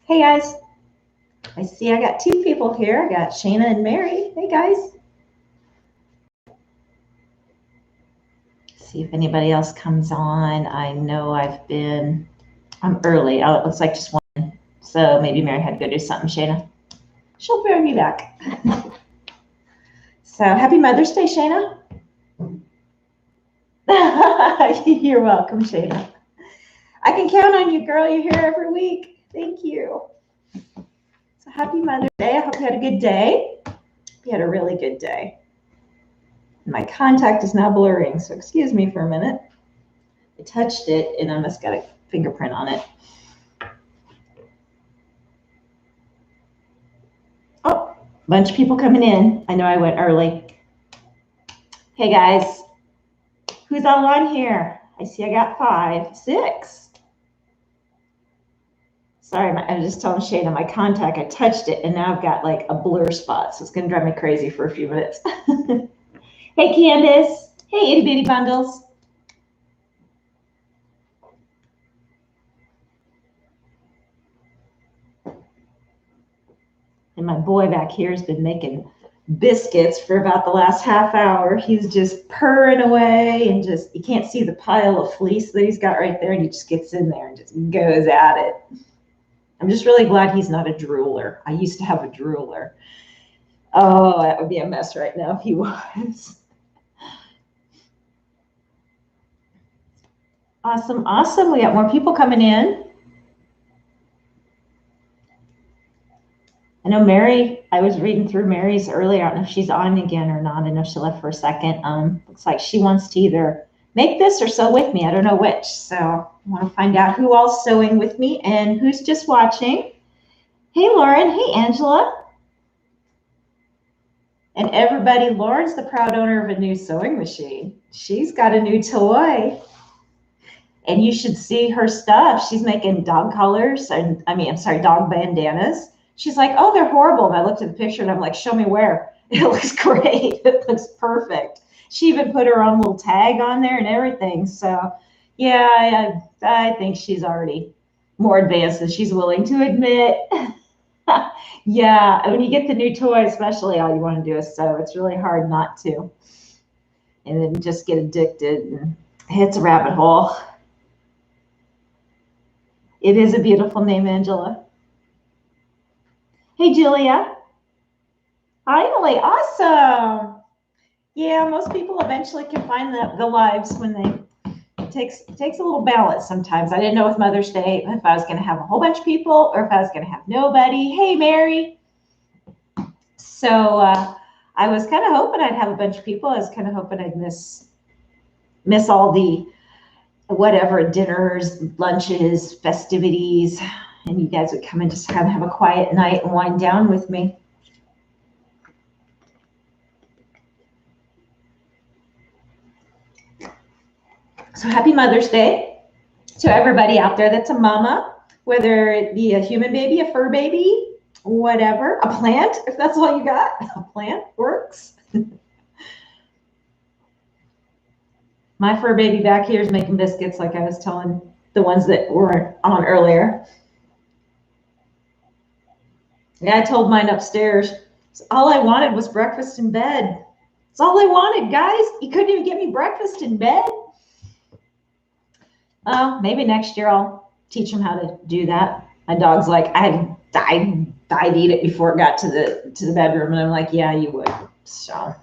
Hey guys, I see I got two people here. I got Shayna and Mary. Hey guys. See if anybody else comes on. I know I'm early. Oh, it looks like just one. So maybe Mary had to go do something, Shayna. She'll bring me back. So happy Mother's Day, Shayna. You're welcome, Shayna. I can count on you, girl. You're here every week. Thank you. So happy Mother's Day. I hope you had a good day. You had a really good day. My contact is now blurring, so excuse me for a minute. I touched it and I must got a fingerprint on it. Oh, bunch of people coming in. I know I went early. Hey guys, who's all on here? I see I got 5, 6. Sorry, I was just telling Shayna my contact, I touched it and now I've got like a blur spot, so it's gonna drive me crazy for a few minutes. Hey Candace, hey itty bitty bundles. And my boy back here has been making biscuits for about the last half hour. He's just purring away and you can't see the pile of fleece that he's got right there, and he just gets in there and just goes at it. I'm just really glad he's not a drooler. I used to have a drooler. Oh, that would be a mess right now if he was. Awesome, awesome. We got more people coming in. I know Mary, I was reading through Mary's earlier. I don't know if she's on again or not. I know she left for a second. Looks like she wants to either make this or sew with me. I don't know which. So I want to find out who all's sewing with me and who's just watching. Hey, Lauren. Hey, Angela. And everybody, Lauren's the proud owner of a new sewing machine. She's got a new toy. And you should see her stuff. She's making dog collars dog bandanas. She's like, oh, they're horrible. And I looked at the picture and I'm like, show me where. It looks great. It looks perfect. She even put her own little tag on there and everything. So yeah, I think she's already more advanced than she's willing to admit. Yeah, when you get the new toy, especially, all you want to do is sew. It's really hard not to. And then just get addicted and hits a rabbit hole. It is a beautiful name, Angela. Hey, Julia. Hi, Emily. Awesome. Yeah, most people eventually can find the lives when it takes a little balance sometimes. I didn't know with Mother's Day if I was going to have a whole bunch of people or if I was going to have nobody. Hey, Mary. So I was kind of hoping I'd have a bunch of people. I was kind of hoping I'd miss all the whatever dinners, lunches, festivities, and you guys would come and just kind of have a quiet night and wind down with me. So happy Mother's Day to everybody out there that's a mama, whether it be a human baby, a fur baby, whatever, a plant, if that's all you got, a plant works. My fur baby back here is making biscuits like I was telling the ones that were on earlier. Yeah, I told mine upstairs, all I wanted was breakfast in bed. That's all I wanted, guys. You couldn't even get me breakfast in bed. Maybe next year I'll teach them how to do that. My dog's like, I'd eat it before it got to the bedroom, and I'm like, yeah, you would. So.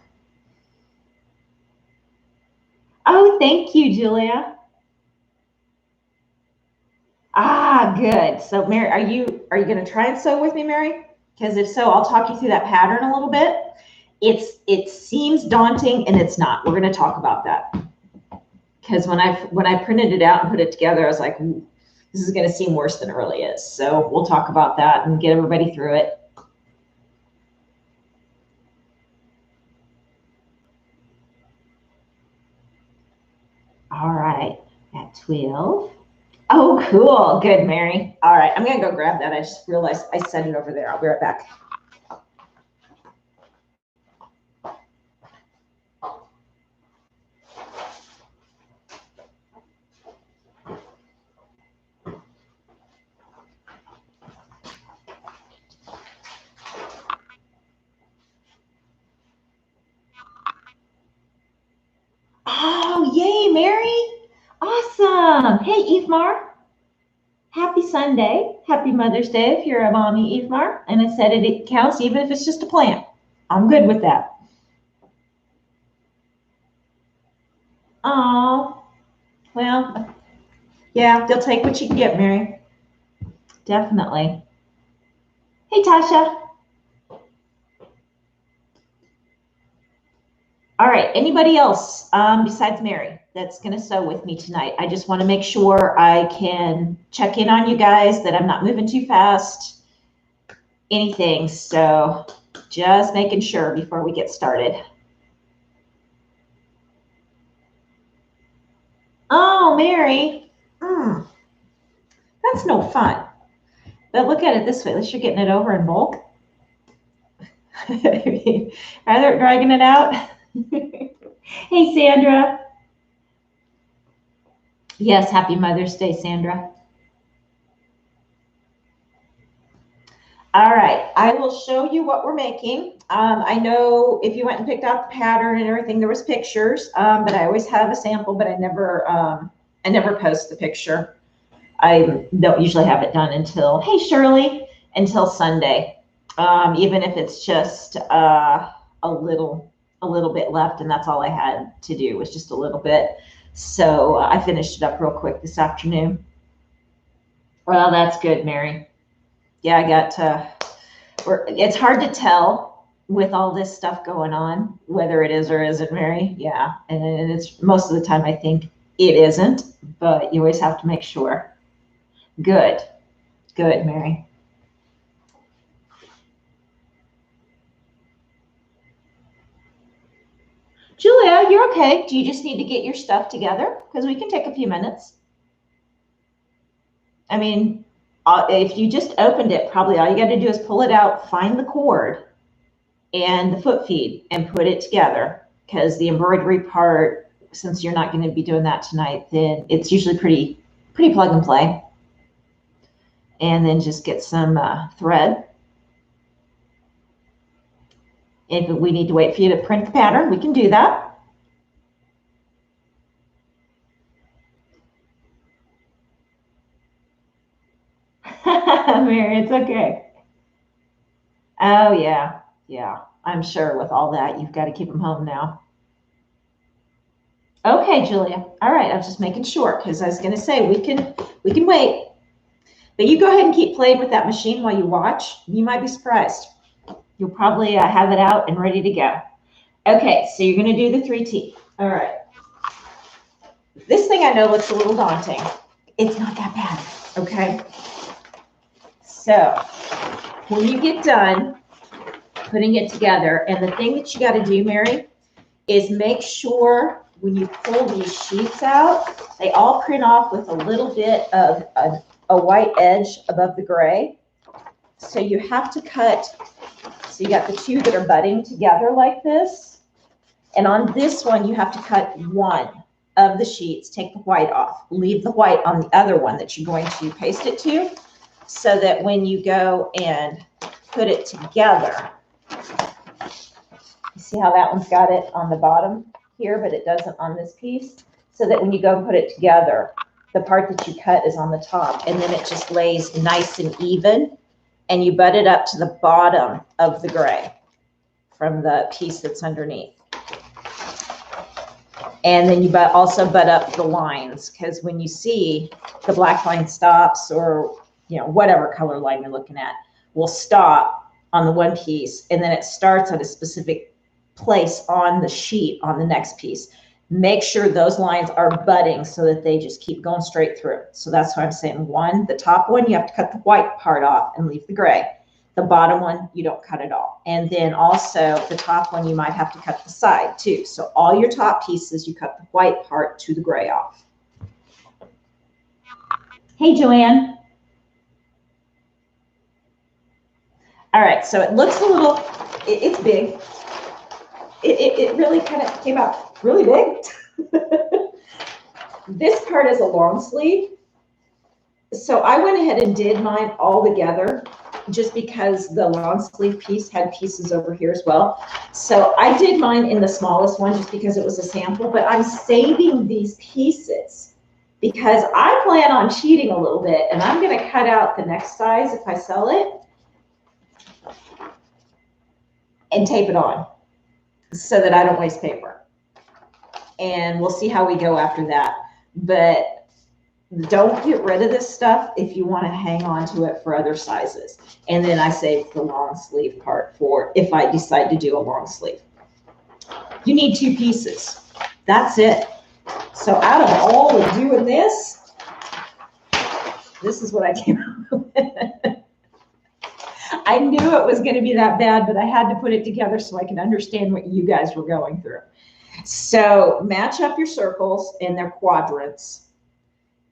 Oh, thank you, Julia. Ah, good. So, Mary, are you going to try and sew with me, Mary? Because if so, I'll talk you through that pattern a little bit. It seems daunting, and it's not. We're going to talk about that. Because when I printed it out and put it together, I was like, this is going to seem worse than it really is. So we'll talk about that and get everybody through it. All right, at 12. Oh, cool. Good, Mary. All right, I'm going to go grab that. I just realized I set it over there. I'll be right back. Mary? Awesome. Hey, Evemar. Happy Sunday. Happy Mother's Day if you're a mommy, Evemar. And I said it counts even if it's just a plant. I'm good with that. Oh, well, yeah, they'll take what you can get, Mary. Definitely. Hey, Tasha. All right, anybody else besides Mary that's going to sew with me tonight? I just want to make sure I can check in on you guys, that I'm not moving too fast, anything. So just making sure before we get started. Oh, Mary, that's no fun. But look at it this way, at least you're getting it over in bulk. Rather dragging it out. Hey, Sandra. Yes, happy Mother's Day, Sandra. All right, I will show you what we're making. I know if you went and picked out the pattern and everything, there was pictures, but I always have a sample, but I never post the picture. I don't usually have it done until, hey, Shirley, until Sunday, even if it's just a little bit left, and that's all I had to do was just a little bit. So I finished it up real quick this afternoon. Well, that's good, Mary. Yeah, I got to, it's hard to tell with all this stuff going on, whether it is or isn't, Mary. Yeah, and it's most of the time I think it isn't, but you always have to make sure. Good, good, Mary. Julia, you're okay. Do you just need to get your stuff together? Because we can take a few minutes. I mean, if you just opened it, probably all you got to do is pull it out, find the cord and the foot feed and put it together. Because the embroidery part, since you're not going to be doing that tonight, then it's usually pretty plug and play. And then just get some thread. If we need to wait for you to print the pattern, we can do that. Mary, it's okay. Oh, yeah. Yeah. I'm sure with all that, you've got to keep them home now. Okay, Julia. All right. I was just making sure because I was going to say we can wait. But you go ahead and keep playing with that machine while you watch. You might be surprised. You'll probably have it out and ready to go. Okay, so you're going to do the 3T. All right. This thing I know looks a little daunting. It's not that bad, okay? So when you get done putting it together, and the thing that you got to do, Mary, is make sure when you pull these sheets out, they all print off with a little bit of a white edge above the gray. So you have to cut, so you got the two that are butting together like this. And on this one, you have to cut one of the sheets, take the white off, leave the white on the other one that you're going to paste it to, so that when you go and put it together, you see how that one's got it on the bottom here, but it doesn't on this piece, so that when you go and put it together, the part that you cut is on the top, and then it just lays nice and even, and you butt it up to the bottom of the gray from the piece that's underneath. And then you also butt up the lines, because when you see the black line stops, or whatever color line you're looking at, will stop on the one piece, and then it starts at a specific place on the sheet on the next piece. Make sure those lines are butting so that they just keep going straight through. So that's why I'm saying the top one, you have to cut the white part off and leave the gray. The bottom one, you don't cut it all. And then also the top one, you might have to cut the side too. So all your top pieces, you cut the white part to the gray off. Hey, Joanne. All right, so it looks a little, it's big. It really kind of came out really big. This part is a long sleeve. So I went ahead and did mine all together just because the long sleeve piece had pieces over here as well. So I did mine in the smallest one just because it was a sample, but I'm saving these pieces because I plan on cheating a little bit, and I'm going to cut out the next size if I sell it and tape it on so that I don't waste paper. And we'll see how we go after that. But don't get rid of this stuff if you want to hang on to it for other sizes. And then I save the long sleeve part for if I decide to do a long sleeve. You need 2 pieces. That's it. So out of all of doing this, this is what I came up with. I knew it was going to be that bad, but I had to put it together so I could understand what you guys were going through. So match up your circles in their quadrants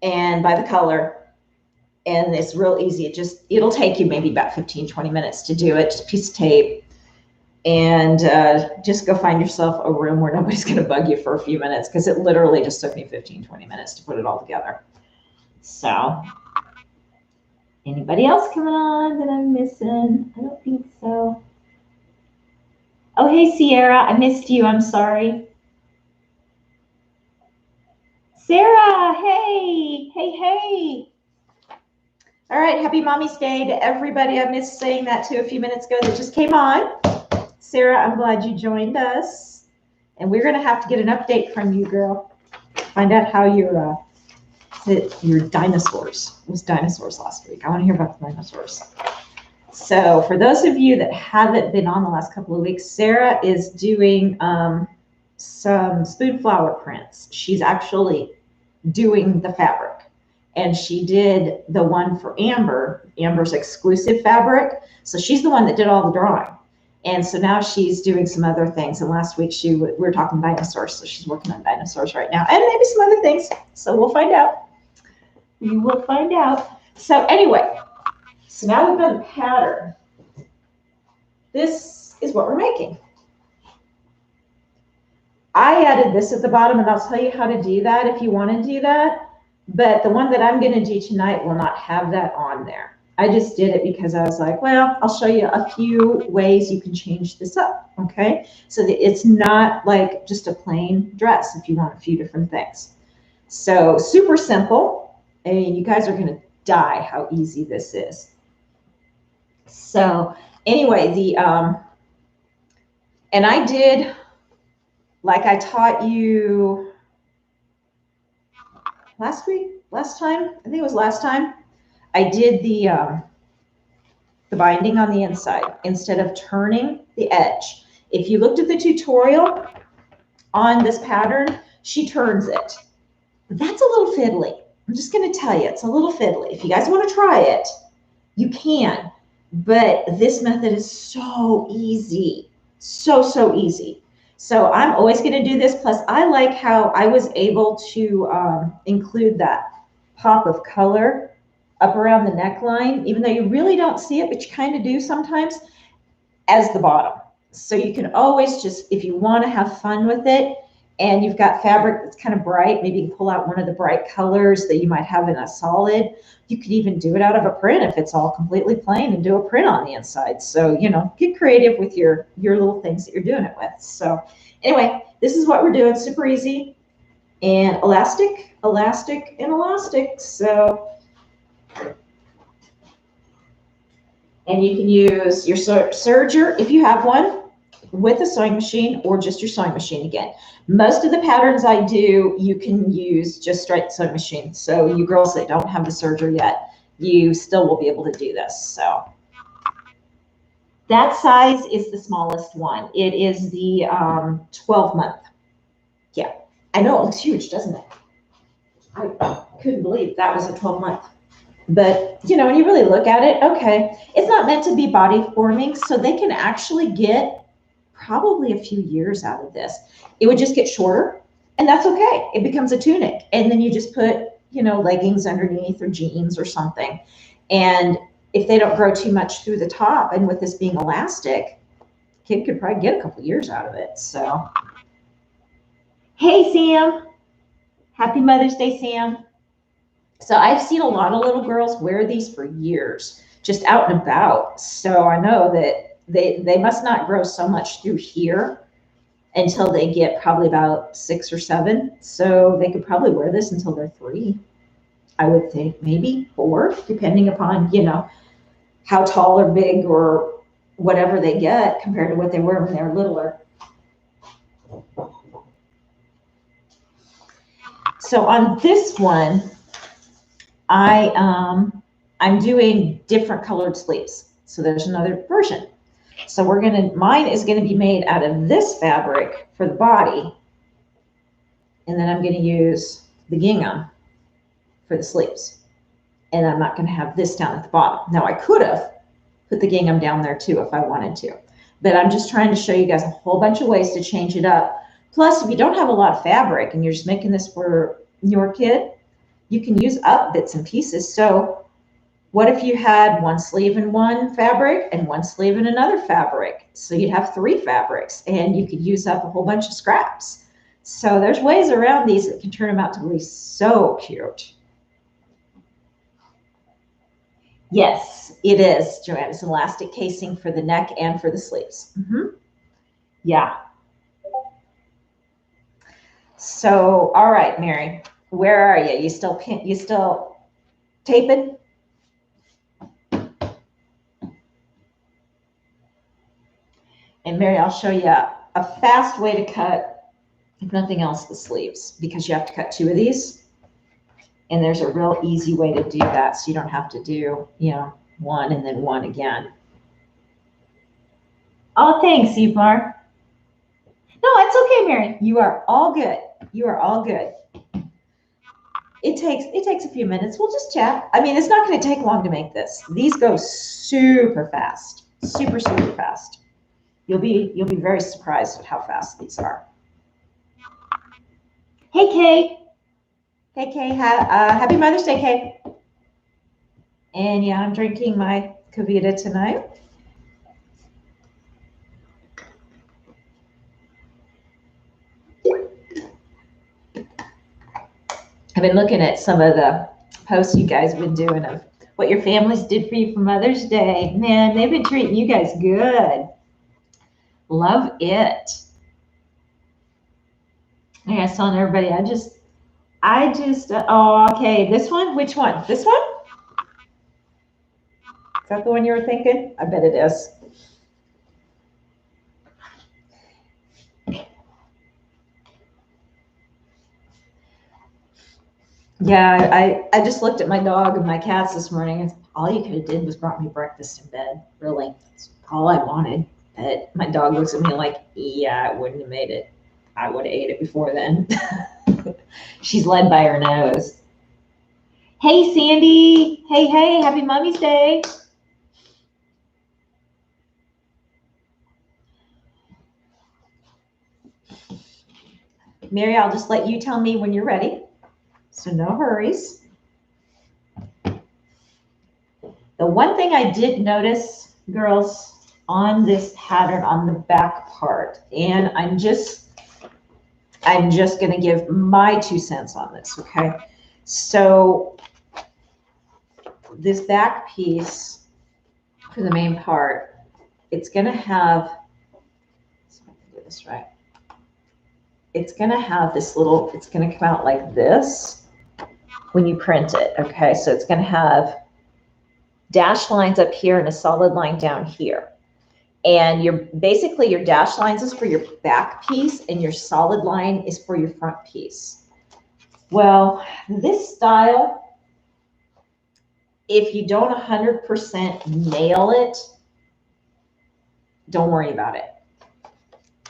and by the color. And it's real easy. It'll take you maybe about 15-20 minutes to do it. Just a piece of tape. And just go find yourself a room where nobody's going to bug you for a few minutes, because it literally just took me 15-20 minutes to put it all together. So anybody else coming on that I'm missing? I don't think so. Oh, hey, Sierra, I missed you. I'm sorry. Sarah, hey, hey, hey. All right, happy Mommy's Day to everybody. I missed saying that to a few minutes ago that just came on. Sarah, I'm glad you joined us. And we're going to have to get an update from you, girl. Find out how your dinosaurs. It was dinosaurs last week. I want to hear about the dinosaurs. So for those of you that haven't been on the last couple of weeks, Sarah is doing some spoon flower prints. She's actually doing the fabric. And she did the one for Amber's exclusive fabric. So she's the one that did all the drawing. And so now she's doing some other things. And last week we were talking dinosaurs. So she's working on dinosaurs right now. And maybe some other things. So we'll find out. We will find out. So anyway, so now we've done the pattern. This is what we're making. I added this at the bottom, and I'll tell you how to do that if you want to do that. But the one that I'm going to do tonight will not have that on there. I just did it because I was like, well, I'll show you a few ways you can change this up, okay? So that it's not like just a plain dress if you want a few different things. So super simple, and you guys are going to die how easy this is. So anyway, and I did, like I taught you last time, I think it was last time, I did the binding on the inside instead of turning the edge. If you looked at the tutorial on this pattern, she turns it. That's a little fiddly. I'm just going to tell you, it's a little fiddly. If you guys want to try it, you can. But this method is so easy. So easy. So I'm always going to do this. Plus, I like how I was able to include that pop of color up around the neckline, even though you really don't see it, but you kind of do sometimes, as the bottom. So you can always just, if you want to have fun with it, and you've got fabric that's kind of bright, maybe you can pull out one of the bright colors that you might have in a solid. You could even do it out of a print if it's all completely plain and do a print on the inside. So, you know, get creative with your little things that you're doing it with. So anyway, this is what we're doing, super easy. And elastic, elastic, and elastic. So, and you can use your serger if you have one with a sewing machine, or just your sewing machine again. Most of the patterns I do, you can use just straight sewing machine. So you girls that don't have the serger yet, you still will be able to do this. So that size is the smallest one. It is the 12-month. Yeah, I know it looks huge, doesn't it? I couldn't believe that was a 12-month. But, you know, when you really look at it, okay, it's not meant to be body forming, so they can actually get probably a few years out of this. It would just get shorter, and that's okay. It becomes a tunic, and then you just put, you know, leggings underneath or jeans or something. And if they don't grow too much through the top, and with this being elastic, kid could probably get a couple years out of it. So, hey, Sam. Happy Mother's Day, Sam. So I've seen a lot of little girls wear these for years. just out and about. So I know that they must not grow so much through here until they get probably about 6 or 7. So they could probably wear this until they're 3. I would think maybe 4, depending upon, how tall or big or whatever they get compared to what they were when they were littler. So on this one, I'm doing different colored sleeves. So there's another version. So mine is gonna be made out of this fabric for the body. And then I'm gonna use the gingham for the sleeves. And I'm not gonna have this down at the bottom. Now I could have put the gingham down there too if I wanted to. But I'm just trying to show you guys a whole bunch of ways to change it up. Plus, if you don't have a lot of fabric and you're just making this for your kid, you can use up bits and pieces. So what if you had one sleeve in one fabric and one sleeve in another fabric? So you'd have 3 fabrics and you could use up a whole bunch of scraps. So there's ways around these that can turn them out to be so cute. Yes, it is, Joanne. It's an elastic casing for the neck and for the sleeves. Yeah. So, all right, Mary, where are you? You still taping? And Mary, I'll show you a fast way to cut, if nothing else, the sleeves, because you have to cut 2 of these. And there's a real easy way to do that, so you don't have to do, one and then one again. Oh, thanks, Evmar. No, it's okay, Mary. You are all good. You are all good. It takes a few minutes. We'll just chat. I mean, it's not going to take long to make this. These go super fast, super fast. You'll be very surprised at how fast these are. Hey, Kay. Hey, Kay. Happy Mother's Day, Kay. And yeah, I'm drinking my Kavita tonight. I've been looking at some of the posts you guys have been doing of what your families did for you for Mother's Day. Man, they've been treating you guys good. Love it. Yeah, I was telling everybody, oh, okay, this one? Which one? This one? Is that the one you were thinking? I bet it is. Yeah, I just looked at my dog and my cats this morning, and all you could have did was brought me breakfast in bed. Really, that's all I wanted. But my dog looks at me like, yeah, I wouldn't have made it. I would have ate it before then. She's led by her nose. Hey, Sandy. Hey, happy Mommy's Day. Mary, I'll just let you tell me when you're ready. So no hurries. The one thing I did notice, girls, on this pattern on the back part, and I'm just going to give my 2 cents on this, okay? So this back piece for the main part, it's going to have, so I can do this right. It's going to have this little, it's going to come out like this when you print it, okay? So it's going to have dashed lines up here and a solid line down here. And basically your dashed lines is for your back piece and your solid line is for your front piece. Well, this style, if you don't 100% nail it, don't worry about it.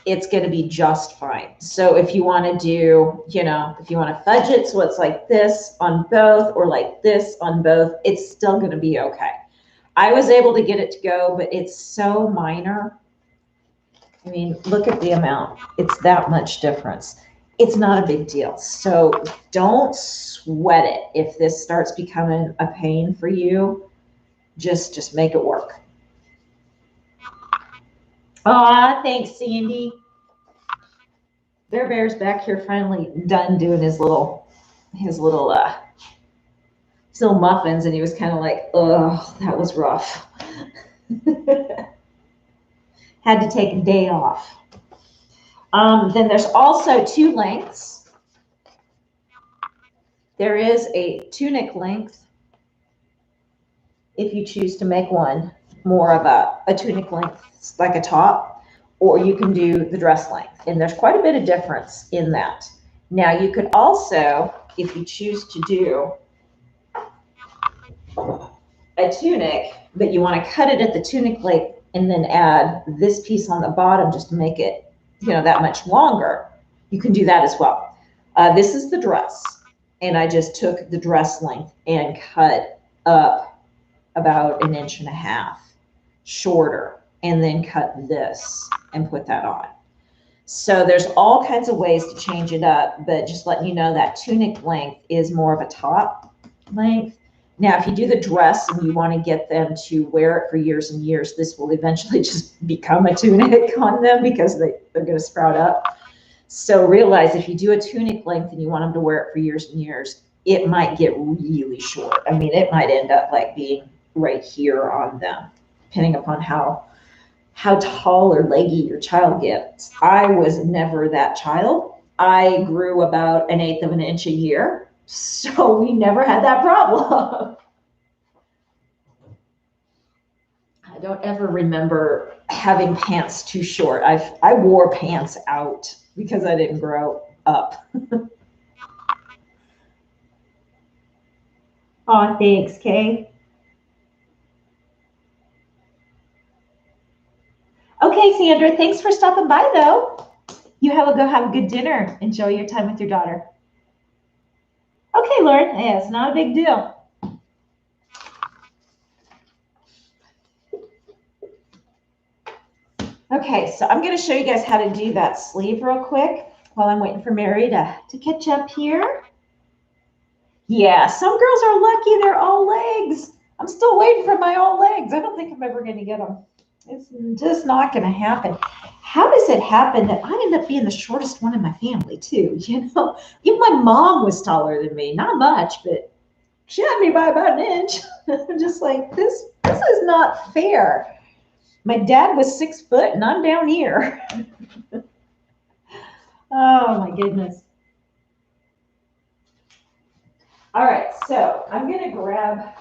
It's going to be just fine. So if you want to do, if you want to fudge it so it's like this on both or like this on both, it's still going to be okay. I was able to get it to go, but it's so minor. I mean, look at the amount. It's that much difference. It's not a big deal. So don't sweat it. If this starts becoming a pain for you, just make it work. Aw, thanks, Sandy. Bear's back here finally done doing his little still muffins, and he was kind of like, oh, that was rough. Had to take a day off. Then there's also two lengths. There is a tunic length if you choose to make one more of a tunic length, like a top, or you can do the dress length. And there's quite a bit of difference in that. Now you could also, if you choose to do a tunic, but you want to cut it at the tunic length and then add this piece on the bottom just to make it, you know, that much longer, you can do that as well. This is the dress, and I just took the dress length and cut up about 1.5 inches shorter, and then cut this and put that on. So there's all kinds of ways to change it up, but just letting you know that tunic length is more of a top length. Now, if you do the dress and you want to get them to wear it for years and years, this will eventually just become a tunic on them because they're going to sprout up. So realize if you do a tunic length and you want them to wear it for years and years, it might get really short. I mean, it might end up like being right here on them, depending upon how tall or leggy your child gets. I was never that child. I grew about 1/8 of an inch a year, so we never had that problem. I don't ever remember having pants too short. I wore pants out because I didn't grow up. Oh, thanks, Kay. Okay, Sandra, thanks for stopping by, though. You go have a good dinner. Enjoy your time with your daughter. Okay, Lauren. Yeah, it's not a big deal. Okay, so I'm going to show you guys how to do that sleeve real quick while I'm waiting for Mary to catch up here. Yeah, some girls are lucky they're all legs. I'm still waiting for my all legs. I don't think I'm ever going to get them. It's just not going to happen. How does it happen that I end up being the shortest one in my family too? You know, even my mom was taller than me. Not much, but she had me by about 1 inch. I'm just like, this is not fair. My dad was 6 foot and I'm down here. Oh my goodness. All right, so I'm going to grab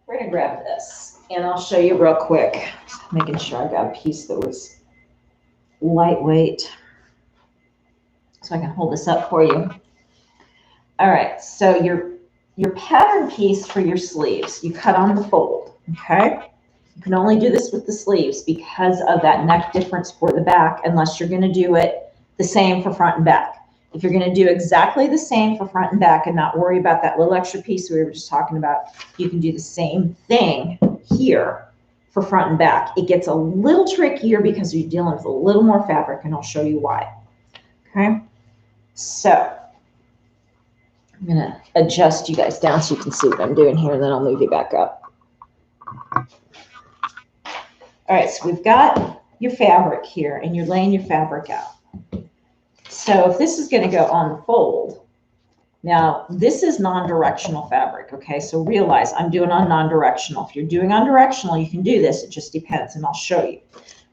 we're going to grab this, and I'll show you real quick, making sure I got a piece that was lightweight so I can hold this up for you. All right, so your pattern piece for your sleeves, you cut on the fold, okay? You can only do this with the sleeves because of that neck difference for the back, unless you're going to do it the same for front and back. If you're going to do exactly the same for front and back and not worry about that little extra piece we were just talking about, you can do the same thing here for front and back. It gets a little trickier because you're dealing with a little more fabric, and I'll show you why. Okay, so I'm going to adjust you guys down so you can see what I'm doing here, and then I'll move you back up. All right, so we've got your fabric here, and you're laying your fabric out. So if this is going to go on the fold, now this is non-directional fabric, okay? So realize I'm doing on non-directional. If you're doing on directional, you can do this. It just depends, and I'll show you.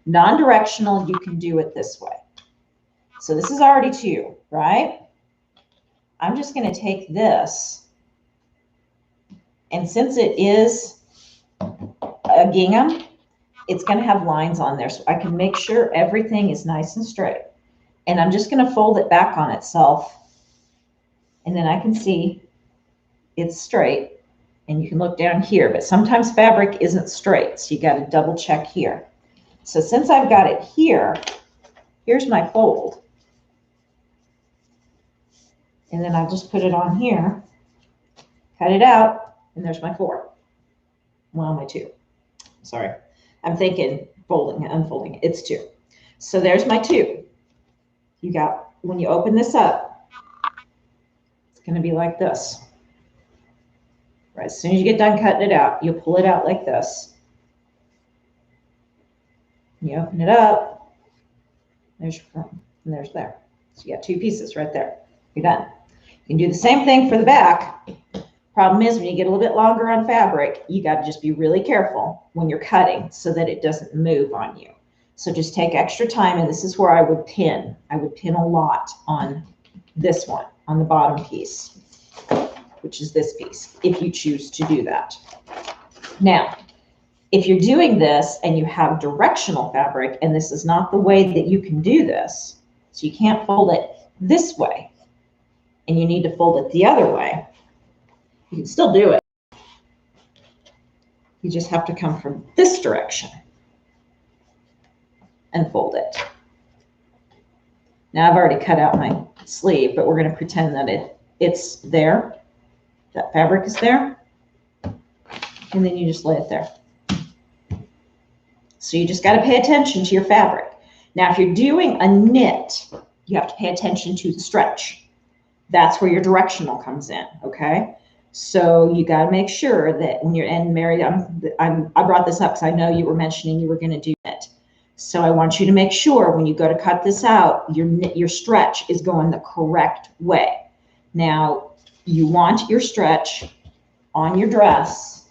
Non-directional, you can do it this way. So this is already 2, right? I'm just going to take this, and since it is a gingham, it's going to have lines on there, so I can make sure everything is nice and straight. And I'm just going to fold it back on itself, and then I can see it's straight, and you can look down here, but sometimes fabric isn't straight, so you got to double check here. So since I've got it here, here's my fold, and then I'll just put it on here, cut it out, and there's my 4. Well, my 2. Sorry, I'm thinking folding and unfolding. It's 2. So there's my 2. You got, when you open this up, it's going to be like this. Right, as soon as you get done cutting it out, you'll pull it out like this. You open it up, there's your front, and there's there. So you got two pieces right there. You're done. You can do the same thing for the back. Problem is when you get a little bit longer on fabric, you got to just be really careful when you're cutting so that it doesn't move on you. So just take extra time, and this is where I would pin. I would pin a lot on this one, on the bottom piece, which is this piece, if you choose to do that. Now, if you're doing this and you have directional fabric, and this is not the way that you can do this, so you can't fold it this way, and you need to fold it the other way, you can still do it. You just have to come from this direction and fold it. Now I've already cut out my sleeve, but we're going to pretend that it's there. That fabric is there. And then you just lay it there. So you just got to pay attention to your fabric. Now, if you're doing a knit, you have to pay attention to the stretch. That's where your directional comes in, okay? So you got to make sure that when you're, and Mary, I brought this up because I know you were mentioning you were going to do knit. So I want you to make sure when you go to cut this out, your stretch is going the correct way. Now, you want your stretch on your dress,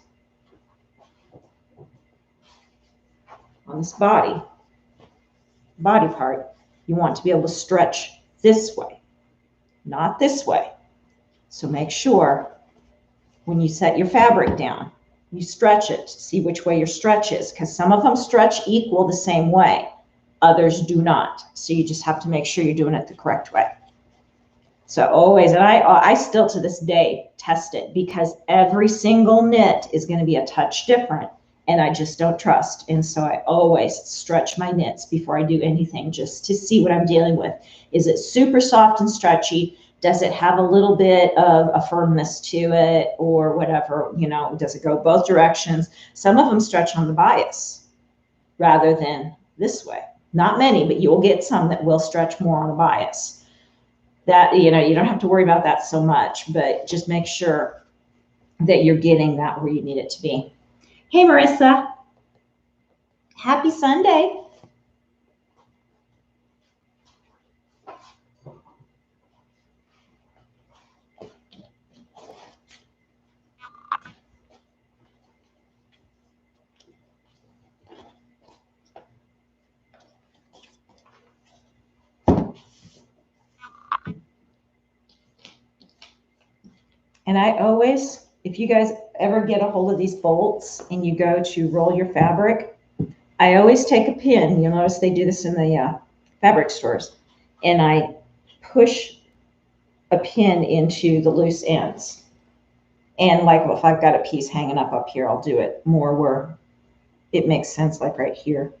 on this body part, you want to be able to stretch this way, not this way. So make sure when you set your fabric down, you stretch it, see which way your stretch is, because some of them stretch equal the same way, others do not. So you just have to make sure you're doing it the correct way. So always, and I still to this day test it, because every single knit is going to be a touch different, and I just don't trust. And so I always stretch my knits before I do anything, just to see what I'm dealing with. Is it super soft and stretchy? Does it have a little bit of a firmness to it, or whatever, you know, does it go both directions? Some of them stretch on the bias rather than this way. Not many, but you will get some that will stretch more on a bias. That, you know, you don't have to worry about that so much, but just make sure that you're getting that where you need it to be. Hey, Marissa. Happy Sunday. And I always, if you guys ever get a hold of these bolts and you go to roll your fabric, I always take a pin. You'll notice they do this in the fabric stores. And I push a pin into the loose ends. And like if I've got a piece hanging up here, I'll do it more where it makes sense, like right here.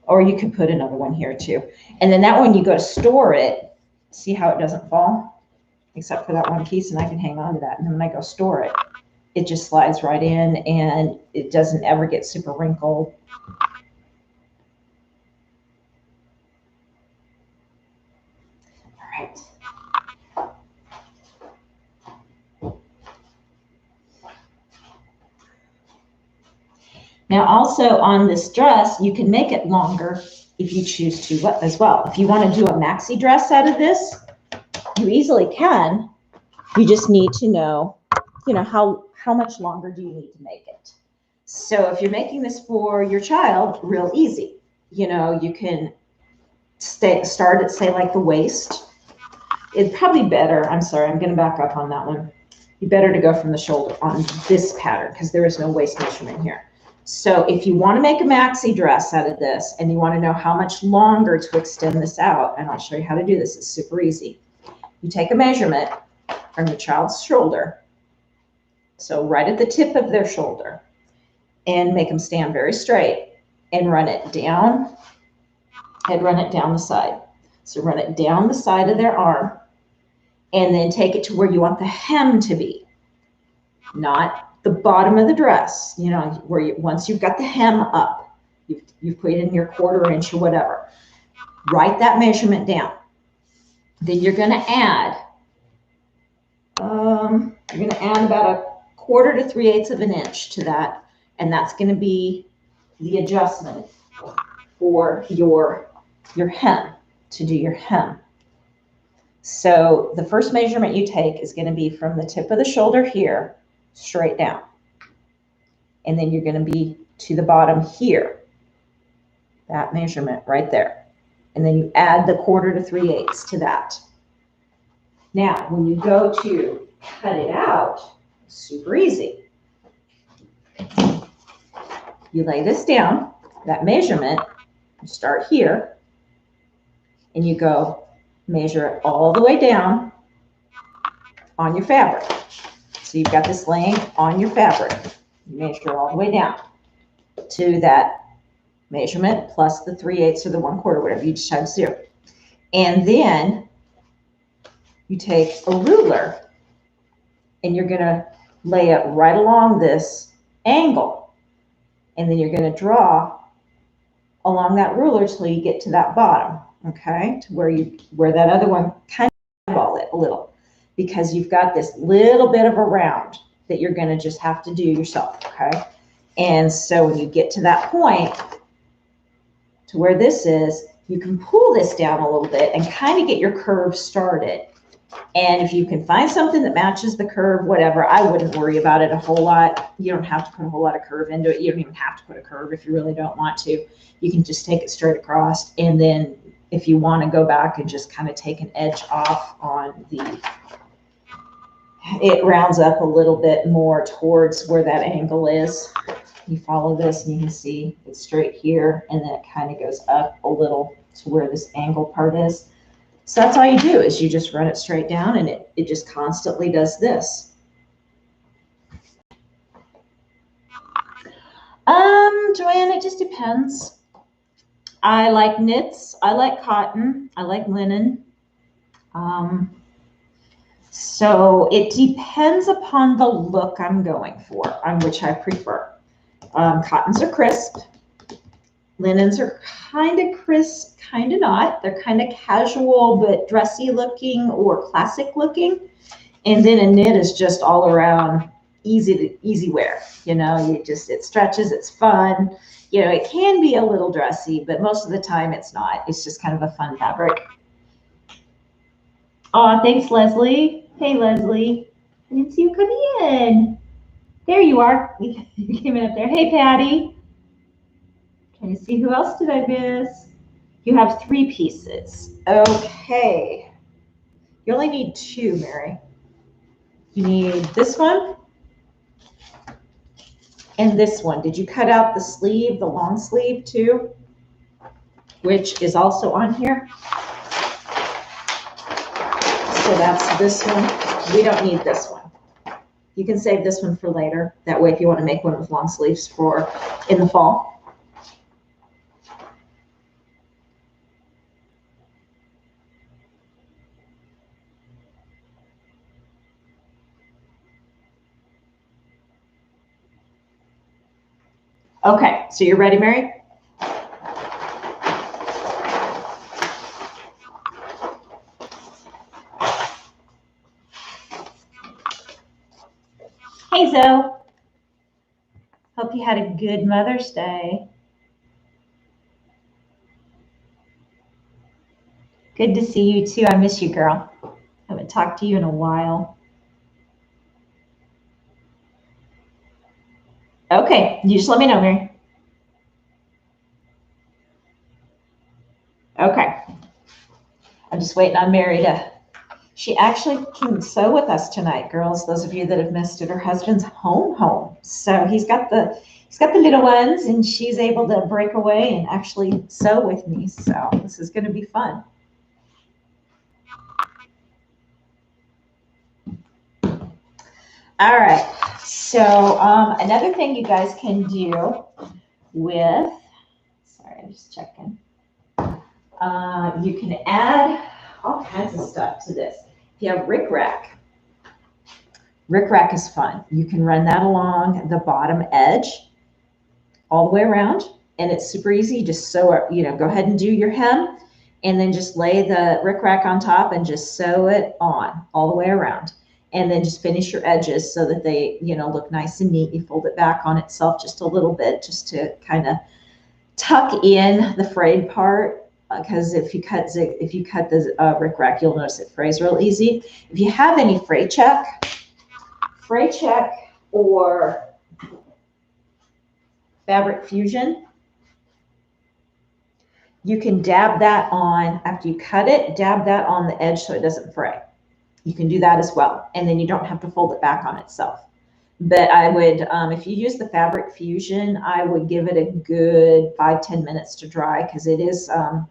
Or you could put another one here too. And then that one, you go to store it, see how it doesn't fall? Except for that one piece, and I can hang on to that. And then when I go store it, it just slides right in, and it doesn't ever get super wrinkled. All right. Now also on this dress, you can make it longer if you choose to as well. If you want to do a maxi dress out of this, you easily can. You just need to know, you know, how much longer do you need to make it? So if you're making this for your child, real easy. You know, you can start at, say, like the waist. It's probably better. I'm sorry, I'm going to back up on that one. It'd be better to go from the shoulder on this pattern because there is no waist measurement here. So if you want to make a maxi dress out of this and you want to know how much longer to extend this out, and I'll show you how to do this. It's super easy. You take a measurement from your child's shoulder, so right at the tip of their shoulder, and make them stand very straight and run it down and run it down the side. So run it down the side of their arm and then take it to where you want the hem to be, not the bottom of the dress, you know, where you, once you've got the hem up, you've put it in your 1/4 inch or whatever, write that measurement down. Then you're going to add, about 1/4 to 3/8 of an inch to that, and that's going to be the adjustment for your hem, to do your hem. So the first measurement you take is going to be from the tip of the shoulder here, straight down. And then you're going to be to the bottom here, that measurement right there. And then you add the 1/4 to 3/8 to that. Now, when you go to cut it out, super easy. You lay this down, that measurement, you start here, and you go measure it all the way down on your fabric. So you've got this laying on your fabric. You measure all the way down to that measurement plus the 3/8 or the 1/4, whatever you just times 0. And then you take a ruler and you're going to lay it right along this angle. And then you're going to draw along that ruler till you get to that bottom, okay, to where that other one kind of eyeball it a little, because you've got this little bit of a round that you're going to just have to do yourself, okay? And so when you get to that point, to where this is, you can pull this down a little bit and kind of get your curve started. And if you can find something that matches the curve, whatever, I wouldn't worry about it a whole lot. You don't have to put a whole lot of curve into it. You don't even have to put a curve if you really don't want to. You can just take it straight across. And then if you want to go back and just kind of take an edge off on it rounds up a little bit more towards where that angle is. You follow this and you can see it's straight here, and then it kind of goes up a little to where this angle part is. So that's all you do, is you just run it straight down, and it just constantly does this. Joanne, it just depends. I like knits, I like cotton, I like linen. So it depends upon the look I'm going for, on which I prefer. Cottons are crisp. Linens are kind of crisp, kind of not. They're kind of casual but dressy looking or classic looking. And then a knit is just all around easy wear. You know, it stretches, it's fun. You know, it can be a little dressy, but most of the time it's not. It's just kind of a fun fabric. Oh, thanks, Leslie. Hey, Leslie. I didn't see you coming in. There you are. You came in up there. Hey, Patty. Can you see who else did I miss? You have 3 pieces. Okay. You only need 2, Mary. You need this one and this one. Did you cut out the sleeve, the long sleeve too, which is also on here? So that's this one. We don't need this one. You can save this one for later. That way, if you want to make one with long sleeves for in the fall. Okay, so you're ready, Mary? Hey, Zoe. Hope you had a good Mother's Day. Good to see you too. I miss you, girl. Haven't talked to you in a while. Okay, you just let me know, Mary. Okay. I'm just waiting on Mary to... She actually can sew with us tonight, girls. Those of you that have missed it, her husband's home. So he's got the little ones, and she's able to break away and actually sew with me. So this is going to be fun. All right. So another thing you guys can do with, sorry, I'm just checking. You can add all kinds of stuff to this. If you have rickrack is fun. You can run that along the bottom edge all the way around, and it's super easy. Just sew it, you know, go ahead and do your hem, and then just lay the rickrack on top and just sew it on all the way around. And then just finish your edges so that they, you know, look nice and neat. You fold it back on itself just a little bit, just to kind of tuck in the frayed part, because if you cut the rickrack, you'll notice it frays real easy. If you have any fray check or fabric fusion, you can dab that on, after you cut it, dab that on the edge so it doesn't fray. You can do that as well, and then you don't have to fold it back on itself. But I would, if you use the fabric fusion, I would give it a good 5-10 minutes to dry, because it is kind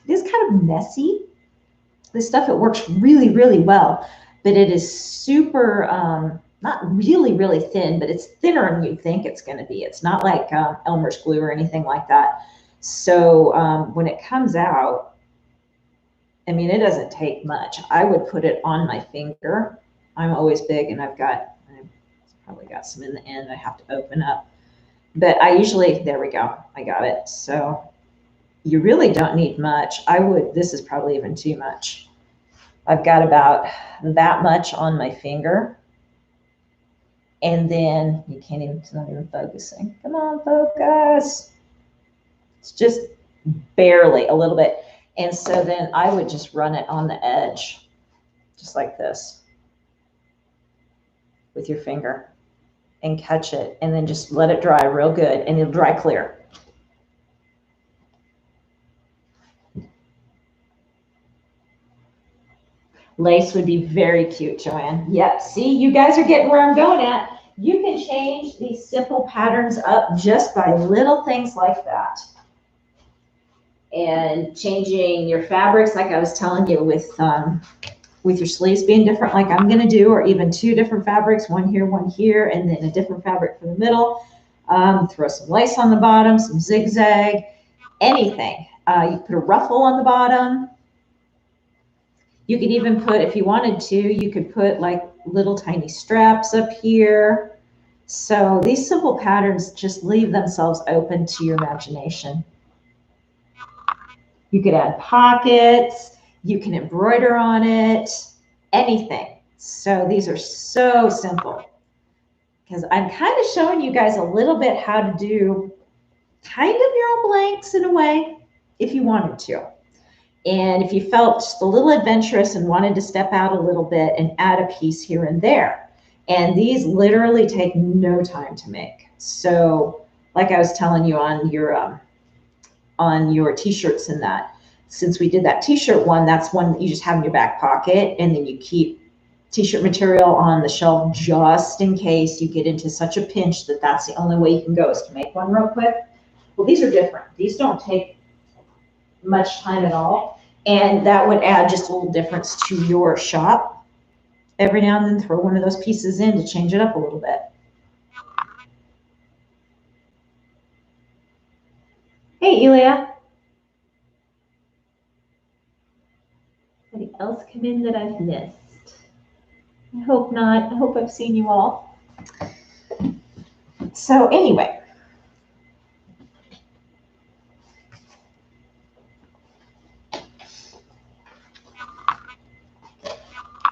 of messy. This stuff, it works really, really well, but it is super, not really, really thin, but it's thinner than you'd think it's going to be. It's not like Elmer's glue or anything like that. So when it comes out, I mean, it doesn't take much. I would put it on my finger. I'm always big, and I've probably got some in the end I have to open up. But I usually, there we go, I got it. So you really don't need much. This is probably even too much. I've got about that much on my finger. And then it's not even focusing. Come on, focus. It's just barely a little bit. And so then I would just run it on the edge, just like this, with your finger, and catch it, and then just let it dry real good, and it'll dry clear. Lace would be very cute, Joanne. Yep, see, you guys are getting where I'm going at. You can change these simple patterns up just by little things like that. And changing your fabrics, like I was telling you, with your sleeves being different, like I'm going to do, or even 2 different fabrics, one here, and then a different fabric for the middle. Throw some lace on the bottom, some zigzag, anything. You put a ruffle on the bottom. You could even put, if you wanted to, you could put like little tiny straps up here. So these simple patterns just leave themselves open to your imagination. You could add pockets, you can embroider on it, anything. So these are so simple, because I'm kind of showing you guys a little bit how to do kind of your own blanks in a way, if you wanted to. And if you felt just a little adventurous and wanted to step out a little bit and add a piece here and there. And these literally take no time to make. So like I was telling you on your t-shirts and that, since we did that t-shirt one, that's one that you just have in your back pocket, and then you keep t-shirt material on the shelf just in case you get into such a pinch that that's the only way you can go, is to make one real quick. Well, these are different. These don't take much time at all, and that would add just a little difference to your shop. Every now and then throw one of those pieces in to change it up a little bit. Hey, Elia. Anybody else come in that I've missed? I hope not. I hope I've seen you all. So anyway,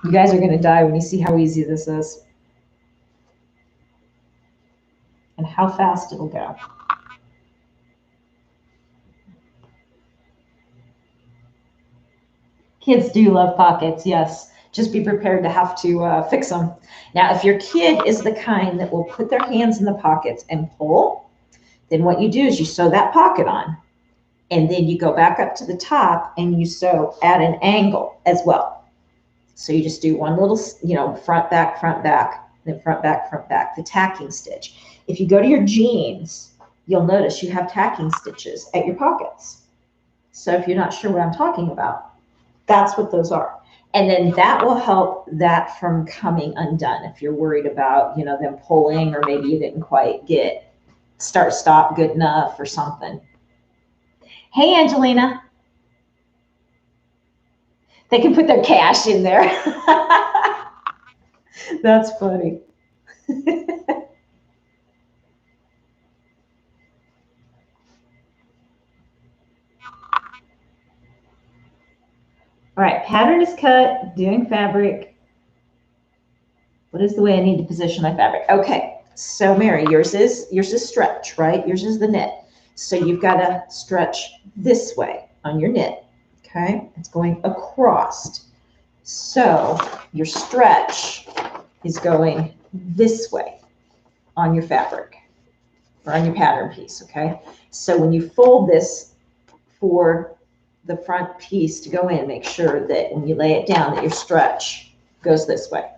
you guys are going to die when you see how easy this is and how fast it'll go. Kids do love pockets, yes. Just be prepared to have to fix them. Now, if your kid is the kind that will put their hands in the pockets and pull, then what you do is you sew that pocket on. And then you go back up to the top and you sew at an angle as well. So you just do one little, front, back, then front, back, the tacking stitch. If you go to your jeans, you'll notice you have tacking stitches at your pockets. So if you're not sure what I'm talking about, that's what those are. And then that will help that from coming undone if you're worried about, them pulling, or maybe you didn't quite get start, stop good enough or something. Hey, Angelina. They can put their cash in there. That's funny. All right, pattern is cut, doing fabric. What is the way I need to position my fabric? Okay, so Mary, yours is stretch, right? Yours is the knit. So you've got to stretch this way on your knit, okay? It's going across. So your stretch is going this way on your fabric or on your pattern piece, okay? So when you fold this for the front piece to go in, make sure that when you lay it down that your stretch goes this way.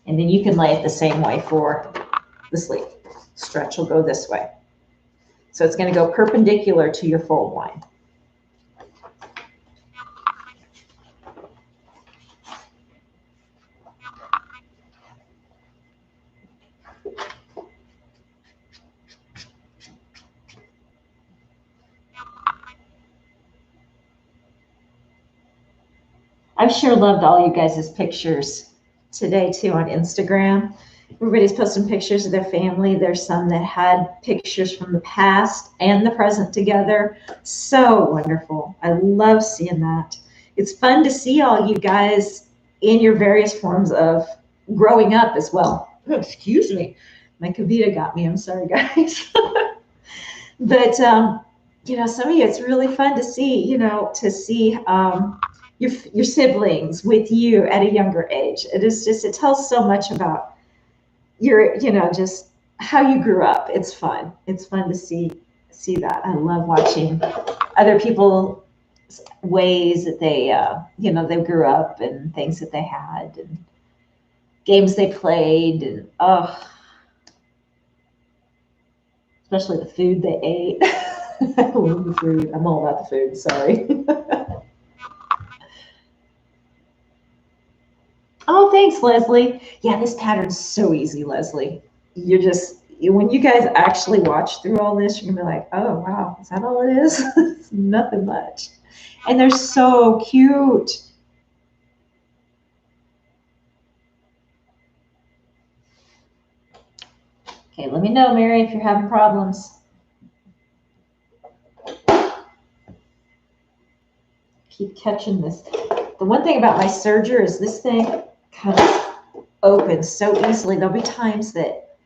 And then you can lay it the same way for the sleeve. Stretch will go this way. So it's going to go perpendicular to your fold line. I've sure loved all you guys' pictures today too on Instagram. Everybody's posting pictures of their family. There's some that had pictures from the past and the present together. So wonderful. I love seeing that. It's fun to see all you guys in your various forms of growing up as well. Oh, excuse me. My Kavita got me. I'm sorry, guys. But, you know, some of you, it's really fun to see, you know, to see your siblings with you at a younger age. It is just, it tells so much about your, you know, just how you grew up. It's fun. It's fun to see that. I love watching other people's ways that they, you know, they grew up and things that they had and games they played and, especially the food they ate. I love the food. I'm all about the food. Sorry. Oh, thanks, Leslie. Yeah, this pattern's so easy, Leslie. You're just, when you guys actually watch through all this, you're gonna be like, oh, wow, is that all it is? It's nothing much. And they're so cute. Okay, let me know, Mary, if you're having problems. Keep catching this. The one thing about my serger is this thing kind of opens so easily. There'll be times that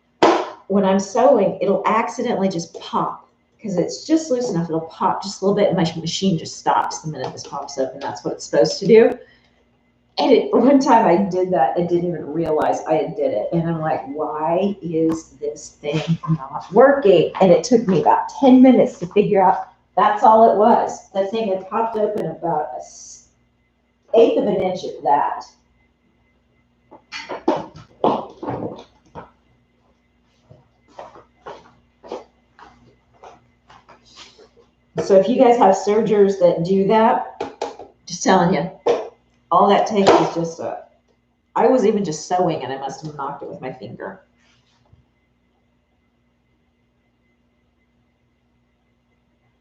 when I'm sewing, it'll accidentally just pop because it's just loose enough. It'll pop just a little bit and my machine just stops the minute this pops up, and that's what it's supposed to do. And one time I did that and didn't even realize I had did it. And I'm like, why is this thing not working? And it took me about 10 minutes to figure out that's all it was. That thing had popped open about an eighth of an inch of that. So if you guys have sergers that do that, just telling you, all that takes is just I was even just sewing and I must have knocked it with my finger.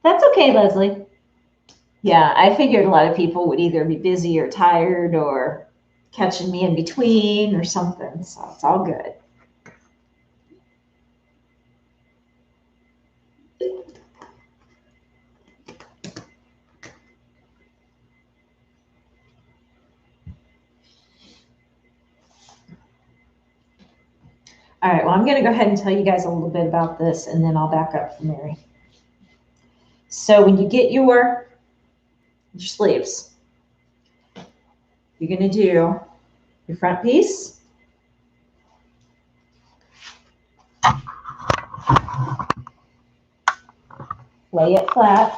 That's okay, Leslie. Yeah, I figured a lot of people would either be busy or tired or catching me in between or something, so it's all good. All right, well, I'm going to go ahead and tell you guys a little bit about this, and then I'll back up for Mary. So when you get your sleeves, you're going to do your front piece, lay it flat.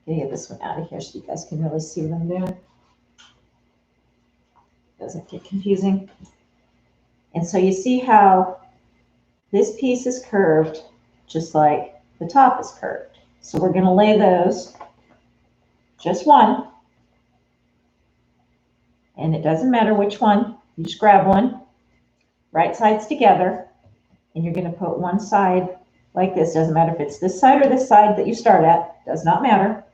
I'm going to get this one out of here so you guys can really see what I'm doing. Doesn't get confusing. And so you see how this piece is curved just like the top is curved. So we're going to lay those, just one. And it doesn't matter which one. You just grab one, right sides together, and you're going to put one side like this. Doesn't matter if it's this side or this side that you start at. Does not matter.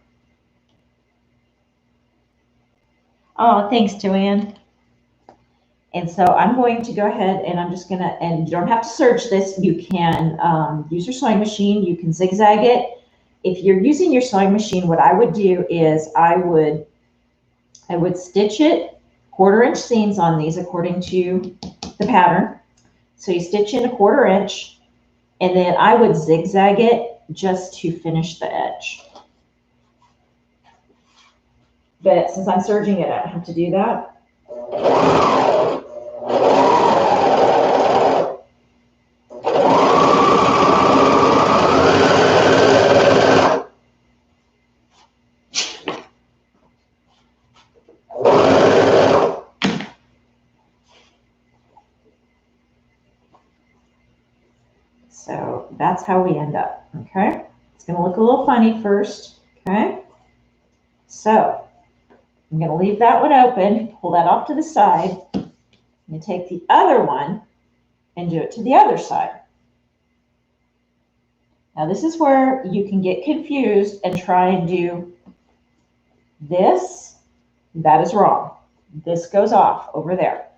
Oh, thanks, Joanne. And so I'm going to go ahead and I'm just going to, and you don't have to serge this. You can use your sewing machine. You can zigzag it. If you're using your sewing machine, what I would do is I would stitch it 1/4 inch seams on these according to the pattern. So you stitch in 1/4 inch, and then I would zigzag it just to finish the edge. But since I'm serging it, I don't have to do that. So that's how we end up, okay? It's gonna look a little funny first, okay? So I'm gonna leave that one open, pull that off to the side, and take the other one and do it to the other side. Now this is where you can get confused and try and do this. That is wrong. This goes off over there.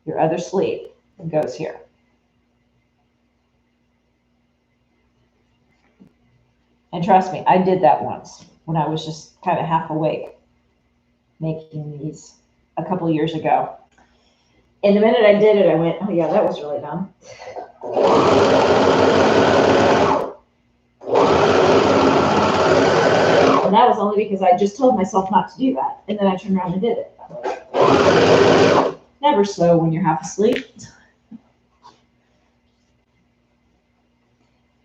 Your other sleeve goes here. And trust me, I did that once when I was just kind of half awake making these a couple of years ago. And the minute I did it, I went, oh yeah, that was really dumb. And that was only because I just told myself not to do that. And then I turned around and did it. Never so when you're half asleep.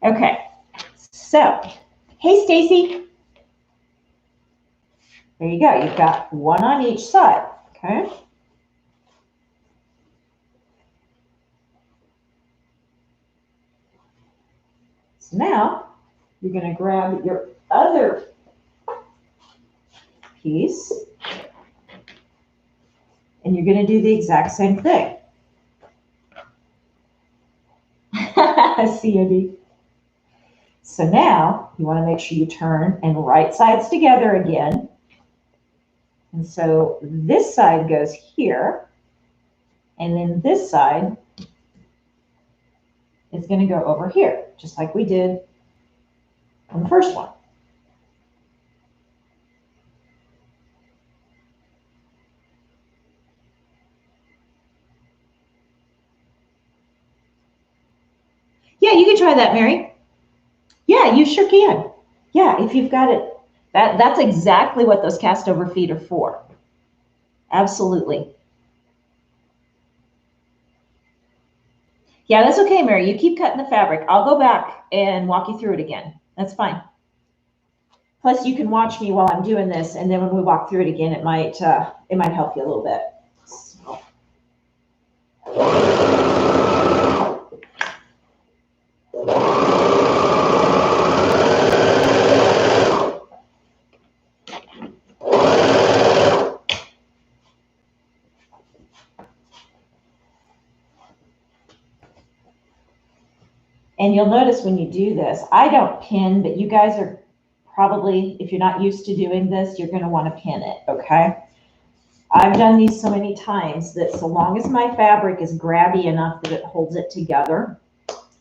Okay, so, hey Stacy. There you go. You've got one on each side, okay? So now you're going to grab your other piece and you're going to do the exact same thing. COD. So now you want to make sure you turn and right sides together again. And so this side goes here, and then this side is going to go over here, just like we did on the first one. Yeah, you can try that, Mary. Yeah, you sure can. Yeah, if you've got it. That's exactly what those cast over feet are for. Absolutely. Yeah, that's okay, Mary. You keep cutting the fabric. I'll go back and walk you through it again. That's fine. Plus, you can watch me while I'm doing this, and then when we walk through it again, it might help you a little bit. So. And you'll notice when you do this, I don't pin, but you guys are probably, if you're not used to doing this, you're going to want to pin it, okay? I've done these so many times that so long as my fabric is grabby enough that it holds it together,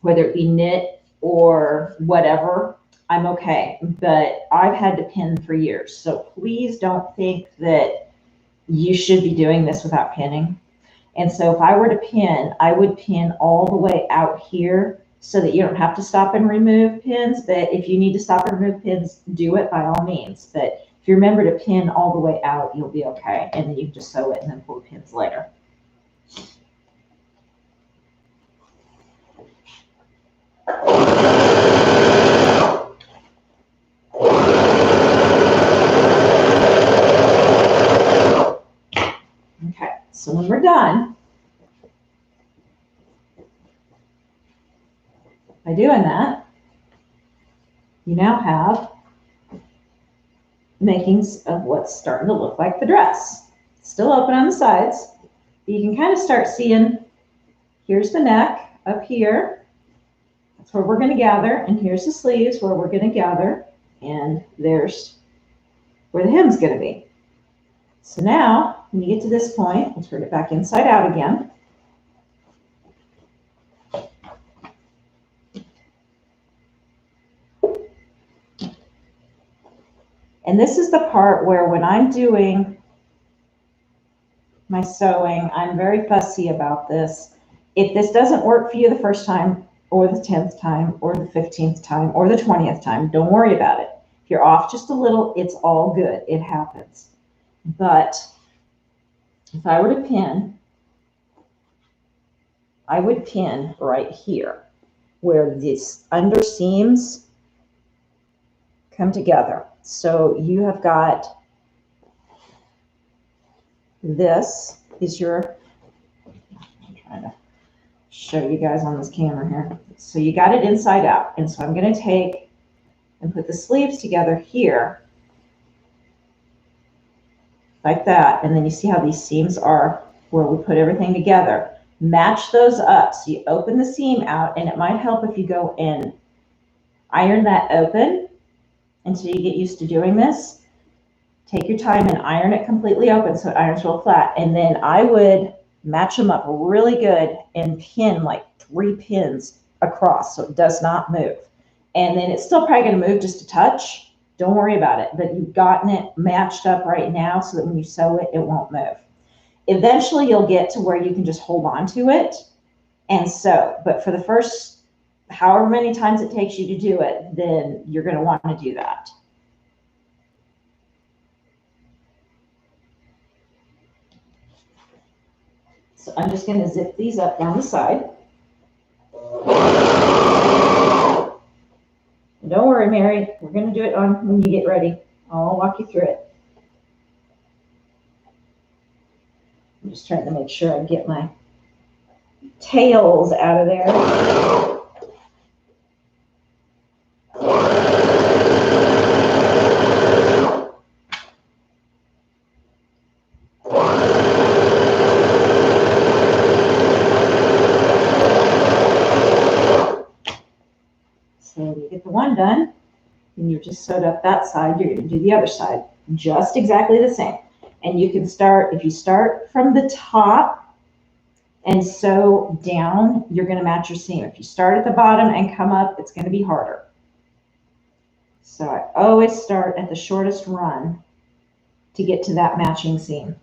whether it be knit or whatever, I'm okay. But I've had to pin for years. So please don't think that you should be doing this without pinning. And so if I were to pin, I would pin all the way out here so that you don't have to stop and remove pins. But if you need to stop and remove pins, do it by all means. But if you remember to pin all the way out, you'll be okay. And then you can just sew it and then pull the pins later. Okay, so when we're done, by doing that, you now have makings of what's starting to look like the dress. Still open on the sides. You can kind of start seeing, here's the neck up here. That's where we're going to gather. And here's the sleeves where we're going to gather. And there's where the hem's going to be. So now, when you get to this point, let's turn it back inside out again. And this is the part where when I'm doing my sewing. I'm very fussy about this. If this doesn't work for you the first time or the 10th time or the 15th time or the 20th time, don't worry about it. If you're off just a little, it's all good. It happens. But if I were to pin, I would pin right here where these under seams come together. So you have got, this is your, I'm trying to show you guys on this camera here. So you got it inside out. And so I'm going to take and put the sleeves together here like that. And then you see how these seams are where we put everything together. Match those up. So you open the seam out, and it might help if you go and iron that open until you get used to doing this. Take your time and iron it completely open so it irons real flat. And then I would match them up really good and pin like 3 pins across so it does not move. And then it's still probably going to move just a touch. Don't worry about it. But you've gotten it matched up right now so that when you sew it, it won't move. Eventually, you'll get to where you can just hold on to it and sew. But for the first however many times it takes you to do it, then you're going to want to do that. So I'm just going to zip these up down the side. Don't worry, Mary. We're going to do it on when you get ready. I'll walk you through it. I'm just trying to make sure I get my tails out of there. So you get the one done, and you've just sewed up that side, you're going to do the other side just exactly the same. And you can start, if you start from the top and sew down, you're going to match your seam. If you start at the bottom and come up, it's going to be harder. So I always start at the shortest run to get to that matching seam.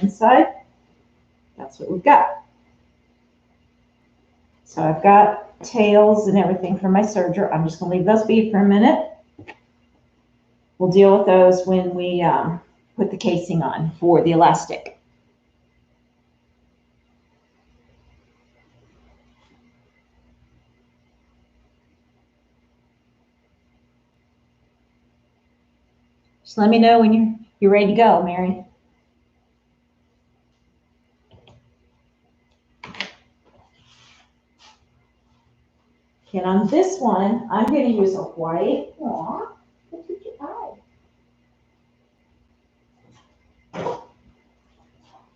Inside, that's what we've got. So I've got tails and everything for my serger. I'm just going to leave those be for a minute. We'll deal with those when we put the casing on for the elastic. Just let me know when you're ready to go, Mary. Okay, and on this one, I'm going to use a white. Aw, look at your eye.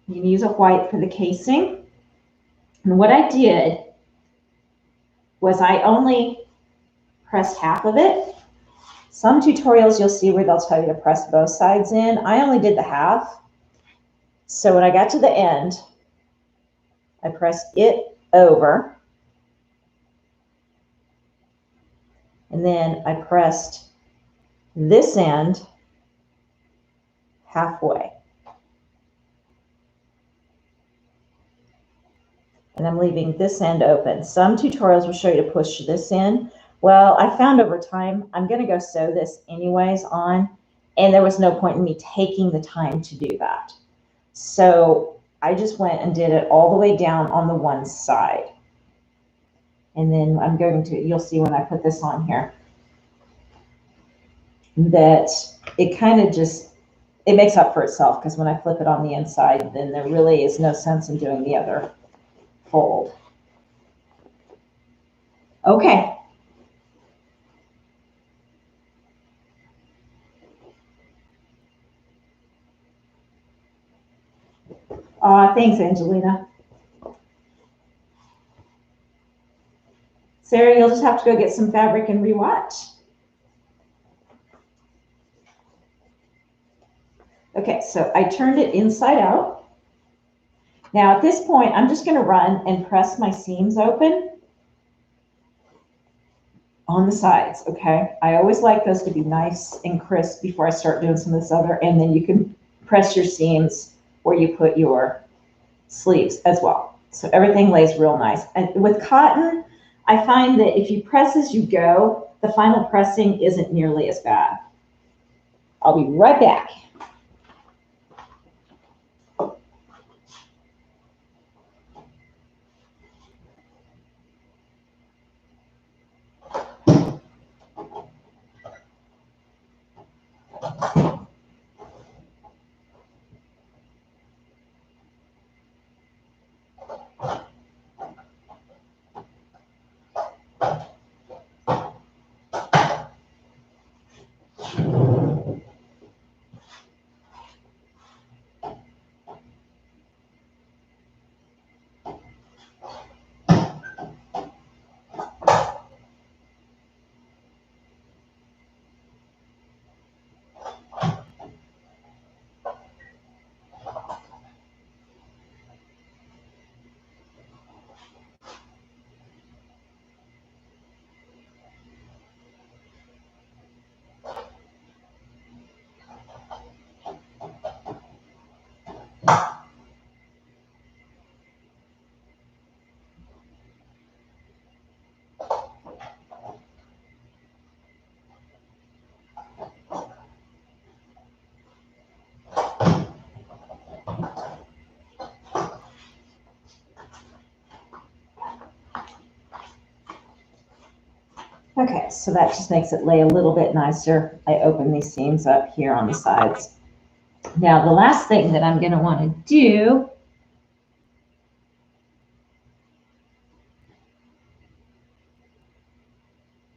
You can use a white for the casing. And what I did was I only pressed half of it. Some tutorials you'll see where they'll tell you to press both sides in. I only did the half. So when I got to the end, I pressed it over. And then I pressed this end halfway. And I'm leaving this end open. Some tutorials will show you to push this in. Well, I found over time, I'm going to go sew this anyways on, and there was no point in me taking the time to do that. So I just went and did it all the way down on the one side. And then I'm going to, you'll see when I put this on here, that it kind of just, it makes up for itself, because when I flip it on the inside, then there really is no sense in doing the other fold. Okay. Aw, thanks, Angelina. Sarah, you'll just have to go get some fabric and rewatch. Okay, so I turned it inside out. Now at this point, I'm just gonna run and press my seams open on the sides, okay? I always like those to be nice and crisp before I start doing some of this other, and then you can press your seams where you put your sleeves as well. So everything lays real nice. And with cotton, I find that if you press as you go, the final pressing isn't nearly as bad. I'll be right back. Okay, so that just makes it lay a little bit nicer. I open these seams up here on the sides. Now, the last thing that I'm going to want to do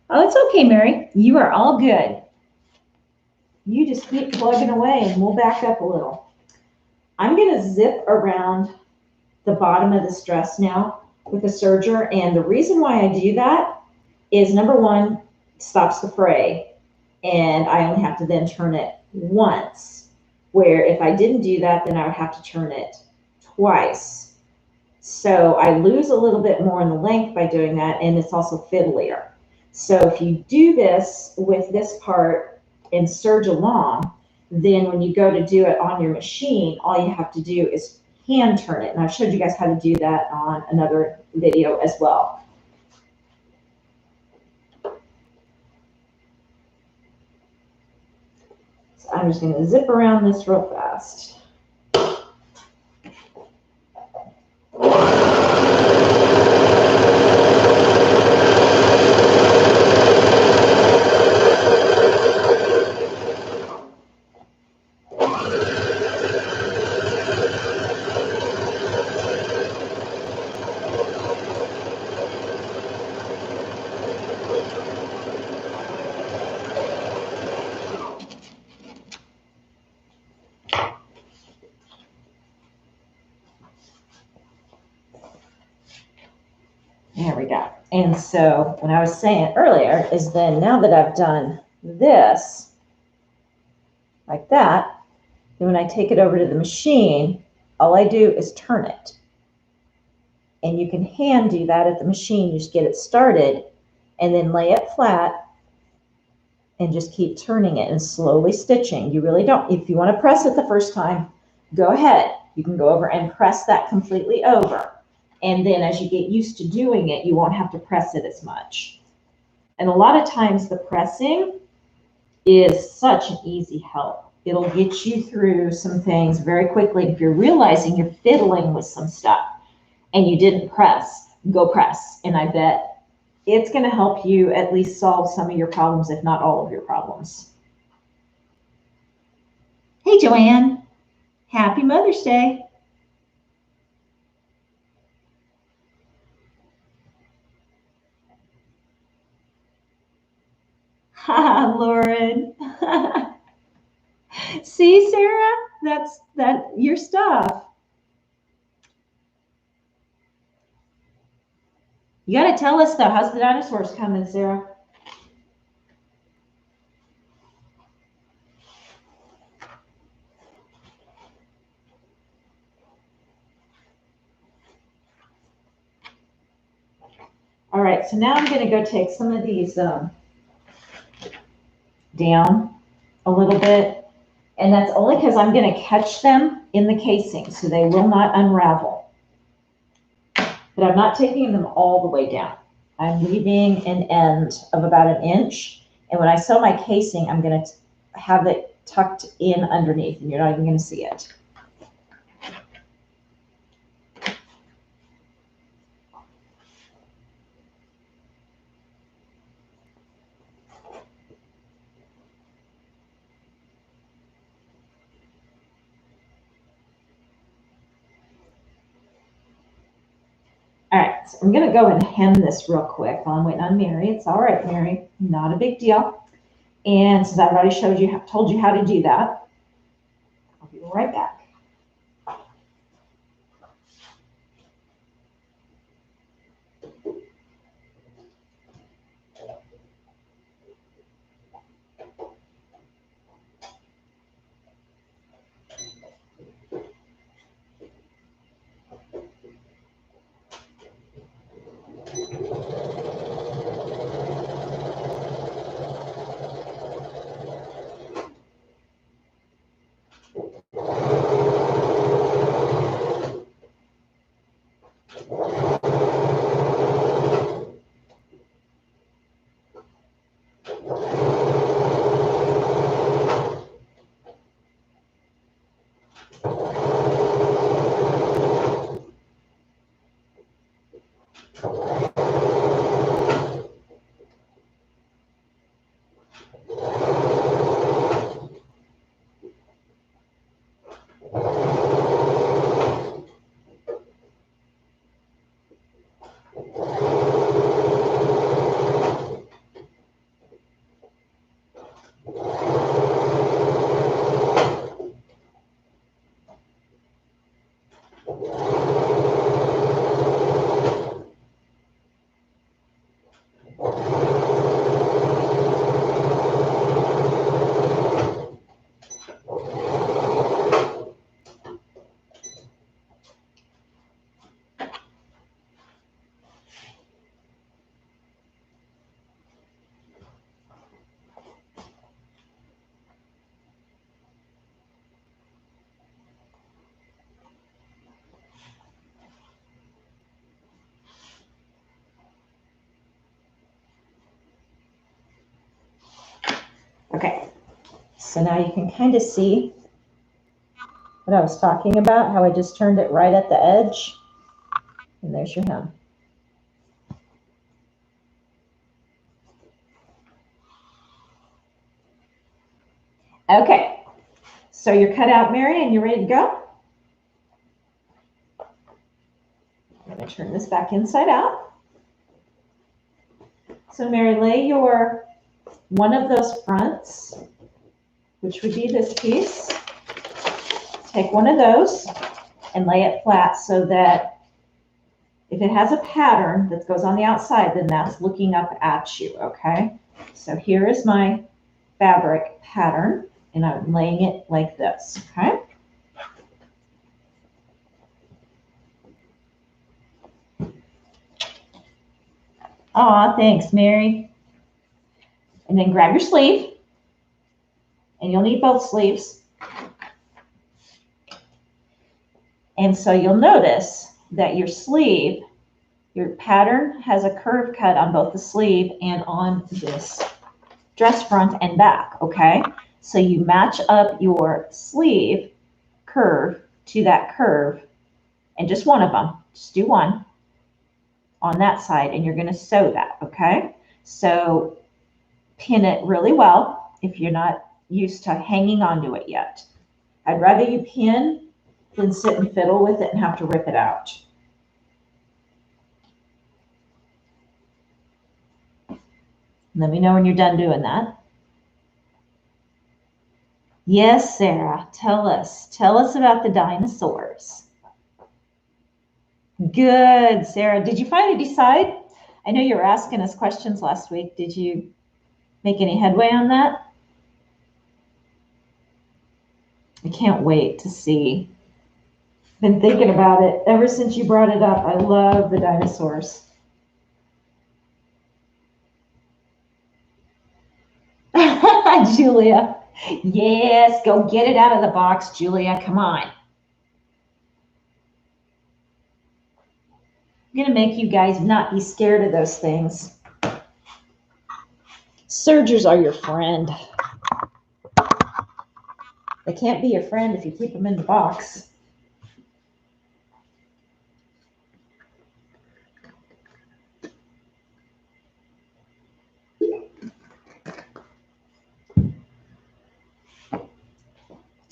oh, it's okay, Mary. You are all good. You just keep plugging away and we'll back up a little. I'm going to zip around the bottom of this dress now with a serger, and the reason why I do that is number one, it stops the fray, and I only have to then turn it once, where if I didn't do that, then I would have to turn it twice. So I lose a little bit more in the length by doing that, and it's also fiddlier. So if you do this with this part and serge along, then when you go to do it on your machine, all you have to do is hand turn it. And I've showed you guys how to do that on another video as well. So I'm just going to zip around this real fast. There we go. And so what I was saying earlier is then now that I've done this like that, then when I take it over to the machine, all I do is turn it. And you can hand do that at the machine. You just get it started and then lay it flat and just keep turning it and slowly stitching. You really don't, if you want to press it the first time, go ahead. You can go over and press that completely over. And then as you get used to doing it, you won't have to press it as much. And a lot of times the pressing is such an easy help. It'll get you through some things very quickly. If you're realizing you're fiddling with some stuff and you didn't press, go press. And I bet it's going to help you at least solve some of your problems, if not all of your problems. Hey, Joanne. Happy Mother's Day. Ha, Lauren. See, Sarah, that's your stuff. You got to tell us though, how's the dinosaurs coming, Sarah? All right, so now I'm going to go take some of these down a little bit, and that's only because I'm going to catch them in the casing so they will not unravel. But I'm not taking them all the way down. I'm leaving an end of about 1 inch, and when I sew my casing, I'm going to have it tucked in underneath, and you're not even going to see it. All right, so I'm going to go and hem this real quick while I'm waiting on Mary. It's all right, Mary, not a big deal. And since I've already told you how to do that, I'll be right back. Okay, so now you can kind of see what I was talking about, how I just turned it right at the edge. And there's your hem. Okay, so you're cut out, Mary, and you're ready to go? I'm going to turn this back inside out. So Mary, lay one of those fronts, which would be this piece. Take one of those and lay it flat so that if it has a pattern that goes on the outside, then that's looking up at you, okay? So here is my fabric pattern, and I'm laying it like this, okay? Aw, thanks, Mary. And then grab your sleeve, and you'll need both sleeves. And so you'll notice that your sleeve, your pattern has a curve cut on both the sleeve and on this dress front and back, okay? So you match up your sleeve curve to that curve, and just one of them, just do one on that side, and you're gonna sew that, okay? So pin it really well if you're not used to hanging onto it yet. I'd rather you pin than sit and fiddle with it and have to rip it out. Let me know when you're done doing that. Yes, Sarah, tell us about the dinosaurs. Good, Sarah. Did you finally decide I know you were asking us questions last week. Did you make any headway on that? I can't wait to see. Been thinking about it ever since you brought it up. I love the dinosaurs. Julia. Yes, go get it out of the box, Julia. Come on. I'm going to make you guys not be scared of those things. Surgers are your friend. They can't be your friend if you keep them in the box.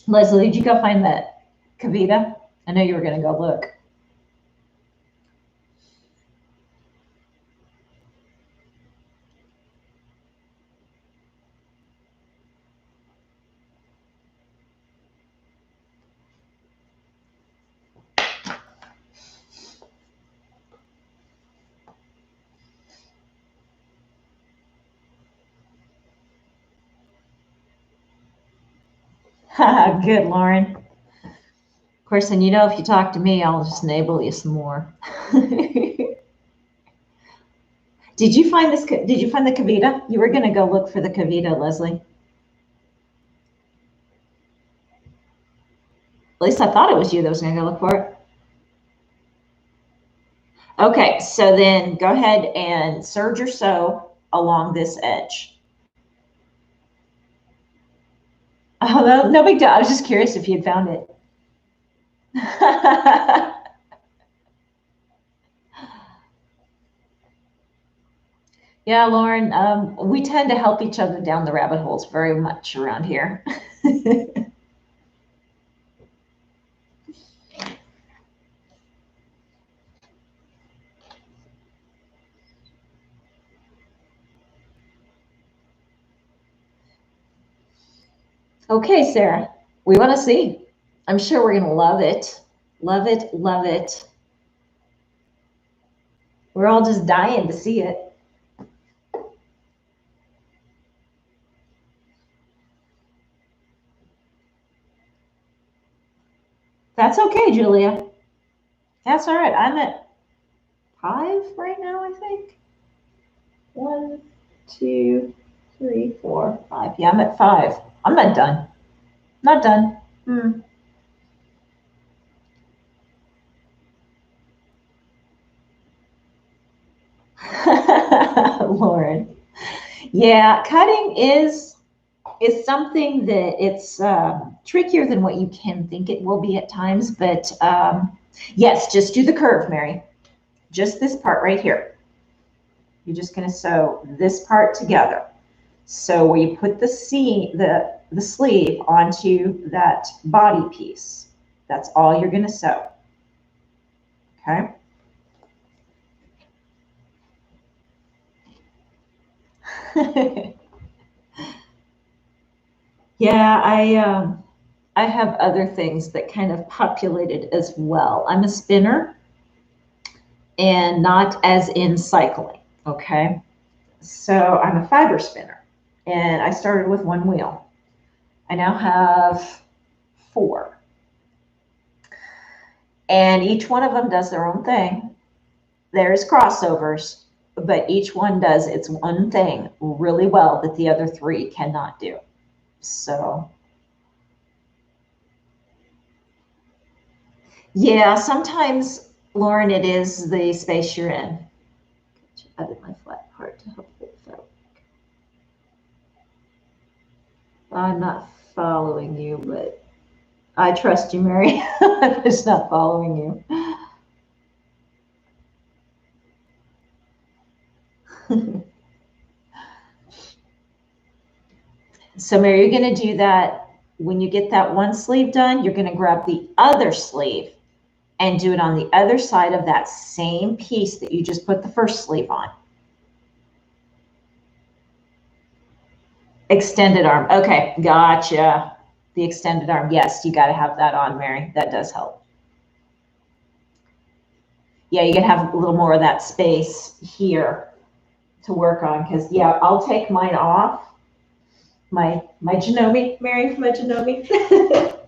Leslie, did you go find that Kavita? I know you were going to go look. Good, Lauren. Of course, and you know, if you talk to me, I'll just enable you some more. Did you find this? Did you find the Kavita? You were going to go look for the Kavita, Leslie. At least I thought it was you that was going to go look for it. Okay, so then go ahead and serge or sew along this edge. Oh, no big deal. I was just curious if you had found it. Yeah, Lauren, we tend to help each other down the rabbit holes very much around here. Okay, Sarah, we want to see. I'm sure we're going to love it. Love it, love it. We're all just dying to see it. That's okay, Julia. That's all right. I'm at 5 right now, I think. 1, 2, 3, 4, 5. Yeah, I'm at 5. I'm not done. Not done. Lauren. Yeah, cutting is something that it's trickier than what you can think it will be at times. But yes, just do the curve, Mary. Just this part right here. You're just going to sew this part together. So where you put the sleeve onto that body piece, that's all you're going to sew. Okay. Yeah, I have other things that kind of populated as well. I'm a spinner and not as in cycling. Okay. So I'm a fiber spinner and I started with 1 wheel. I now have 4. And each one of them does their own thing. There's crossovers, but each one does its one thing really well that the other 3 cannot do. So, yeah, sometimes, Lauren, it is the space you're in. I added my flat part to help with that. I'm not following you, but I trust you, Mary. I'm just not following you. So, Mary, you're going to do that. When you get that one sleeve done, you're going to grab the other sleeve and do it on the other side of that same piece that you just put the first sleeve on. Extended arm. Okay, gotcha. The extended arm. Yes, you got to have that on, Mary. That does help. yeah, you can have a little more of that space here to work on. Because yeah, I'll take mine off. My Janome, Mary, my Janome,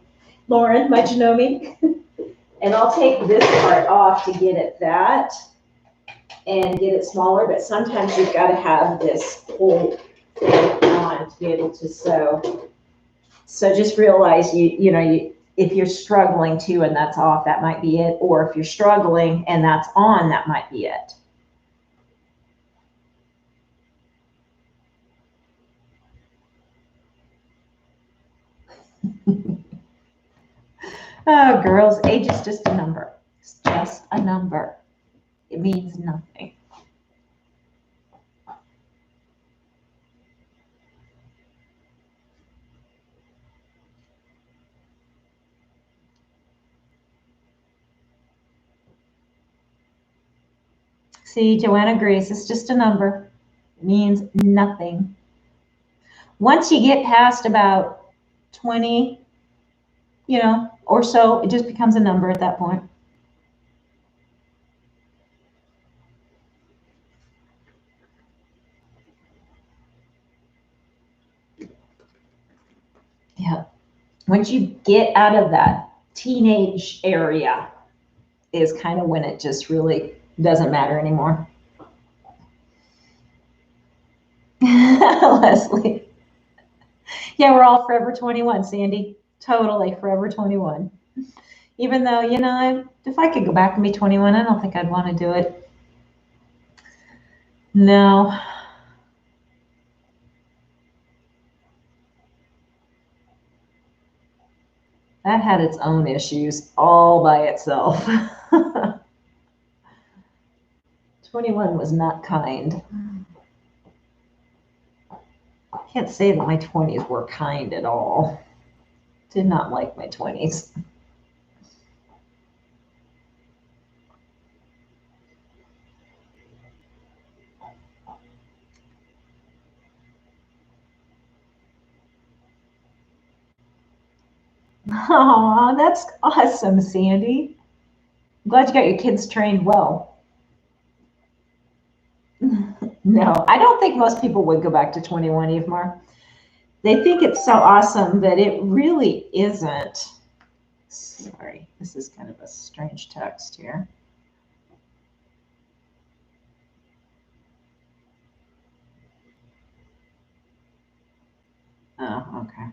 Lauren, my Janome, and I'll take this part off to get at that and get it smaller. But sometimes you've got to have this whole thing on to be able to sew. So just realize if you're struggling too and that's off, that might be it. Or if you're struggling and that's on, that might be it. Oh, girls, age is just a number. It's just a number. It means nothing. See, Joanna agrees. It's just a number. It means nothing. Once you get past about 20, or so, it just becomes a number at that point. Yeah. Once you get out of that teenage area is kind of when it just really doesn't matter anymore. Leslie. Yeah, we're all forever 21, Sandy. Totally forever 21. Even though, if I could go back and be 21, I don't think I'd want to do it. No. That had its own issues all by itself. 21 was not kind. I can't say that my 20s were kind at all. Did not like my 20s. Oh, that's awesome, Sandy. I'm glad you got your kids trained well. No, I don't think most people would go back to 21, Evemar. They think it's so awesome, but it really isn't. Sorry, this is kind of a strange text here. Oh, okay.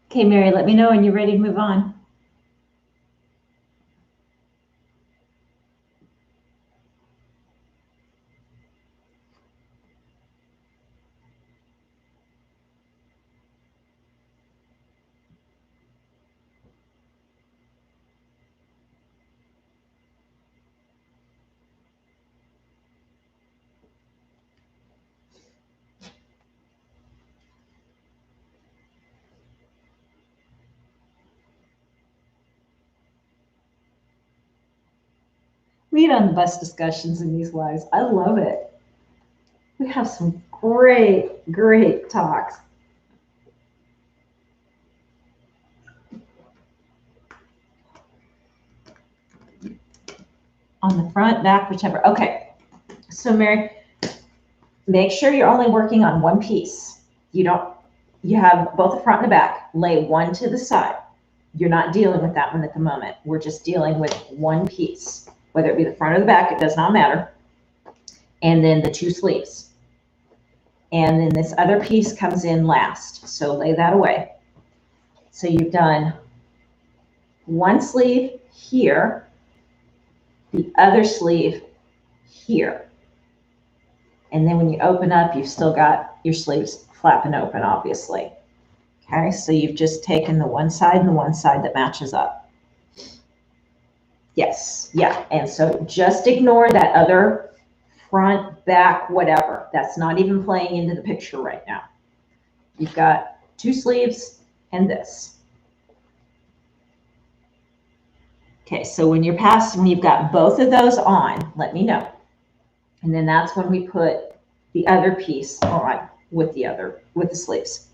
Okay, Mary, let me know when you're ready to move on. Read on the bus discussions in these lives. I love it. We have some great, great talks. On the front, back, whichever. Okay. So Mary, make sure you're only working on one piece. You have both the front and the back. Lay one to the side. You're not dealing with that one at the moment. We're just dealing with one piece, whether it be the front or the back, it does not matter. And then the two sleeves. And then this other piece comes in last. So lay that away. So you've done one sleeve here, the other sleeve here. And then when you open up, you've still got your sleeves flapping open, obviously. Okay, so you've just taken the one side and the one side that matches up. Yes, yeah, and so just ignore that other front, back, whatever. That's not even playing into the picture right now. You've got two sleeves and this. Okay, so when you're past, when you've got both of those on, let me know. And then that's when we put the other piece on with the sleeves.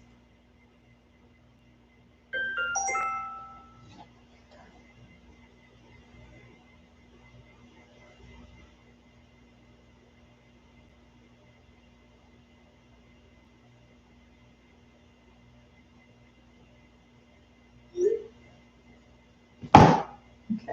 Okay.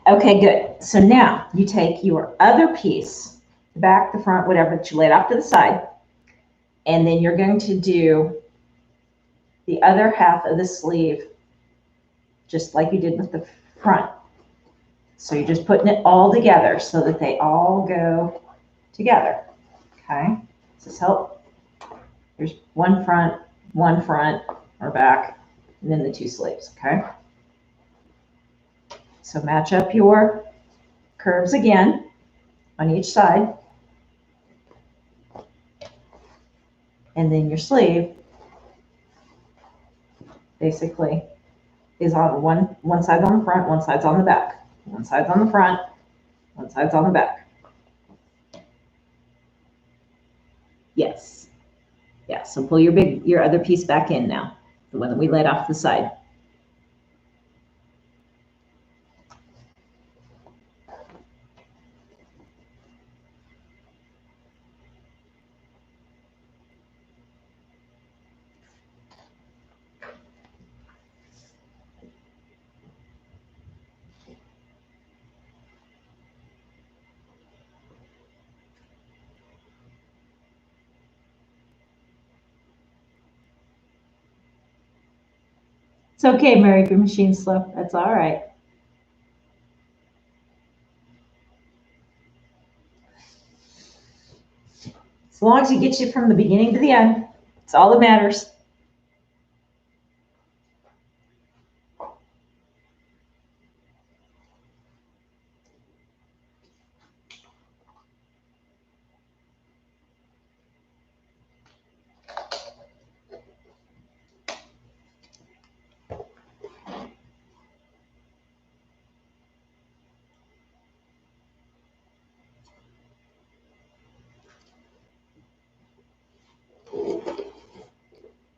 Okay, good. So now you take your other piece, the back, the front, whatever, that you laid off to the side, and then you're going to do the other half of the sleeve just like you did with the front. So you're just putting it all together so that they all go together. Okay, does this help? There's one front or back, and then the two sleeves. Okay, so match up your curves again on each side, and then your sleeve basically is on one side's on the front, one side's on the back, one side's on the front, one side's on the back. Yes. Yeah, so pull your other piece back in now, the one that we laid off the side. It's okay, Mary, if your machine's slow. That's all right. As long as it gets you from the beginning to the end, it's all that matters.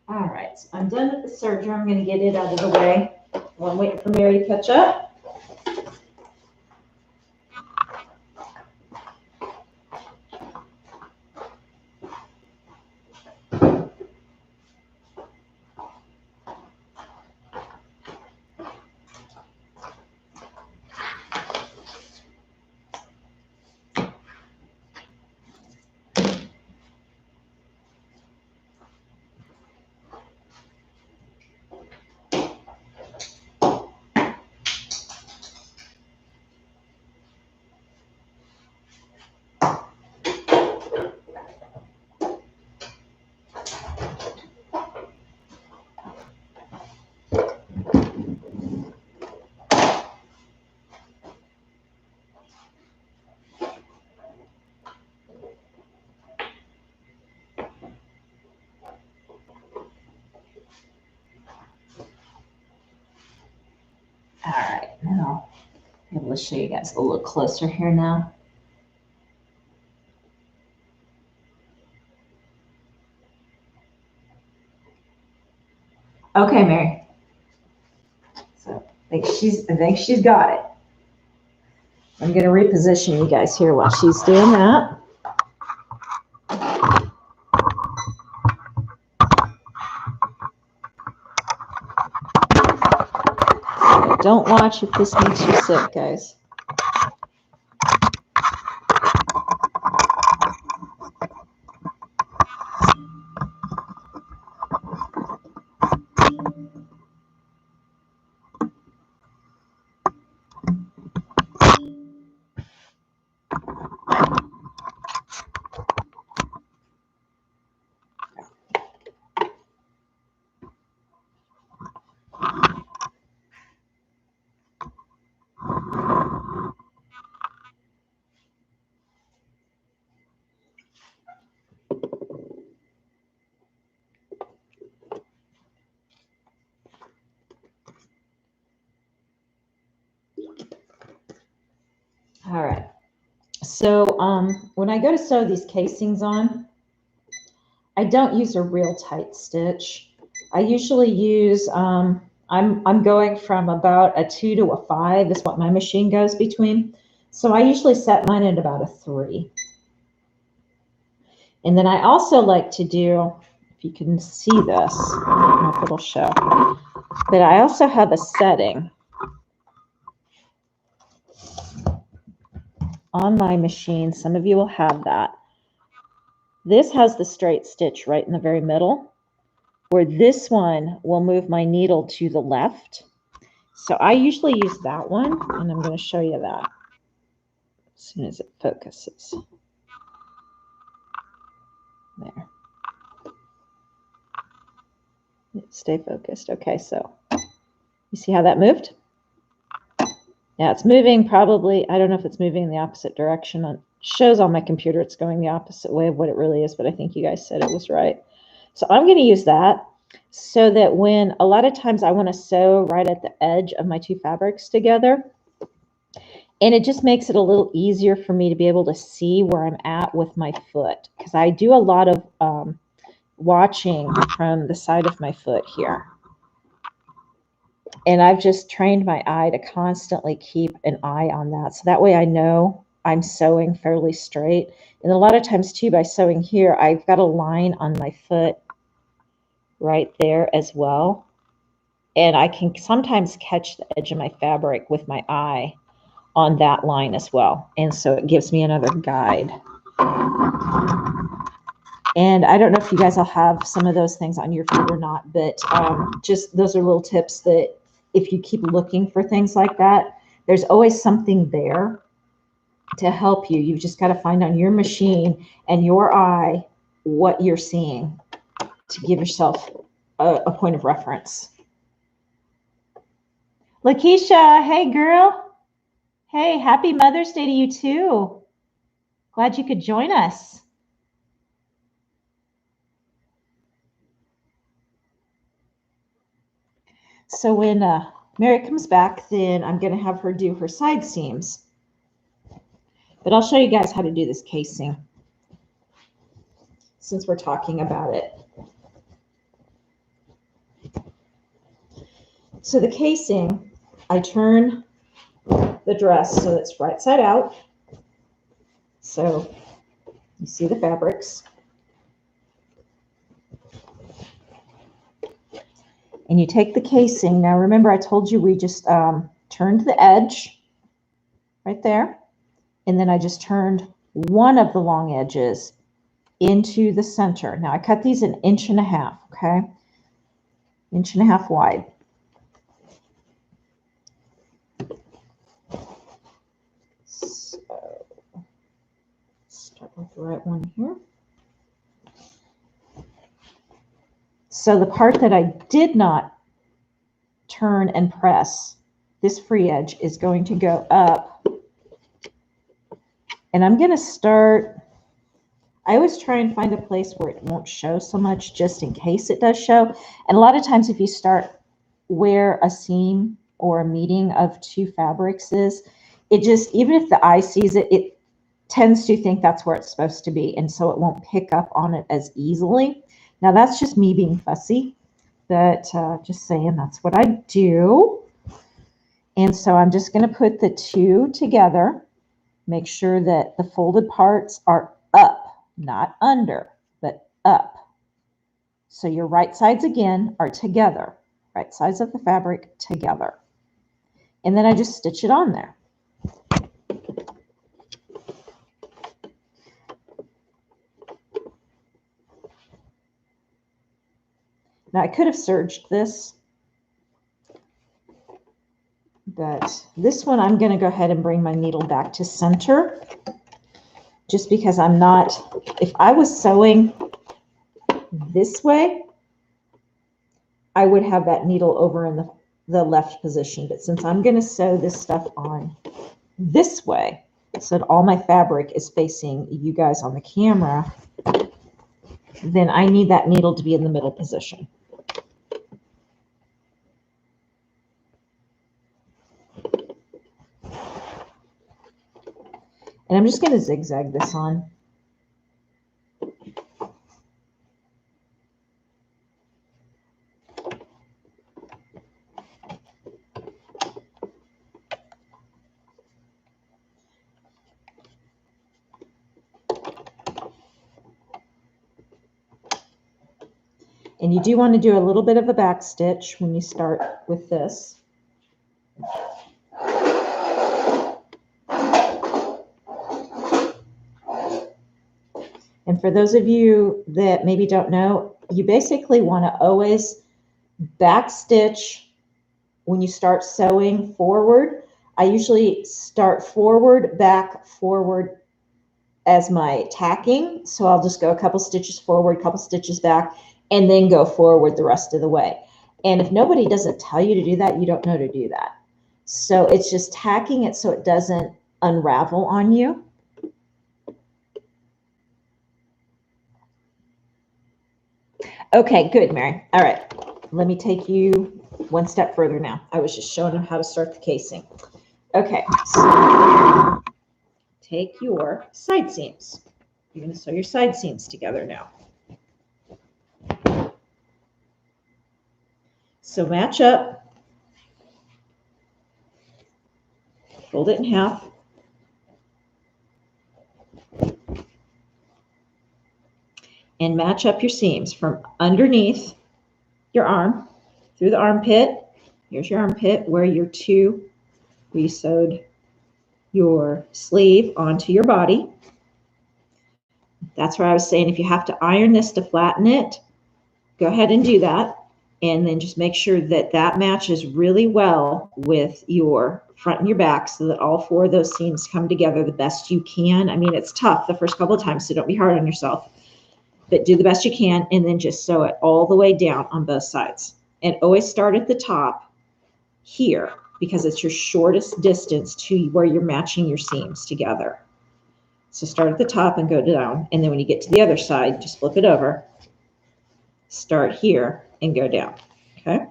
All right, so I'm done with the serger. I'm going to get it out of the way while I'm waiting for Mary to catch up. All right, now I'll be able to show you guys a little closer here now. Okay, Mary. So I think she's got it. I'm going to reposition you guys here while she's doing that. Don't watch if this makes you sick, guys. So when I go to sew these casings on, I don't use a real tight stitch. I usually use, I'm going from about a 2 to a 5 is what my machine goes between. So I usually set mine at about a 3. And then I also like to do, if you can see this, I don't know if it'll show, but I also have a setting on my machine. Some of you will have that. This has the straight stitch right in the very middle, where this one will move my needle to the left. So I usually use that one, and I'm going to show you that as soon as it focuses. There. Stay focused. Okay, so you see how that moved? Yeah, it's moving probably, I don't know if it's moving in the opposite direction. It shows on my computer it's going the opposite way of what it really is, but I think you guys said it was right. So I'm going to use that so that when a lot of times I want to sew right at the edge of my two fabrics together, and it just makes it a little easier for me to be able to see where I'm at with my foot, because I do a lot of watching from the side of my foot here. And I've just trained my eye to constantly keep an eye on that. So that way I know I'm sewing fairly straight. And a lot of times too, by sewing here, I've got a line on my foot right there as well. And I can sometimes catch the edge of my fabric with my eye on that line as well. And so it gives me another guide. And I don't know if you guys will have some of those things on your feet or not, but just those are little tips that if you keep looking for things like that, there's always something there to help you. You've just got to find on your machine and your eye what you're seeing to give yourself a point of reference. Lakeisha, hey girl. Hey, happy Mother's Day to you too. Glad you could join us. So when Mary comes back, then I'm going to have her do her side seams. But I'll show you guys how to do this casing since we're talking about it. So the casing, I turn the dress so it's right side out. So you see the fabrics. And you take the casing. Now remember I told you we just turned the edge right there. And then I just turned one of the long edges into the center. Now I cut these 1.5 inches, okay? 1.5 inches wide. So start with the right one here. So the part that I did not turn and press, this free edge is going to go up. And I'm going to start, I always try and find a place where it won't show so much just in case it does show. And a lot of times if you start where a seam or a meeting of two fabrics is, it just, even if the eye sees it, it tends to think that's where it's supposed to be. And so it won't pick up on it as easily. Now that's just me being fussy, but just saying that's what I do. And so I'm just going to put the two together. Make sure that the folded parts are up, not under, but up. So your right sides again are together, right sides of the fabric together. And then I just stitch it on there. Now I could have serged this, but this one I'm going to go ahead and bring my needle back to center just because I'm not, if I was sewing this way, I would have that needle over in the left position. But since I'm going to sew this stuff on this way, so that all my fabric is facing you guys on the camera, then I need that needle to be in the middle position. And I'm just going to zigzag this on. And you do want to do a little bit of a back stitch when you start with this. And for those of you that maybe don't know, you basically want to always back stitch when you start sewing forward. I usually start forward, back, forward as my tacking. So I'll just go a couple stitches forward, a couple stitches back, and then go forward the rest of the way. And if nobody doesn't tell you to do that, you don't know to do that. So it's just tacking it so it doesn't unravel on you. Okay, good, Mary. All right, let me take you one step further now. I was just showing them how to start the casing. Okay, so take your side seams. You're going to sew your side seams together now. So match up, fold it in half. And match up your seams from underneath your arm through the armpit. Here's your armpit where you sewed your sleeve onto your body. That's where I was saying if you have to iron this to flatten it, go ahead and do that. And then just make sure that that matches really well with your front and your back so that all four of those seams come together the best you can. I mean, it's tough the first couple of times, so don't be hard on yourself. But do the best you can, and then just sew it all the way down on both sides. And always start at the top here because it's your shortest distance to where you're matching your seams together. So start at the top and go down. And then when you get to the other side, just flip it over. Start here and go down. Okay?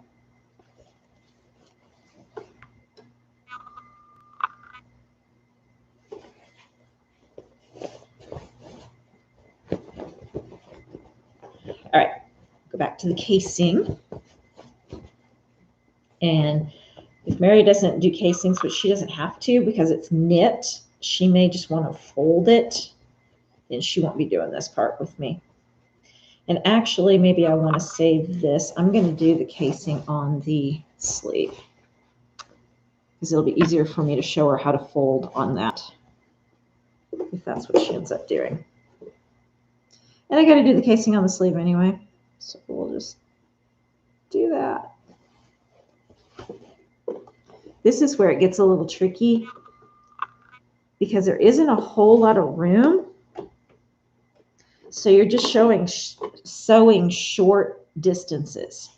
All right, go back to the casing. And if Mary doesn't do casings, which she doesn't have to because it's knit, she may just want to fold it. Then she won't be doing this part with me. And actually, maybe I want to save this. I'm going to do the casing on the sleeve because it'll be easier for me to show her how to fold on that if that's what she ends up doing. And I got to do the casing on the sleeve anyway, so we'll just do that. This is where it gets a little tricky because there isn't a whole lot of room. So you're just sewing short distances.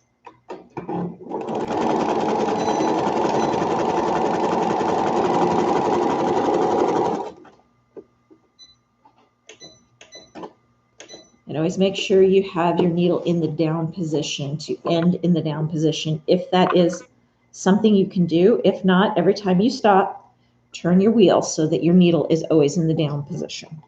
And always make sure you have your needle in the down position to end in the down position if that is something you can do. If not, every time you stop, turn your wheel so that your needle is always in the down position.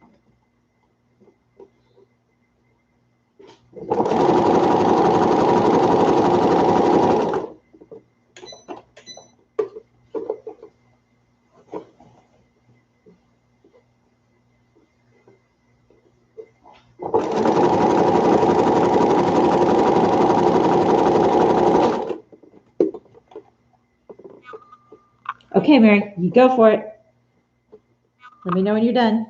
Okay, Mary, you go for it. Let me know when you're done.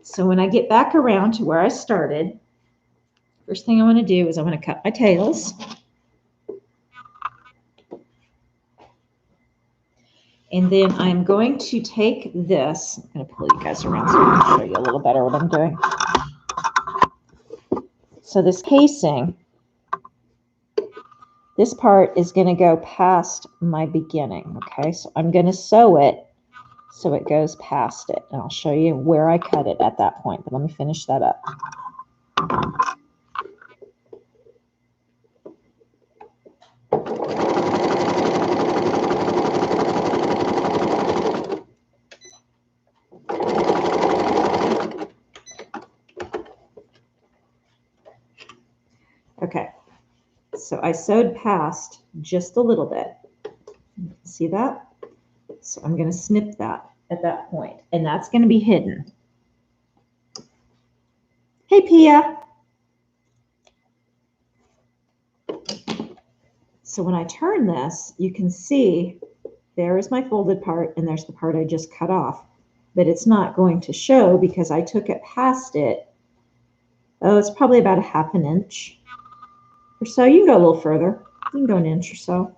So when I get back around to where I started, first thing I want to do is I want to cut my tails. And then I'm going to take this, I'm going to pull you guys around so I can show you a little better what I'm doing. So this casing, this part is going to go past my beginning, okay? So I'm going to sew it so it goes past it. And I'll show you where I cut it at that point, but let me finish that up. Okay, so I sewed past just a little bit. See that? So I'm going to snip that at that point, and that's going to be hidden. Hey, Pia. So when I turn this, you can see there is my folded part, and there's the part I just cut off. But it's not going to show because I took it past it. Oh, it's probably about 1/2 inch or so. You can go a little further. You can go 1 inch or so.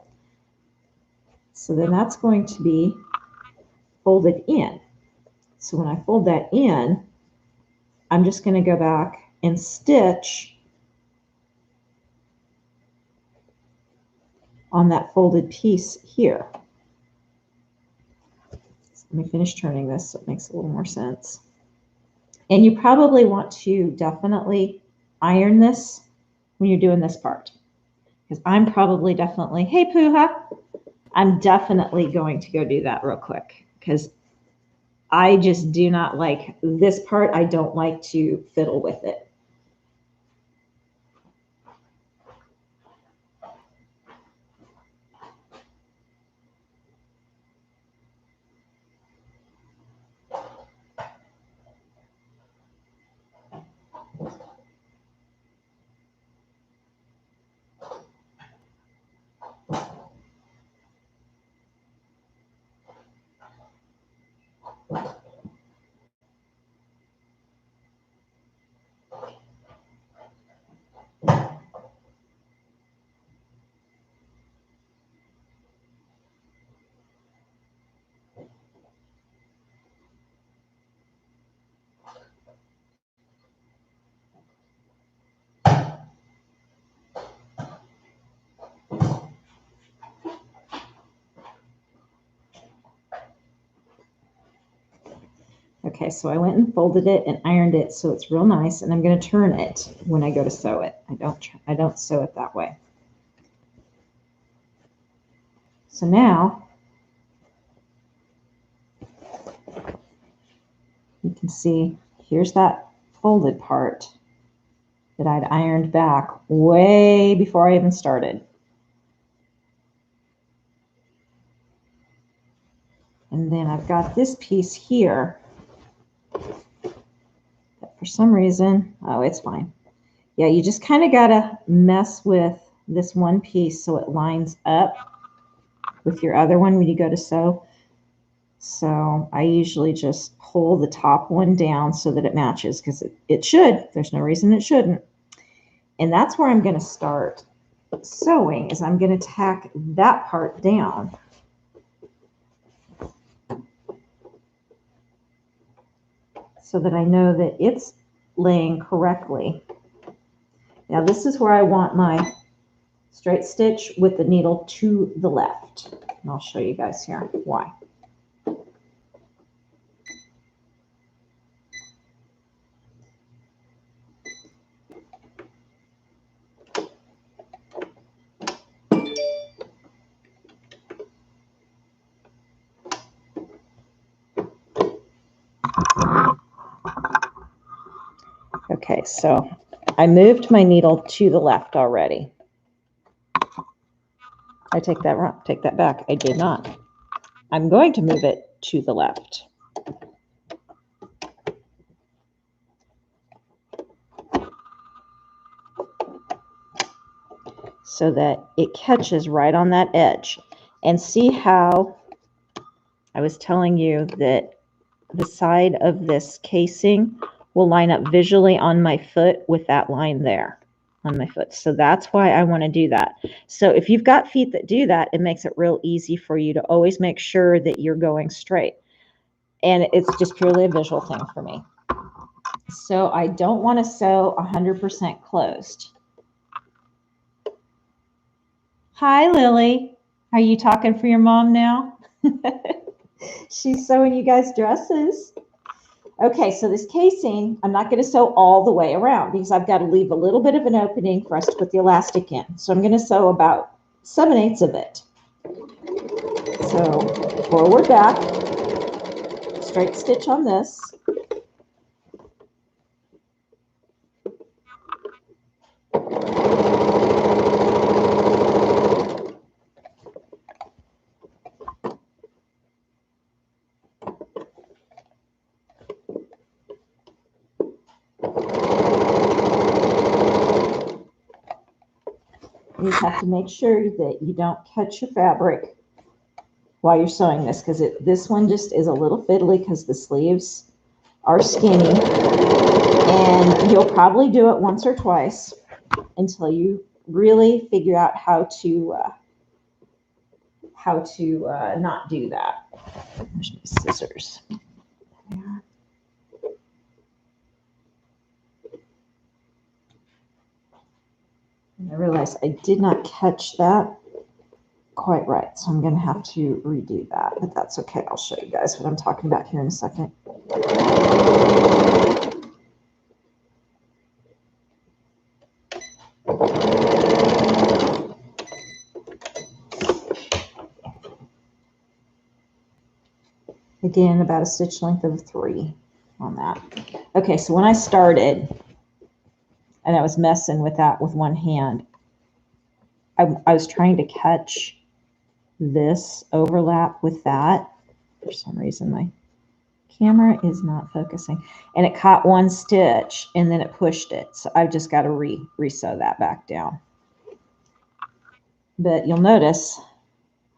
So then that's going to be folded in. So when I fold that in, I'm just going to go back and stitch on that folded piece here. So let me finish turning this so it makes a little more sense. And you probably want to definitely iron this when you're doing this part, because I'm probably definitely, hey Pooha, I'm definitely going to go do that real quick because I just do not like this part. I don't like to fiddle with it. Okay, so I went and folded it and ironed it so it's real nice, and I'm going to turn it when I go to sew it. I don't sew it that way. So now you can see here's that folded part that I'd ironed back way before I even started. And then I've got this piece here that for some reason, oh, it's fine. Yeah, you just kind of got to mess with this one piece so it lines up with your other one when you go to sew. So I usually just pull the top one down so that it matches, because it should. There's no reason it shouldn't. And that's where I'm going to start sewing, is I'm going to tack that part down. So that I know that it's laying correctly. Now this is where I want my straight stitch with the needle to the left. And I'll show you guys here why. Okay, so I moved my needle to the left already. I take that back. I did not. I'm going to move it to the left. So that it catches right on that edge. And see how I was telling you that the side of this casing will line up visually on my foot with that line there on my foot. So that's why I want to do that. So if you've got feet that do that, it makes it real easy for you to always make sure that you're going straight. And it's just purely a visual thing for me. So I don't want to sew 100% closed. Hi, Lily. Are you talking for your mom now? She's sewing you guys dresses. Okay, so this casing, I'm not going to sew all the way around because I've got to leave a little bit of an opening for us to put the elastic in. So I'm going to sew about 7/8 of it. So forward, back, straight stitch on this. You have to make sure that you don't cut your fabric while you're sewing this, because this one just is a little fiddly because the sleeves are skinny, and you'll probably do it once or twice until you really figure out how to not do that. There's my scissors. And I realized I did not catch that quite right, so I'm going to have to redo that, but that's okay. I'll show you guys what I'm talking about here in a second. Again, about a stitch length of 3 on that. Okay, so when I started, and I was messing with that with one hand, I was trying to catch this overlap with that. For some reason, my camera is not focusing, and it caught one stitch and then it pushed it. So I've just got to re-sew that back down. But you'll notice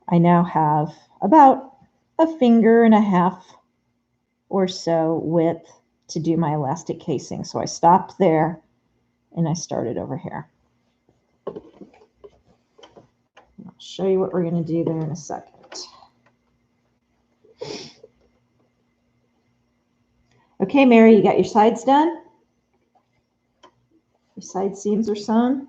I now have about 1.5 fingers or so width to do my elastic casing. So I stopped there and I started over here. I'll show you what we're going to do there in a second. Okay, Mary, you got your sides done? Your side seams are sewn?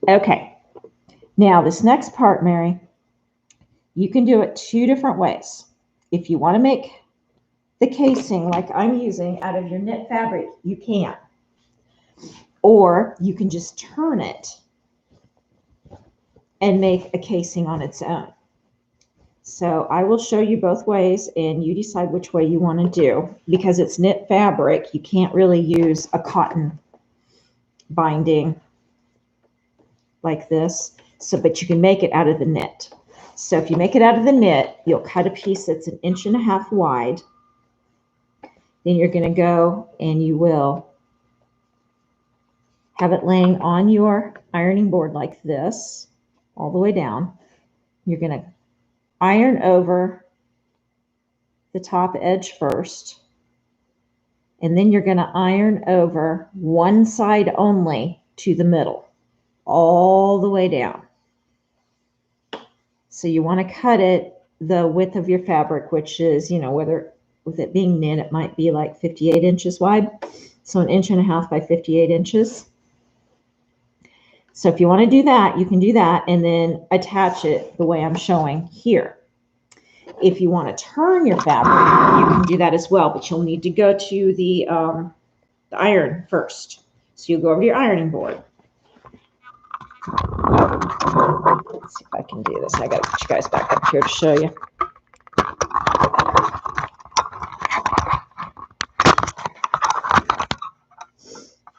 Okay, now this next part, Mary, you can do it 2 different ways. If you want to make the casing like I'm using out of your knit fabric, you can. Or you can just turn it and make a casing on its own. So I will show you both ways and you decide which way you want to do. Because it's knit fabric, you can't really use a cotton binding like this. So, but you can make it out of the knit. So if you make it out of the knit, you'll cut a piece that's 1.5 inches wide. Then you're going to go and you will have it laying on your ironing board like this, all the way down. You're going to iron over the top edge first, and then you're going to iron over one side only to the middle, all the way down. So you want to cut it the width of your fabric, which is, you know, whether with it being knit, it might be like 58 inches wide. So 1.5 inches by 58 inches. So if you want to do that, you can do that and then attach it the way I'm showing here. If you want to turn your fabric, you can do that as well, but you'll need to go to the iron first. So you'll go over to your ironing board. Let's see if I can do this. I got to put you guys back up here to show you.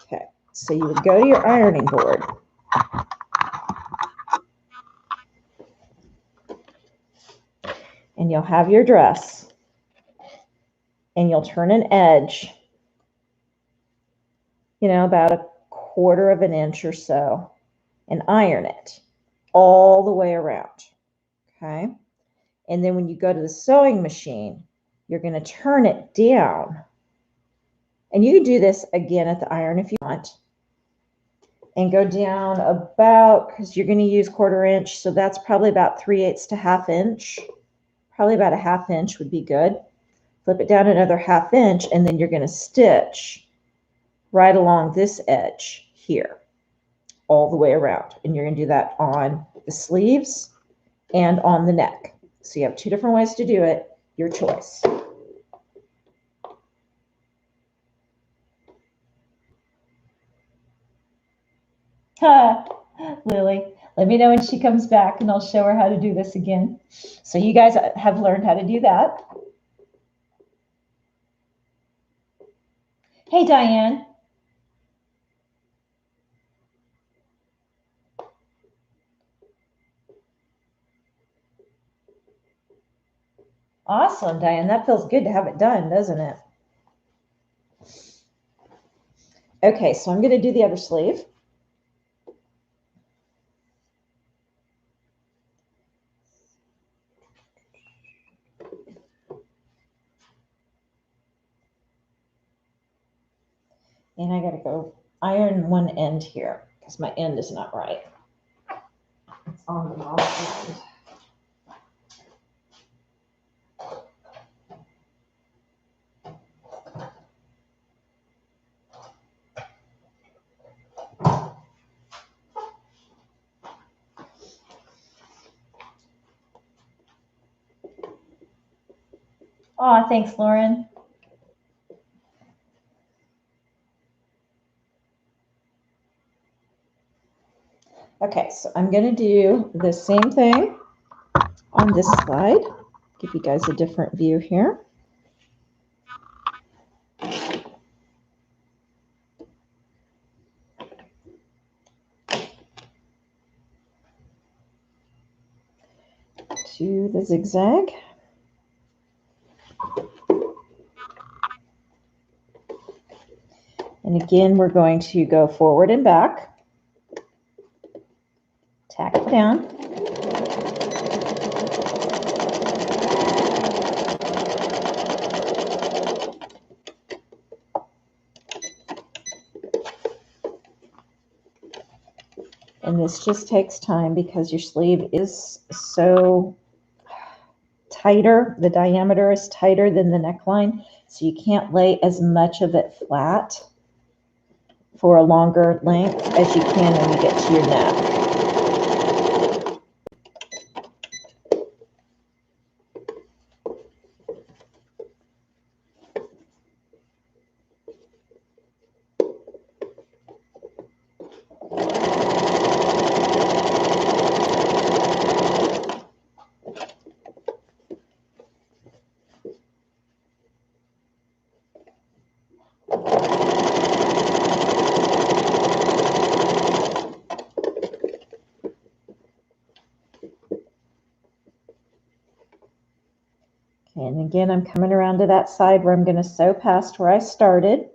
Okay, so you would go to your ironing board. And you'll have your dress. And you'll turn an edge, you know, about 1/4 inch or so, and iron it all the way around. Okay. And then when you go to the sewing machine, you're going to turn it down. And you can do this again at the iron if you want. and go down about, because you're going to use 1/4 inch, so that's probably about 3/8 to 1/2 inch. Probably about a 1/2 inch would be good. Flip it down another 1/2 inch, and then you're going to stitch right along this edge here, all the way around. And you're going to do that on the sleeves and on the neck. So you have 2 different ways to do it, your choice. Lily, let me know when she comes back and I'll show her how to do this again. So you guys have learned how to do that. Hey, Diane. Awesome, Diane. That feels good to have it done, doesn't it? Okay, so I'm going to do the other sleeve. And I got to go iron one end here because my end is not right. It's on the wrong end. Oh, thanks, Lauren. Okay, so I'm going to do the same thing on this side. Give you guys a different view here. To the zigzag. And again, we're going to go forward and back. Tack it down. And this just takes time because your sleeve is so tighter. The diameter is tighter than the neckline, so you can't lay as much of it flat for a longer length as you can when you get to your neck. And again, I'm coming around to that side where I'm going to sew past where I started.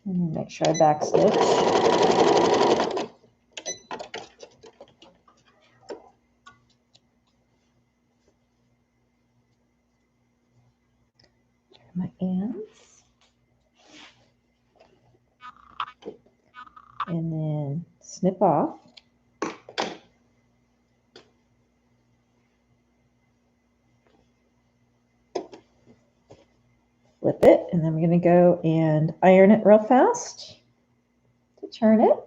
And make sure I back stitch. My ends. And then snip off. Flip it, and then we're going to go and iron it real fast to turn it.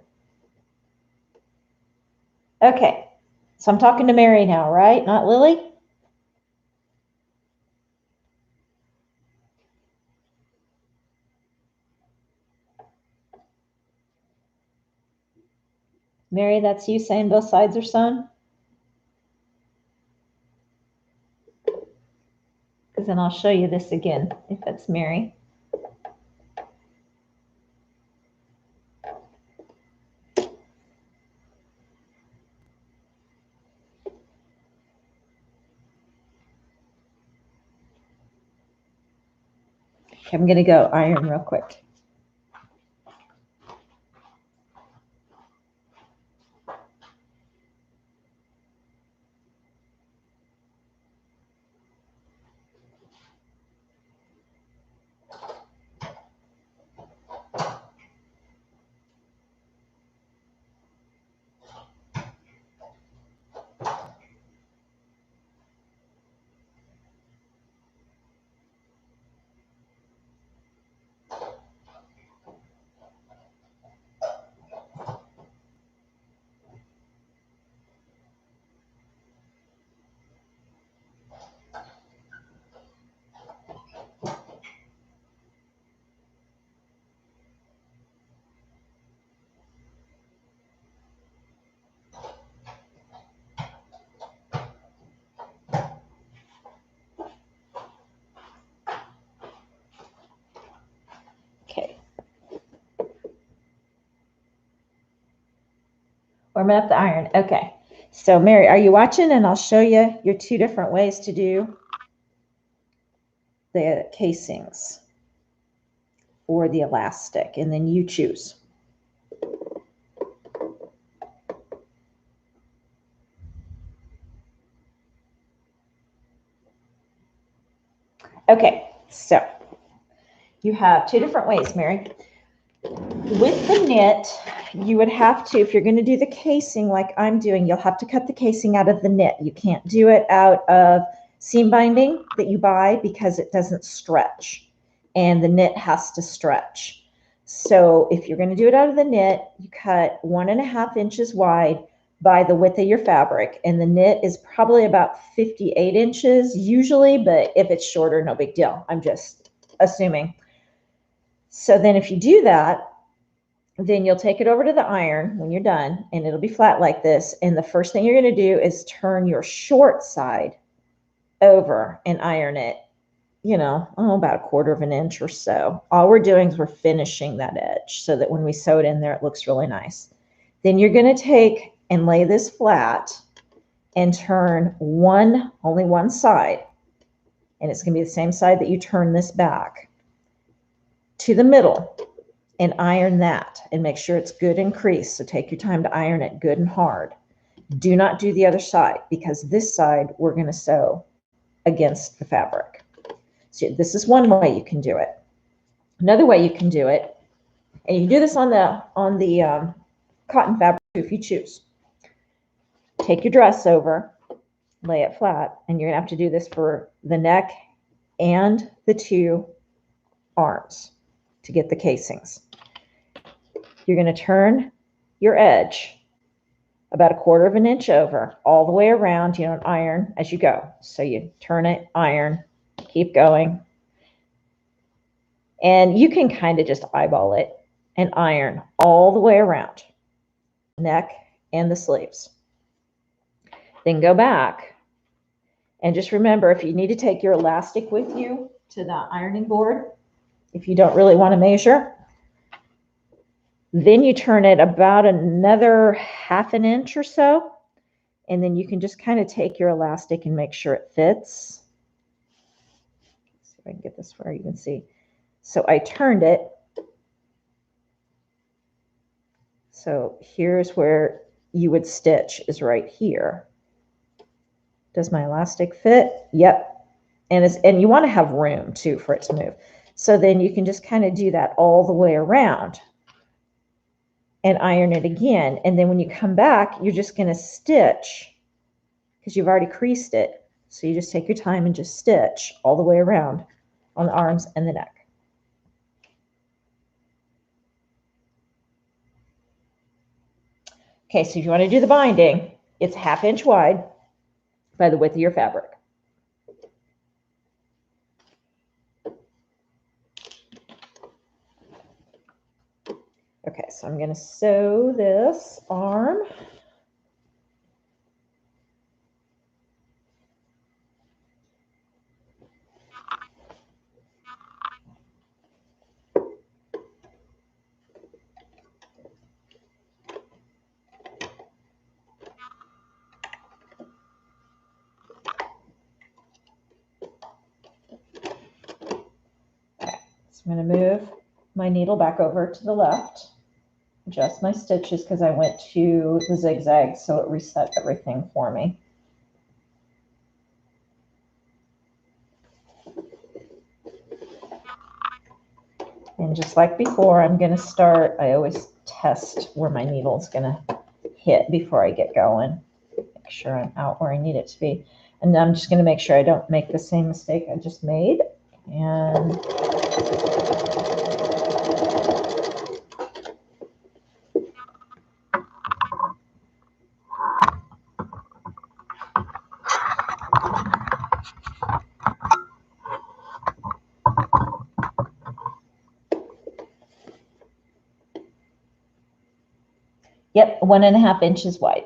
Okay, so I'm talking to Mary now, right? Not Lily? Mary, that's you saying both sides are sewn? Because then I'll show you this again if it's Mary. Okay, I'm going to go iron real quick. Warming up the iron. Okay. So Mary, are you watching? And I'll show you your two different ways to do the casings or the elastic, and then you choose. Okay, so you have two different ways, Mary. With the knit, you would have to, if you're going to do the casing like I'm doing, you'll have to cut the casing out of the knit. You can't do it out of seam binding that you buy because it doesn't stretch, and the knit has to stretch. So if you're going to do it out of the knit, you cut 1.5 inches wide by the width of your fabric, and the knit is probably about 58 inches usually, but if it's shorter, no big deal. I'm just assuming. So then if you do that, then you'll take it over to the iron when you're done, and it'll be flat like this. And the first thing you're going to do is turn your short side over and iron it, about 1/4 inch or so. All we're doing is we're finishing that edge so that when we sew it in there, it looks really nice. Then you're going to take and lay this flat and turn only one side. And it's going to be the same side that you turn this back to the middle. And iron that and make sure it's good and creased. So take your time to iron it good and hard. Do not do the other side because this side we're going to sew against the fabric. So this is one way you can do it. Another way you can do it, and you can do this on the cotton fabric if you choose. Take your dress over, lay it flat, and you're going to have to do this for the neck and the two arms to get the casings. You're going to turn your edge about 1/4 inch over all the way around, and iron as you go. So you turn it, iron, keep going. And you can kind of just eyeball it and iron all the way around, neck and the sleeves. Then go back and just remember, if you need to take your elastic with you to the ironing board, if you don't really want to measure, then you turn it about another 1/2 inch or so, and then you can just kind of take your elastic and make sure it fits. Let's see if I can get this where you can see. So I turned it. So here's where you would stitch, is right here. Does my elastic fit? Yep. And you want to have room too for it to move. So then you can just kind of do that all the way around and iron it again. And then when you come back, you're just going to stitch because you've already creased it. So you just take your time and just stitch all the way around on the arms and the neck. Okay, so if you want to do the binding, it's 1/2 inch wide by the width of your fabric. Okay, so I'm going to sew this arm. So I'm going to move my needle back over to the left, adjust my stitches because I went to the zigzag, so it reset everything for me. And just like before, I'm going to start, I always test where my needle is going to hit before I get going. Make sure I'm out where I need it to be. And I'm just going to make sure I don't make the same mistake I just made. And yep, 1.5 inches wide.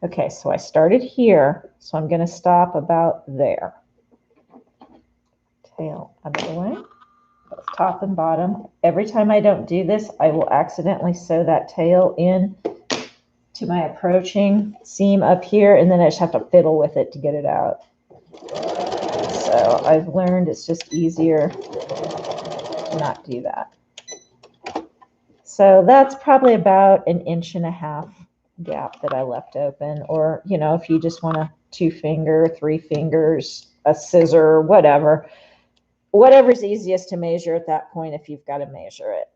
Okay, so I started here, so I'm going to stop about there. Tail out of the way, both top and bottom. Every time I don't do this, I will accidentally sew that tail in to my approaching seam up here, and then I just have to fiddle with it to get it out. So I've learned it's just easier to not do that. So that's probably about 1.5 inches gap that I left open. Or, you know, if you just want a 2-finger, 3 fingers, a scissor, whatever's easiest to measure at that point if you've got to measure it.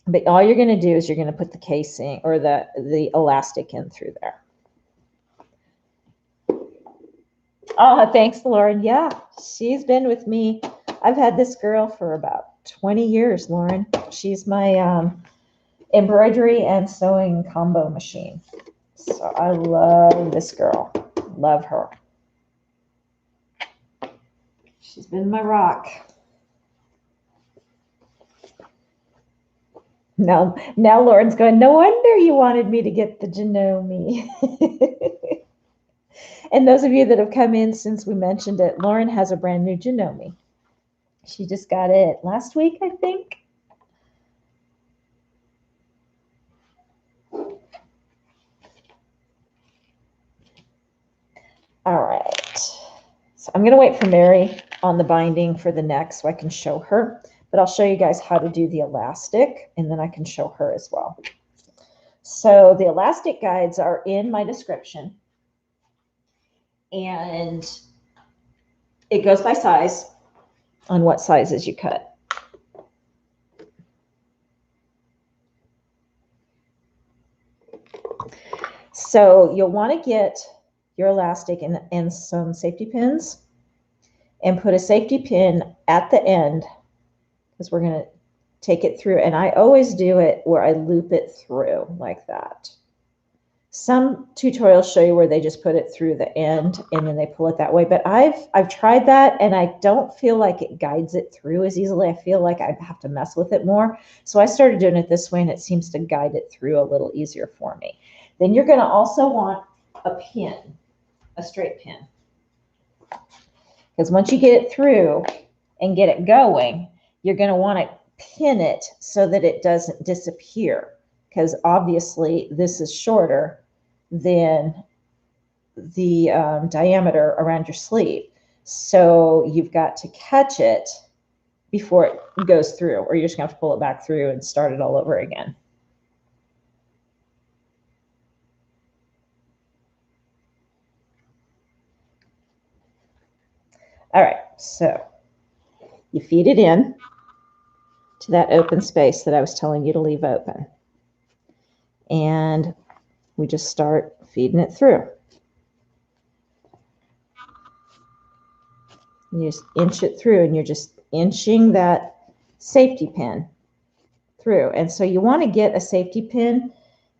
But all you're going to do is you're going to put the casing or the elastic in through there. Oh, thanks, Lauren. Yeah, she's been with me. I've had this girl for about 20 years, Lauren. She's my embroidery and sewing combo machine. So I love this girl. Love her. She's been my rock. Now Lauren's going, no wonder you wanted me to get the Janome. And those of you that have come in since we mentioned it, Lauren has a brand new Janome. She just got it last week, I think. All right. So I'm going to wait for Mary on the binding for the neck so I can show her. But I'll show you guys how to do the elastic, and then I can show her as well. So the elastic guides are in my description. And it goes by size on what sizes you cut. So you'll want to get your elastic and some safety pins and put a safety pin at the end because we're going to take it through. And I always do it where I loop it through like that. Some tutorials show you where they just put it through the end and then they pull it that way. But I've tried that and I don't feel like it guides it through as easily. I feel like I have to mess with it more. So I started doing it this way and it seems to guide it through a little easier for me. Then you're going to also want a pin, a straight pin. Because once you get it through and get it going, you're going to want to pin it so that it doesn't disappear. Because obviously this is shorter than the diameter around your sleeve. So you've got to catch it before it goes through, or you're just going to have to pull it back through and start it all over again. All right, so you feed it in to that open space that I was telling you to leave open. And we just start feeding it through. You just inch it through and you're just inching that safety pin through. And so you want to get a safety pin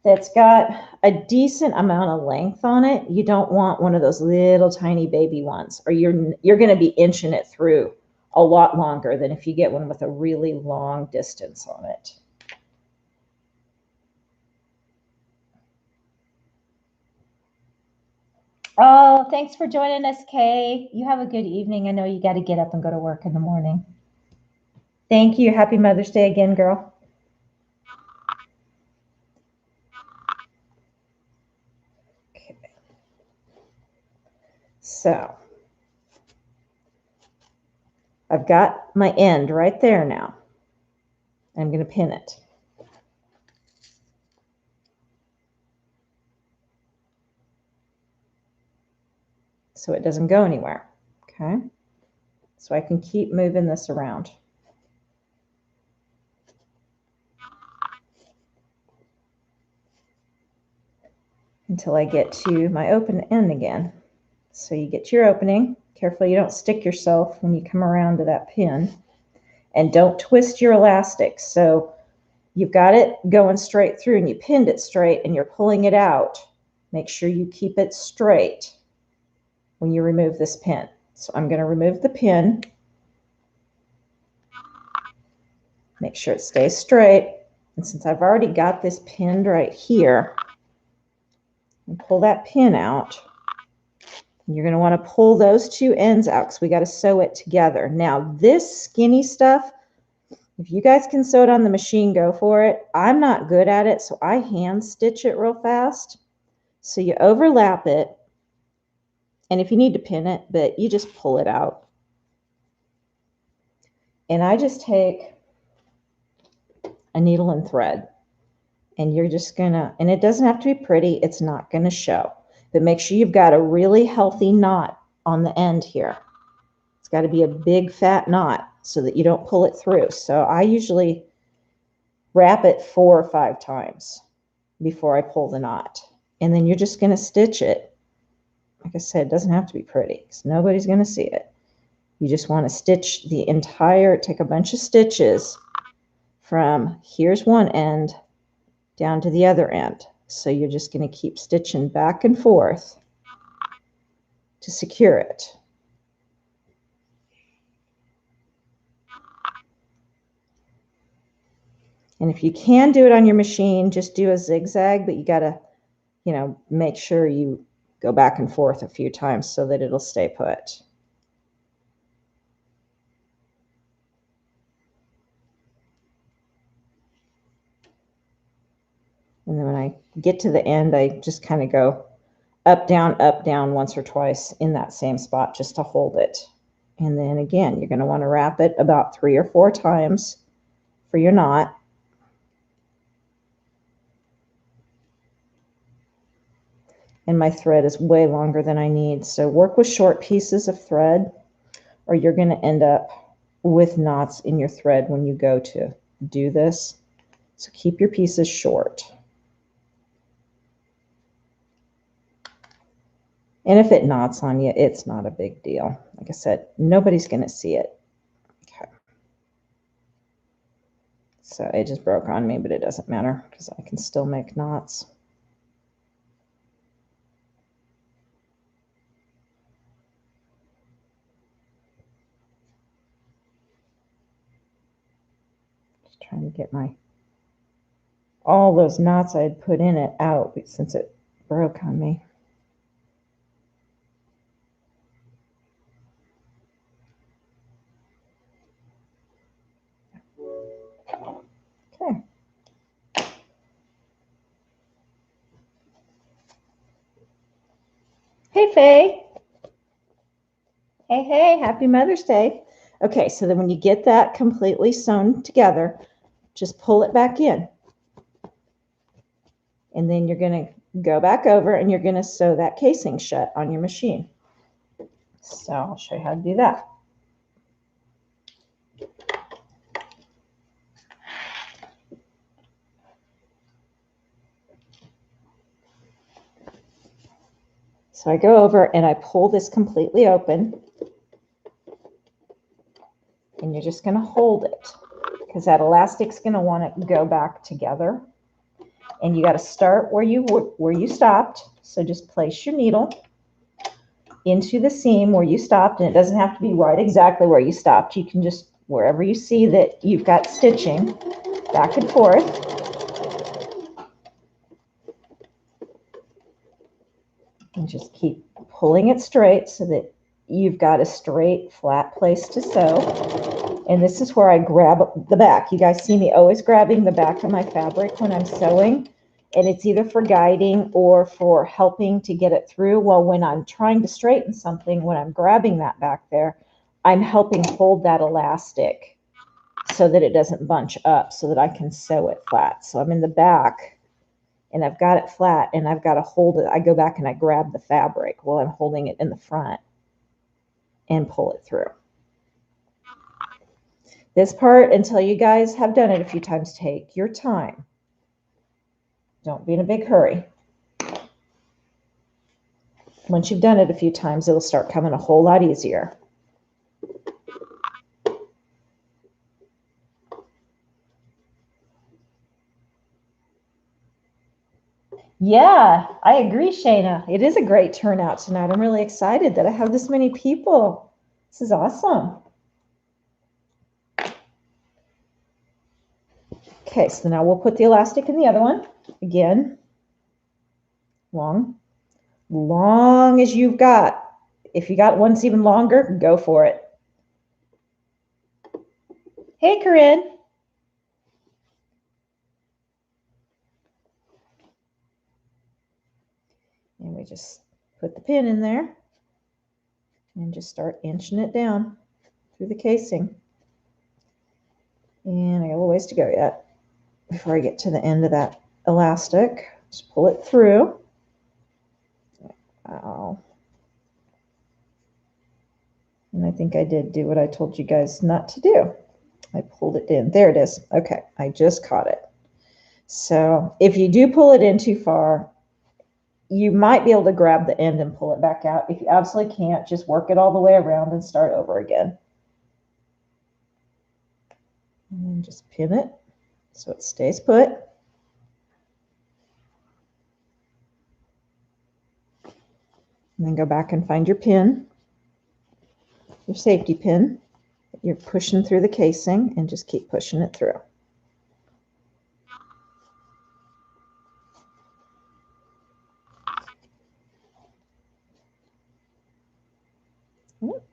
that's got a decent amount of length on it. You don't want one of those little tiny baby ones, or you're going to be inching it through a lot longer than if you get one with a really long distance on it. Oh, thanks for joining us, Kay. You have a good evening. I know you got to get up and go to work in the morning. Thank you. Happy Mother's Day again, girl. Okay. So I've got my end right there now. I'm going to pin it. So it doesn't go anywhere. Okay. So I can keep moving this around. Until I get to my open end again. So you get your opening. Careful you don't stick yourself when you come around to that pin. And don't twist your elastic. So you've got it going straight through and you pinned it straight and you're pulling it out. Make sure you keep it straight when you remove this pin. So I'm going to remove the pin. Make sure it stays straight. And since I've already got this pinned right here, and pull that pin out. You're going to want to pull those two ends out because we got to sew it together. Now, this skinny stuff, if you guys can sew it on the machine, go for it. I'm not good at it, so I hand stitch it real fast. So you overlap it, and if you need to pin it, but you just pull it out. And I just take a needle and thread, and you're just gonna, and it doesn't have to be pretty, it's not gonna show, but make sure you've got a really healthy knot on the end here. It's got to be a big fat knot so that you don't pull it through. So I usually wrap it 4 or 5 times before I pull the knot. And then you're just going to stitch it. Like I said, it doesn't have to be pretty because nobody's going to see it. You just want to stitch the entire, take a bunch of stitches from here's one end down to the other end. So you're just going to keep stitching back and forth to secure it. And if you can do it on your machine, just do a zigzag, but you got to, you know, make sure you go back and forth a few times so that it'll stay put. And then when I get to the end, I just kind of go up, down once or twice in that same spot just to hold it. And then again, you're going to want to wrap it about 3 or 4 times for your knot. And my thread is way longer than I need. So work with short pieces of thread or you're going to end up with knots in your thread when you go to do this. So keep your pieces short. And if it knots on you, it's not a big deal. Like I said, nobody's going to see it. Okay. So it just broke on me, but it doesn't matter because I can still make knots. Just trying to get all those knots I had put in it out since it broke on me. Okay. Hey, Faye. Hey, happy Mother's Day. Okay, so then when you get that completely sewn together, just pull it back in. And then you're going to go back over and you're going to sew that casing shut on your machine. So I'll show you how to do that. So I go over and I pull this completely open. And you're just going to hold it because that elastic's going to want to go back together. And you got to start where you stopped. So just place your needle into the seam where you stopped, and it doesn't have to be right exactly where you stopped. You can just, wherever you see that you've got stitching, back and forth. And just keep pulling it straight so that you've got a straight, flat place to sew. And this is where I grab the back. You guys see me always grabbing the back of my fabric when I'm sewing. And it's either for guiding or for helping to get it through. Well, when I'm trying to straighten something, when I'm grabbing that back there, I'm helping hold that elastic so that it doesn't bunch up so that I can sew it flat. So I'm in the back and I've got it flat and I've got to hold it. I go back and I grab the fabric while I'm holding it in the front and pull it through. This part, until you guys have done it a few times, take your time. Don't be in a big hurry. Once you've done it a few times, it'll start coming a whole lot easier. Yeah, I agree, Shayna. It is a great turnout tonight. I'm really excited that I have this many people. This is awesome. Okay, so now we'll put the elastic in the other one. Again, long as you've got. If you got one that's even longer, go for it. Hey, Corinne. And we just put the pin in there and just start inching it down through the casing. And I got a little ways to go yet before I get to the end of that elastic. Just pull it through. Wow. And I think I did do what I told you guys not to do. I pulled it in. There it is. Okay, I just caught it. So if you do pull it in too far, you might be able to grab the end and pull it back out. If you absolutely can't, just work it all the way around and start over again. And then just pin it so it stays put. And then go back and find your pin, your safety pin that you're pushing through the casing, and just keep pushing it through.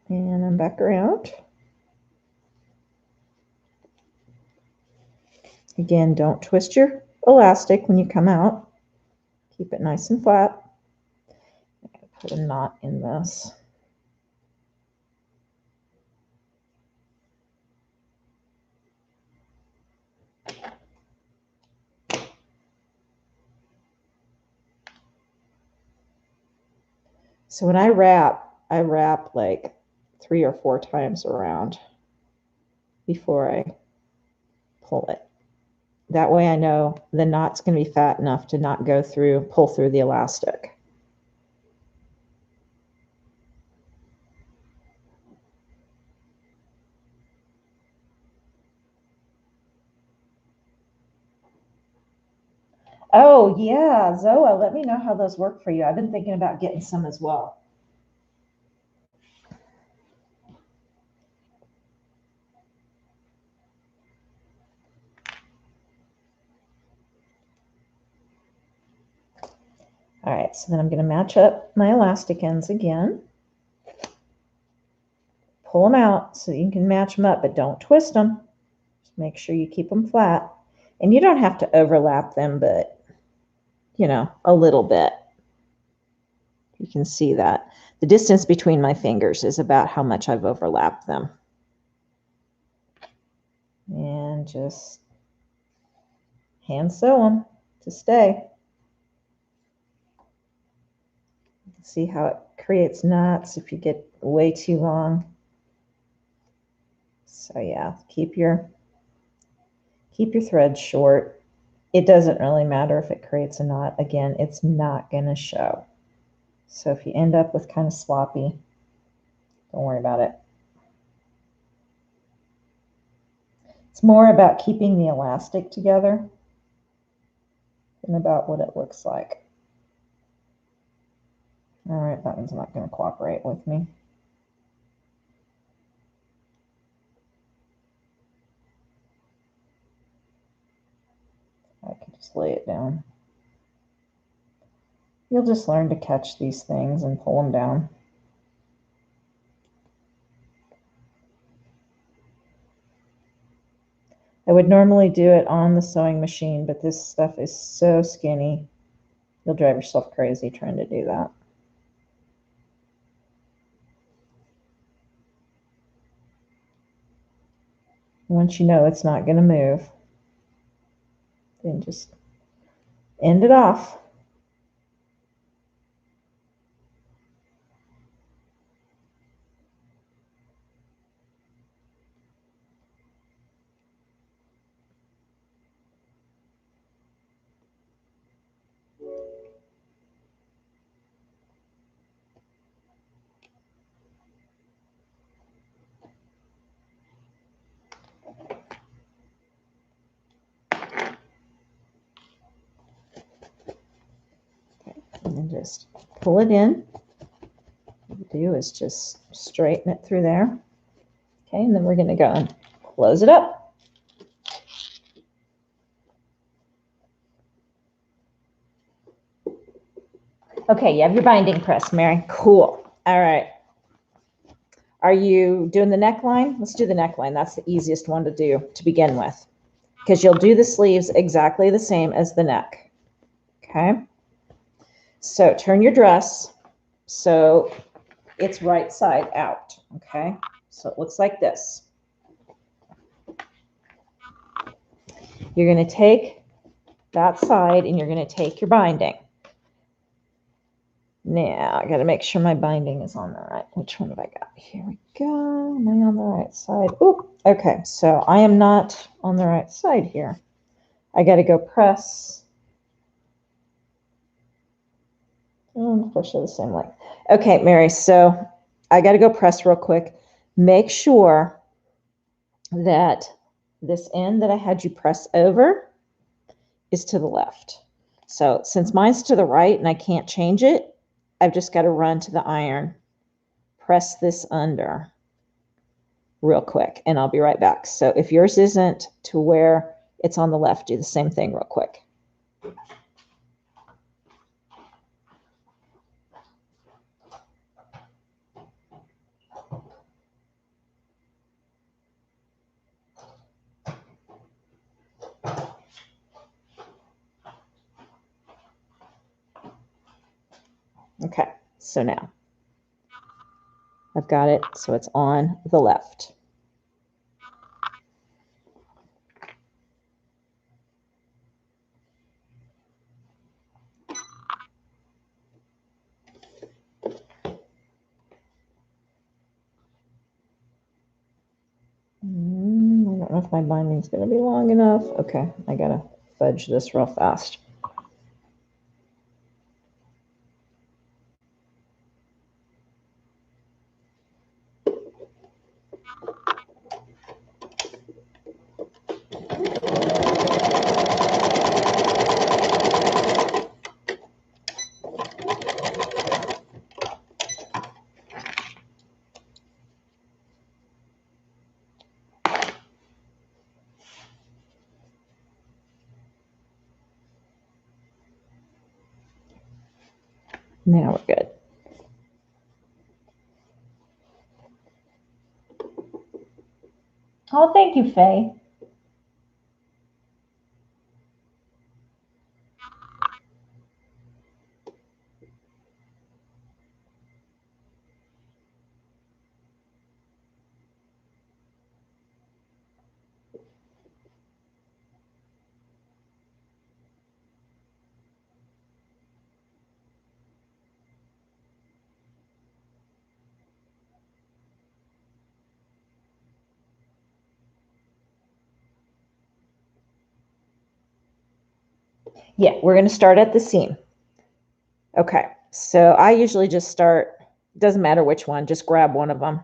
And I'm back around. Again, don't twist your elastic when you come out. Keep it nice and flat. I'm going to put a knot in this. So when I wrap like 3 or 4 times around before I pull it. That way I know the knot's going to be fat enough to not go through, pull through the elastic. Oh, yeah, Zoa, let me know how those work for you. I've been thinking about getting some as well. All right, so then I'm going to match up my elastic ends again. Pull them out so you can match them up, but don't twist them. Just make sure you keep them flat. And you don't have to overlap them, but, you know, a little bit. You can see that. The distance between my fingers is about how much I've overlapped them. And just hand sew them to stay. See how it creates knots if you get way too long. So yeah, keep your thread short. It doesn't really matter if it creates a knot. Again, it's not going to show. So if you end up with kind of sloppy, don't worry about it. It's more about keeping the elastic together than about what it looks like. All right, that one's not going to cooperate with me. I can just lay it down. You'll just learn to catch these things and pull them down. I would normally do it on the sewing machine, but this stuff is so skinny. You'll drive yourself crazy trying to do that. Once you know it's not going to move, then just end it off. And then just pull it in. What you do is just straighten it through there. Okay, and then we're going to go and close it up. Okay, you have your binding press, Mary. Cool. All right. Are you doing the neckline? Let's do the neckline. That's the easiest one to do to begin with, because you'll do the sleeves exactly the same as the neck. Okay. So turn your dress so it's right side out. Okay. So it looks like this. You're going to take that side and you're going to take your binding. Now, I got to make sure my binding is on the right. Which one have I got? Here we go. Am I on the right side? Oop. Okay, so I am not on the right side here. I got to go press. Push the same length. Okay, Mary, so I got to go press real quick. Make sure that this end that I had you press over is to the left. So since mine's to the right and I can't change it, I've just got to run to the iron, press this under real quick, and I'll be right back. So if yours isn't to where it's on the left, do the same thing real quick. Okay, so now I've got it so it's on the left. I don't know if my binding's going to be long enough. Okay, I got to fudge this real fast. Now we're good. Oh, thank you, Faye. Yeah, we're going to start at the seam. Okay, so I usually just start, doesn't matter which one, just grab one of them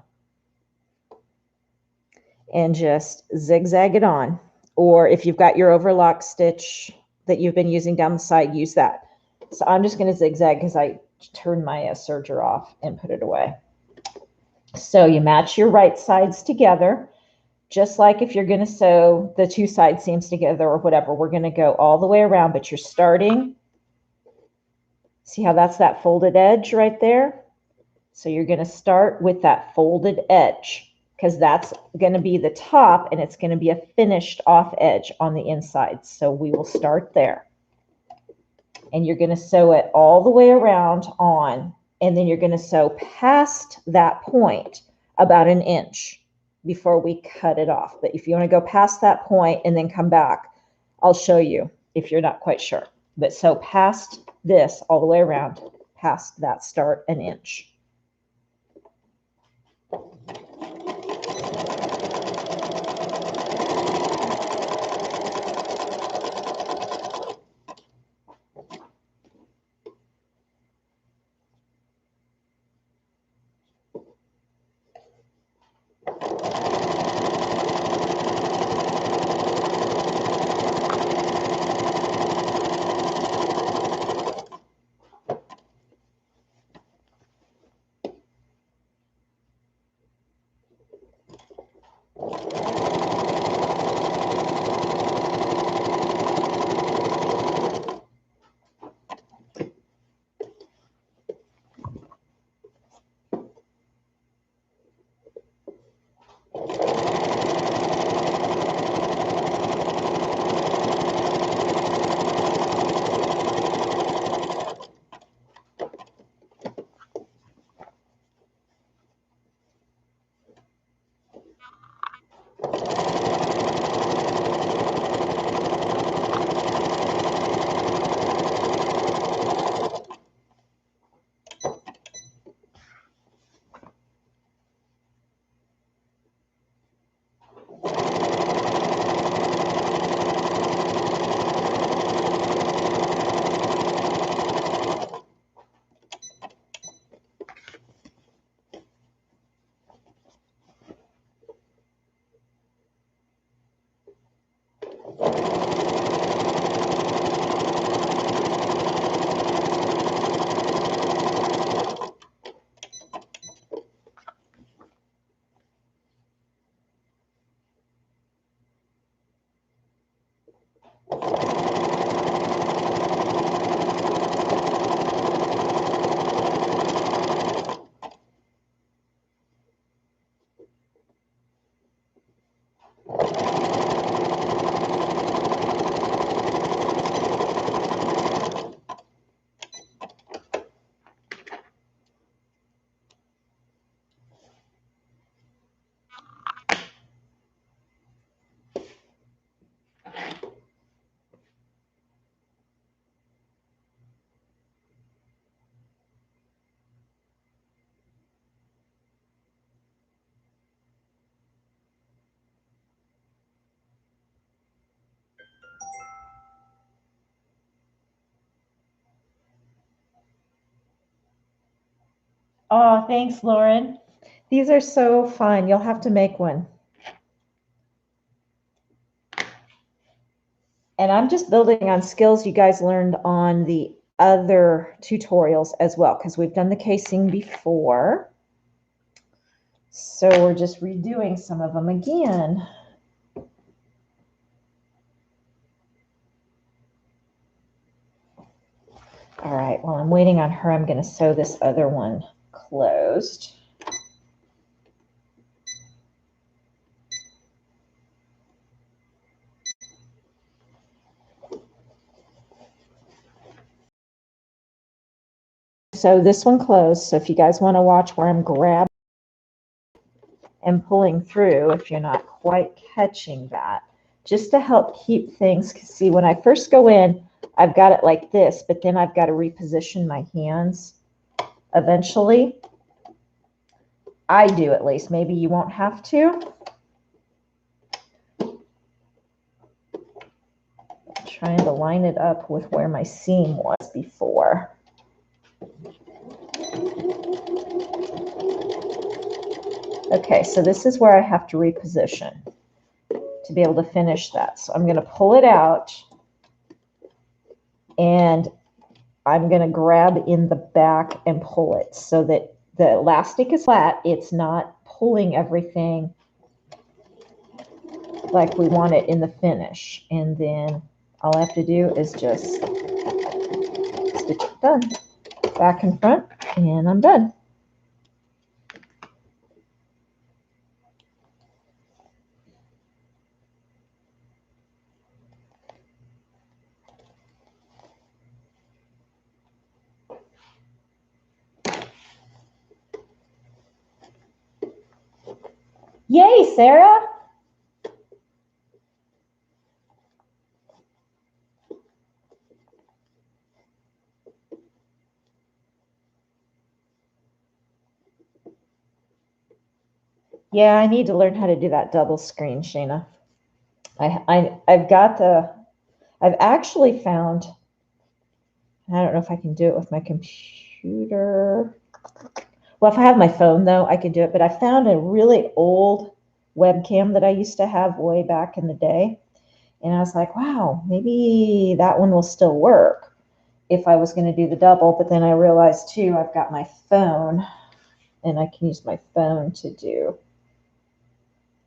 and just zigzag it on. Or if you've got your overlock stitch that you've been using down the side, use that. So I'm just going to zigzag because I turned my serger off and put it away. So you match your right sides together, just like if you're going to sew the two side seams together or whatever. We're going to go all the way around, but you're starting. See how that's that folded edge right there? So you're going to start with that folded edge because that's going to be the top and it's going to be a finished off edge on the inside. So we will start there. And you're going to sew it all the way around on, and then you're going to sew past that point about an inch before we cut it off. But if you want to go past that point and then come back, I'll show you if you're not quite sure. But sew past this all the way around, past that start an inch. Oh, thanks, Lauren. These are so fun. You'll have to make one. And I'm just building on skills you guys learned on the other tutorials as well, because we've done the casing before. So we're just redoing some of them again. All right, while I'm waiting on her, I'm going to sew this other one closed. So this one closed. So if you guys want to watch where I'm grabbing and pulling through, if you're not quite catching that, just to help keep things, see, when I first go in, I've got it like this, but then I've got to reposition my hands eventually. I do, at least. Maybe you won't have to. Trying to line it up with where my seam was before. Okay, so this is where I have to reposition to be able to finish that. So I'm going to pull it out and I'm going to grab in the back and pull it so that the elastic is flat. It's not pulling everything like we want it in the finish. And then all I have to do is just stitch it done. Back and front, and I'm done. Yay, Sarah! Yeah, I need to learn how to do that double screen, Shayna. I've actually found, I don't know if I can do it with my computer. Well, if I have my phone though, I can do it, but I found a really old webcam that I used to have way back in the day. And I was like, wow, maybe that one will still work if I was going to do the double. But then I realized too, I've got my phone and I can use my phone to do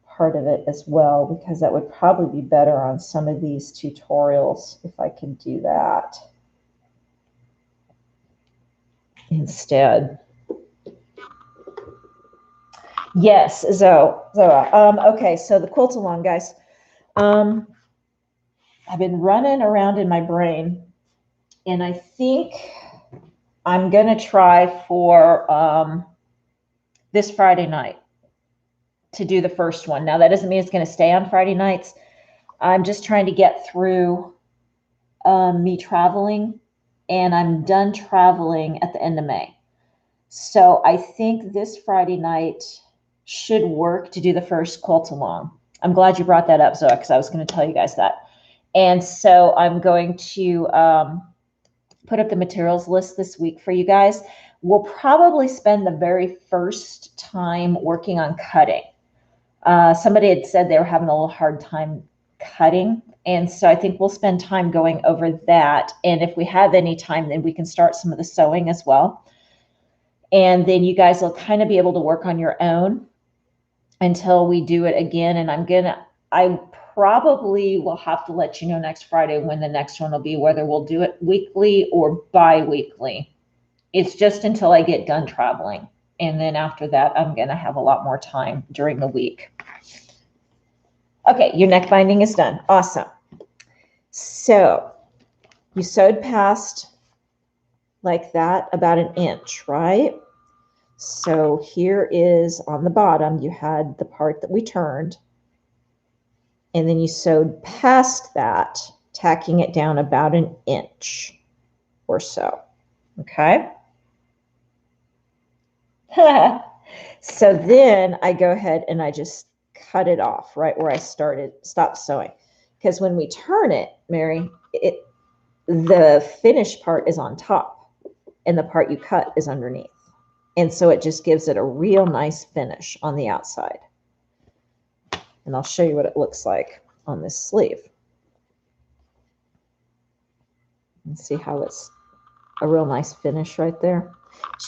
part of it as well, because that would probably be better on some of these tutorials if I can do that instead. Yes, Zoe. Okay, so the quilt along, guys. I've been running around in my brain, and I think I'm going to try for this Friday night to do the first one. Now, that doesn't mean it's going to stay on Friday nights. I'm just trying to get through me traveling, and I'm done traveling at the end of May. So I think this Friday night should work to do the first quilt along. I'm glad you brought that up, Zoe, because I was going to tell you guys that. And so I'm going to put up the materials list this week for you guys. We'll probably spend the very first time working on cutting. Somebody had said they were having a little hard time cutting. And so I think we'll spend time going over that. And if we have any time, then we can start some of the sewing as well. And then you guys will kind of be able to work on your own until we do it again. And I probably will have to let you know next Friday when the next one will be, whether we'll do it weekly or bi-weekly. It's just until I get done traveling. And then after that, I'm going to have a lot more time during the week. Okay, your neck binding is done. Awesome. So you sewed past like that about an inch, right? So here is on the bottom, you had the part that we turned, and then you sewed past that, tacking it down about an inch or so. Okay. So then I go ahead and I just cut it off right where I stopped sewing. Because when we turn it, Mary, the finished part is on top and the part you cut is underneath. And so it just gives it a real nice finish on the outside. And I'll show you what it looks like on this sleeve. And see how it's a real nice finish right there.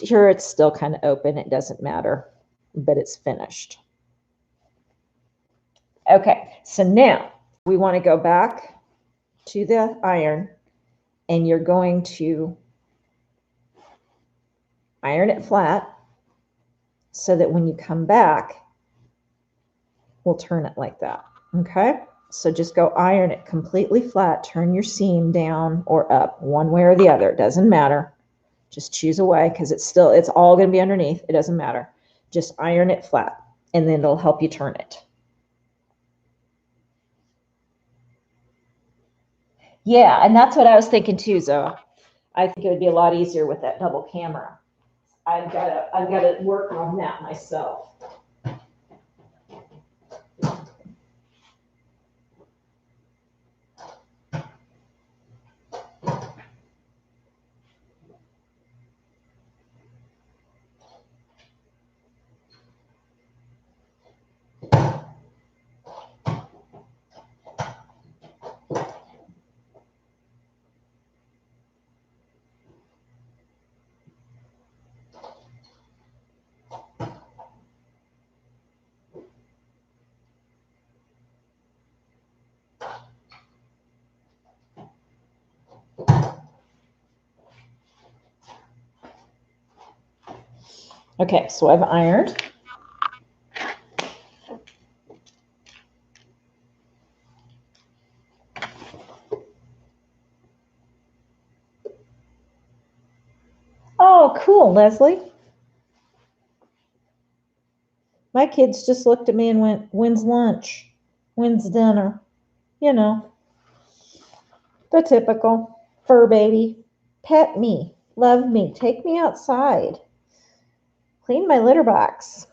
Here it's still kind of open. It doesn't matter, but it's finished. Okay, so now we want to go back to the iron, and you're going to iron it flat so that when you come back, we'll turn it like that. Okay, so just go iron it completely flat. Turn your seam down or up, one way or the other. It doesn't matter. Just choose a way, because it's all going to be underneath. It doesn't matter. Just iron it flat, and then it'll help you turn it. Yeah, and that's what I was thinking too, Zoe. I think it would be a lot easier with that double camera. I've got to work on that myself. Okay, so I've ironed. Oh, cool, Leslie. My kids just looked at me and went, "When's lunch? When's dinner?" You know, the typical fur baby. Pet me, love me, take me outside, clean my litter box.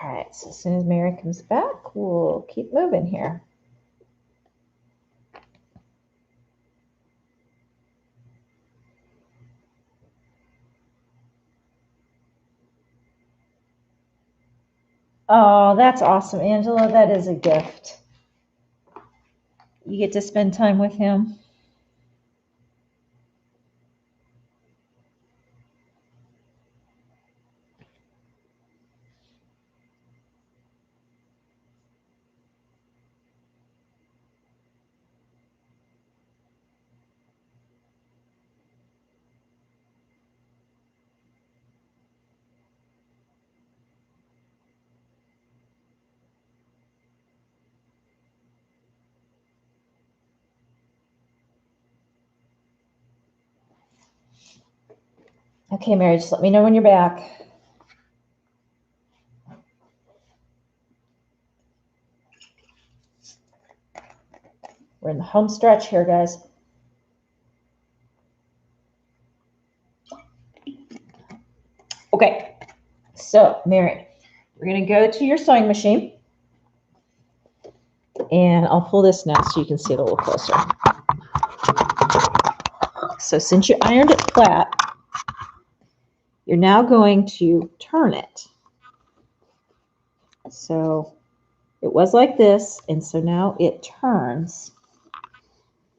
All right, so as soon as Mary comes back, we'll keep moving here. Oh, that's awesome, Angela. That is a gift. You get to spend time with him. Okay, Mary, just let me know when you're back. We're in the home stretch here, guys. Okay, so Mary, we're going to go to your sewing machine. And I'll pull this now so you can see it a little closer. So since you ironed it flat, you're now going to turn it. So it was like this, and so now it turns.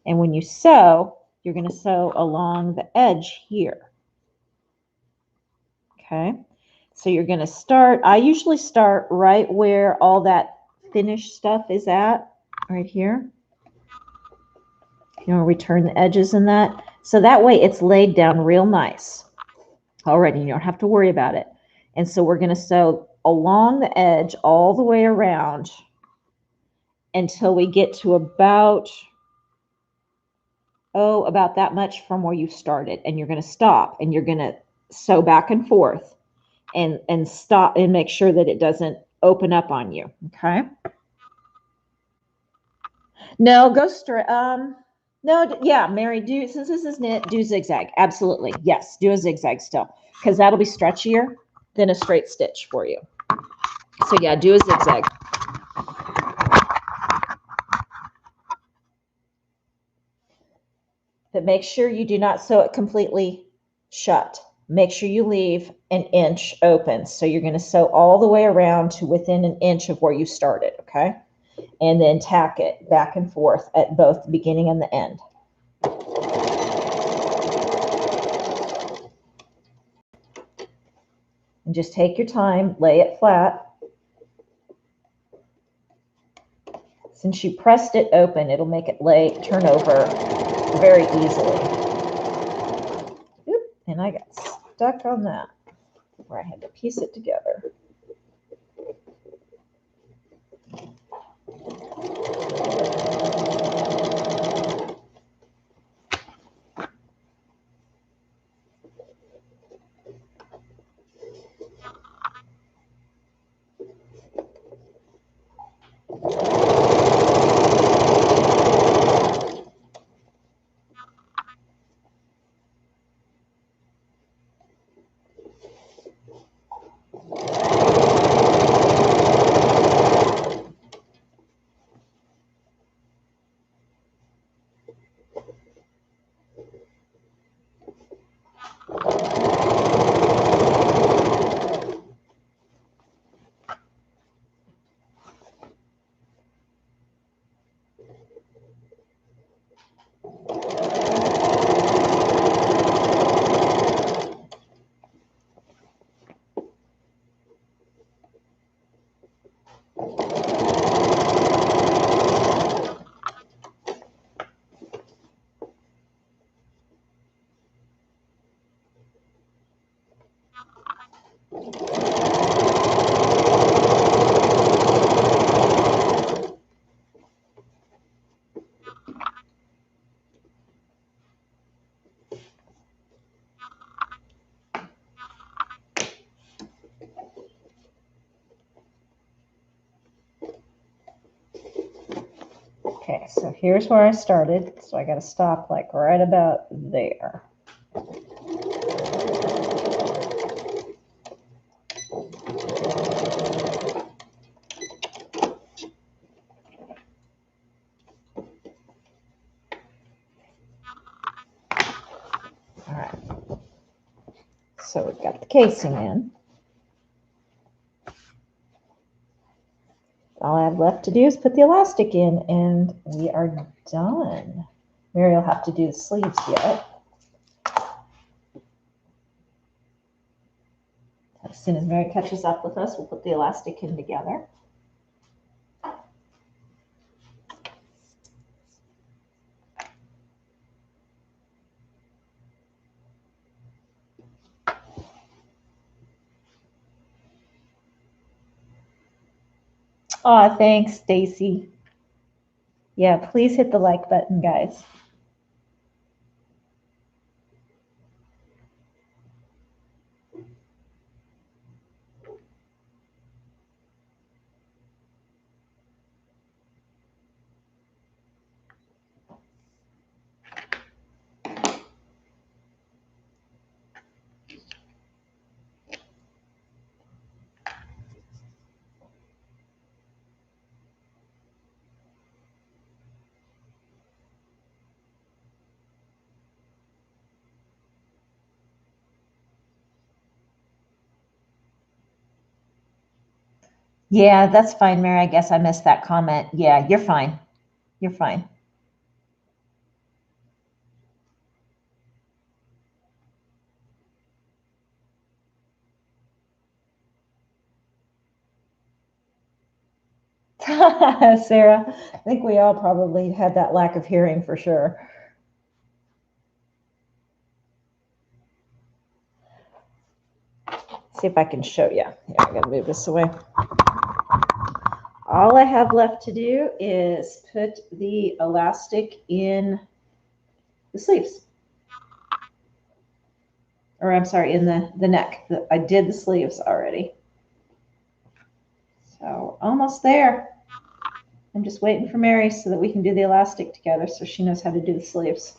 And when you sew, you're going to sew along the edge here. Okay, so you're going to start, I usually start right where all that finished stuff is at, right here. You want to return the edges in that. So that way it's laid down real nice already. You don't have to worry about it. And so we're going to sew along the edge all the way around until we get to about that much from where you started. And you're going to stop and you're going to sew back and forth and stop and make sure that it doesn't open up on you. Okay. No, go straight. No, yeah, Mary, since this is knit, do zigzag. Absolutely. Yes, do a zigzag still, because that'll be stretchier than a straight stitch for you. So yeah, do a zigzag. But make sure you do not sew it completely shut. Make sure you leave an inch open. So you're going to sew all the way around to within an inch of where you started, okay? And then tack it back and forth at both the beginning and the end. And just take your time, lay it flat. Since you pressed it open, it'll make it turn over very easily. Oop, and I got stuck on that where I had to piece it together. Okay, so here's where I started. So I got to stop like right about there. All right. So we've got the casing in. All I have left to do is put the elastic in and we are done. Mary will have to do the sleeves yet. As soon as Mary catches up with us, we'll put the elastic in together. Aw, thanks, Stacy. Yeah, please hit the like button, guys. Yeah, that's fine, Mary. I guess I missed that comment. Yeah, you're fine. You're fine. Sarah, I think we all probably had that lack of hearing for sure. See if I can show you. Here, I gotta move this away. All I have left to do is put the elastic in the sleeves. Or I'm sorry, in the neck. I did the sleeves already. So almost there. I'm just waiting for Mary so that we can do the elastic together so she knows how to do the sleeves.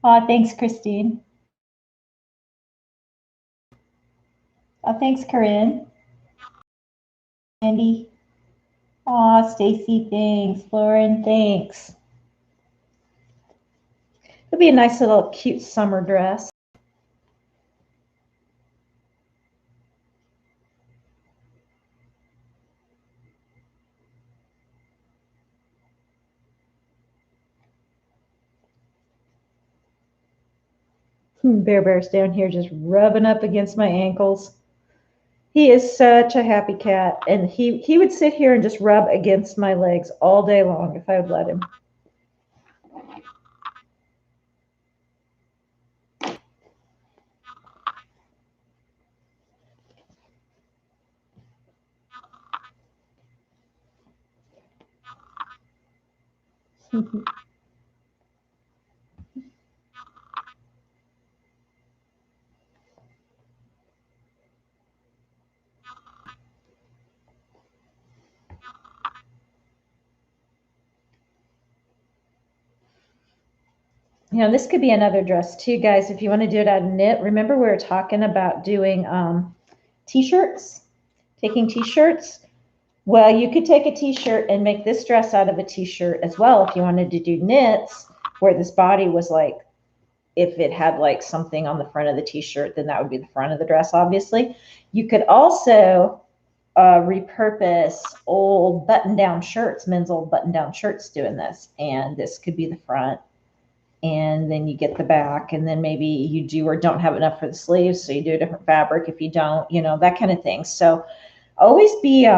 Oh, thanks, Christine. Oh, thanks, Corinne. Andy. Oh, Stacy, thanks. Lauren, thanks. It'll be a nice little cute summer dress. Bear Bear's down here just rubbing up against my ankles. He is such a happy cat, and he would sit here and just rub against my legs all day long if I would let him. You know, this could be another dress too, guys. If you want to do it out of knit, remember we were talking about doing t-shirts, taking t-shirts. Well, you could take a t-shirt and make this dress out of a t-shirt as well if you wanted to do knits, where this body was like, if it had like something on the front of the t-shirt, then that would be the front of the dress, obviously. You could also repurpose old button-down shirts, men's old button-down shirts doing this, and this could be the front. And then you get the back, and then maybe you do or don't have enough for the sleeves, so you do a different fabric if you don't, you know, that kind of thing. So always be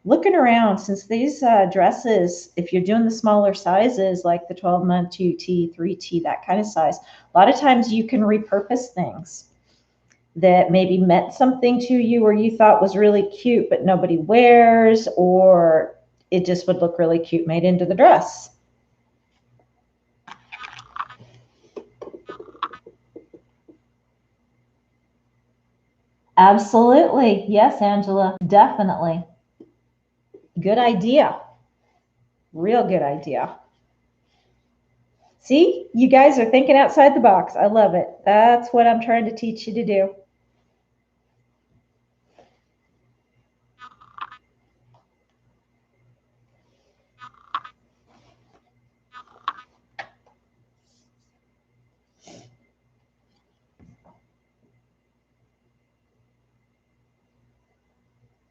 looking around, since these dresses, if you're doing the smaller sizes like the 12-month 2T, 3T, that kind of size, a lot of times you can repurpose things that maybe meant something to you or you thought was really cute but nobody wears, or it just would look really cute made into the dress. Absolutely. Yes, Angela, definitely. Good idea. Real good idea. See, you guys are thinking outside the box. I love it. That's what I'm trying to teach you to do.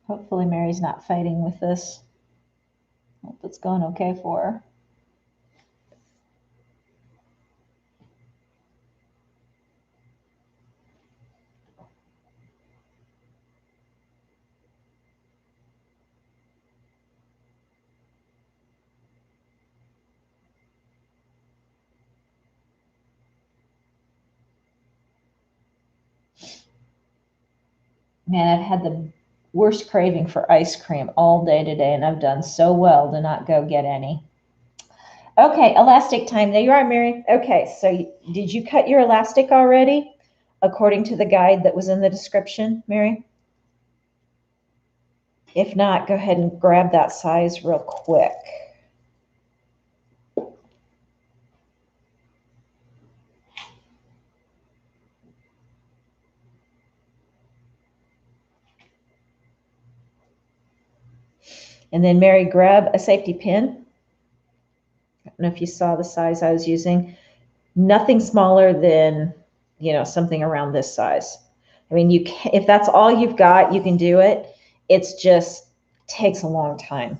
Hopefully Mary's not fighting with this. Hope it's going okay for her. Man, I've had the worst craving for ice cream all day today, and I've done so well to not go get any. Okay, elastic time. There you are, Mary. Okay, so did you cut your elastic already, according to the guide that was in the description, Mary? If not, go ahead and grab that size real quick. And then Mary, grab a safety pin. I don't know if you saw the size I was using. Nothing smaller than, you know, something around this size. I mean, you can, if that's all you've got, you can do it. It's just takes a long time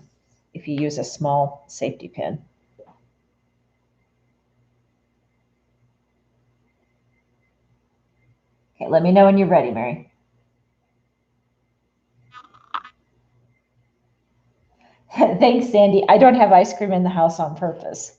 if you use a small safety pin. Okay, let me know when you're ready, Mary. Thanks, Sandy. I don't have ice cream in the house on purpose.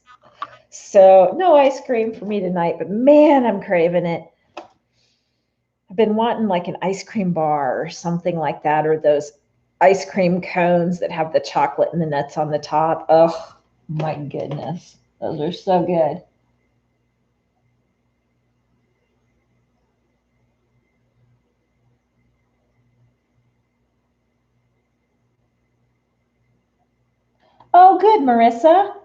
So no ice cream for me tonight, but man, I'm craving it. I've been wanting like an ice cream bar or something like that, or those ice cream cones that have the chocolate and the nuts on the top. Oh my goodness. Those are so good. Oh, good, Marissa.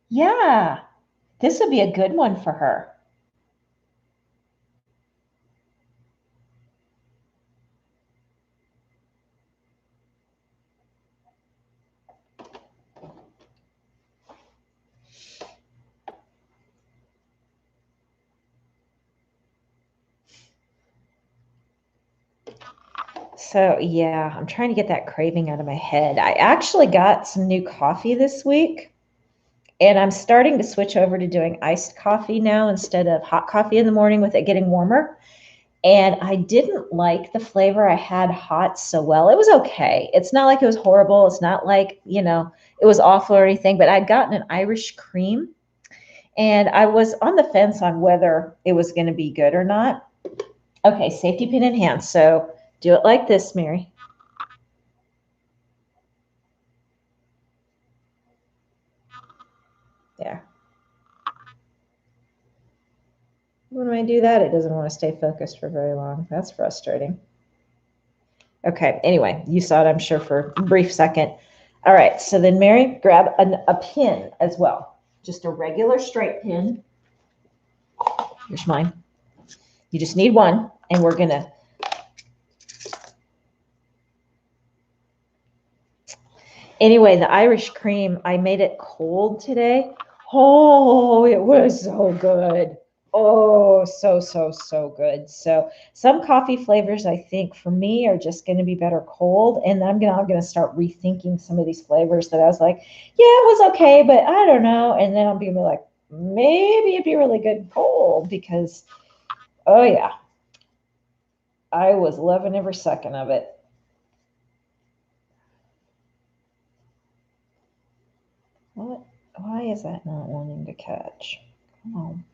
Yeah, this would be a good one for her. So, yeah, I'm trying to get that craving out of my head. I actually got some new coffee this week, and I'm starting to switch over to doing iced coffee now instead of hot coffee in the morning with it getting warmer. And I didn't like the flavor I had hot so well. It was okay. It's not like it was horrible. It's not like, it was awful or anything, but I'd gotten an Irish cream and I was on the fence on whether it was going to be good or not. Okay, safety pin in hand. So do it like this, Mary. There. When I do that, it doesn't want to stay focused for very long. That's frustrating. Okay, anyway, you saw it, I'm sure, for a brief second. All right, so then Mary, grab a pin as well. Just a regular straight pin. Here's mine. You just need one, and we're gonna. Anyway, the Irish cream, I made it cold today. Oh, it was so good. Oh, so good. So some coffee flavors, I think, for me are just going to be better cold. And I'm gonna start rethinking some of these flavors that I was like, yeah, it was okay, but I don't know. And then I'm gonna be like, maybe it'd be really good cold because, oh yeah, I was loving every second of it. What? Why is that not wanting to catch? Come on.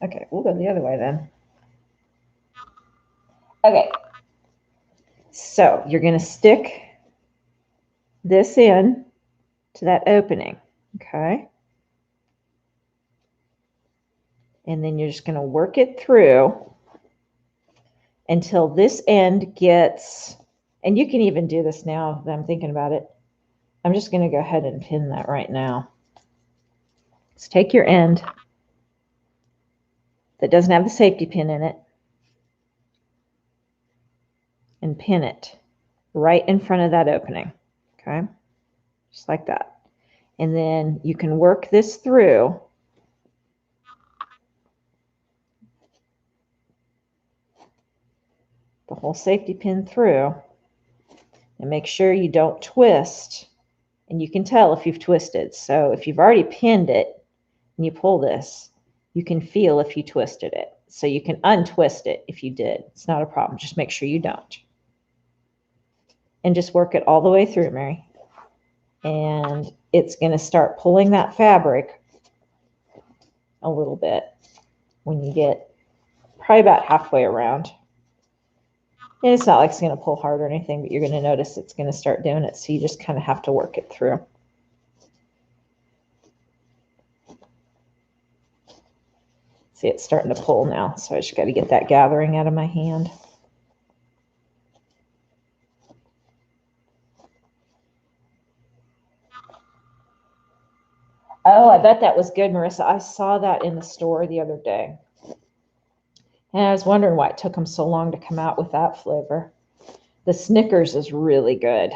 Okay, we'll go the other way then. Okay, so you're going to stick this in to that opening, okay? And then you're just going to work it through until this end gets, and you can even do this now that I'm thinking about it. I'm just going to go ahead and pin that right now. Let's take your end that doesn't have the safety pin in it and pin it right in front of that opening, okay? Just like that. And then you can work this through the whole safety pin through and make sure you don't twist. And you can tell if you've twisted. So if you've already pinned it and you pull this, you can feel if you twisted it. So you can untwist it if you did. It's not a problem. Just make sure you don't. And just work it all the way through, Mary. And it's going to start pulling that fabric a little bit when you get probably about halfway around. And it's not like it's going to pull hard or anything, but you're going to notice it's going to start doing it. So you just kind of have to work it through. See, it's starting to pull now. So I just got to get that gathering out of my hand. Oh, I bet that was good, Marissa. I saw that in the store the other day. And I was wondering why it took them so long to come out with that flavor. The Snickers is really good.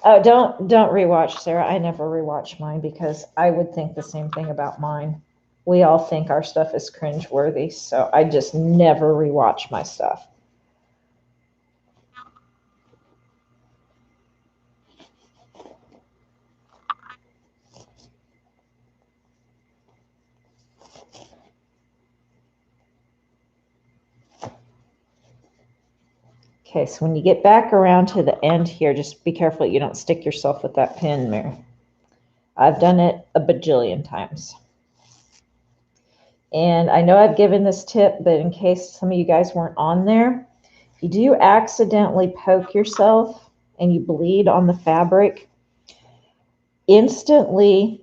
Oh, don't rewatch, Sarah. I never rewatch mine because I would think the same thing about mine. We all think our stuff is cringeworthy, so I just never rewatch my stuff. Okay, so when you get back around to the end here, just be careful you don't stick yourself with that pin, Mary. I've done it a bajillion times. And I know I've given this tip, but in case some of you guys weren't on there, if you do accidentally poke yourself and you bleed on the fabric, instantly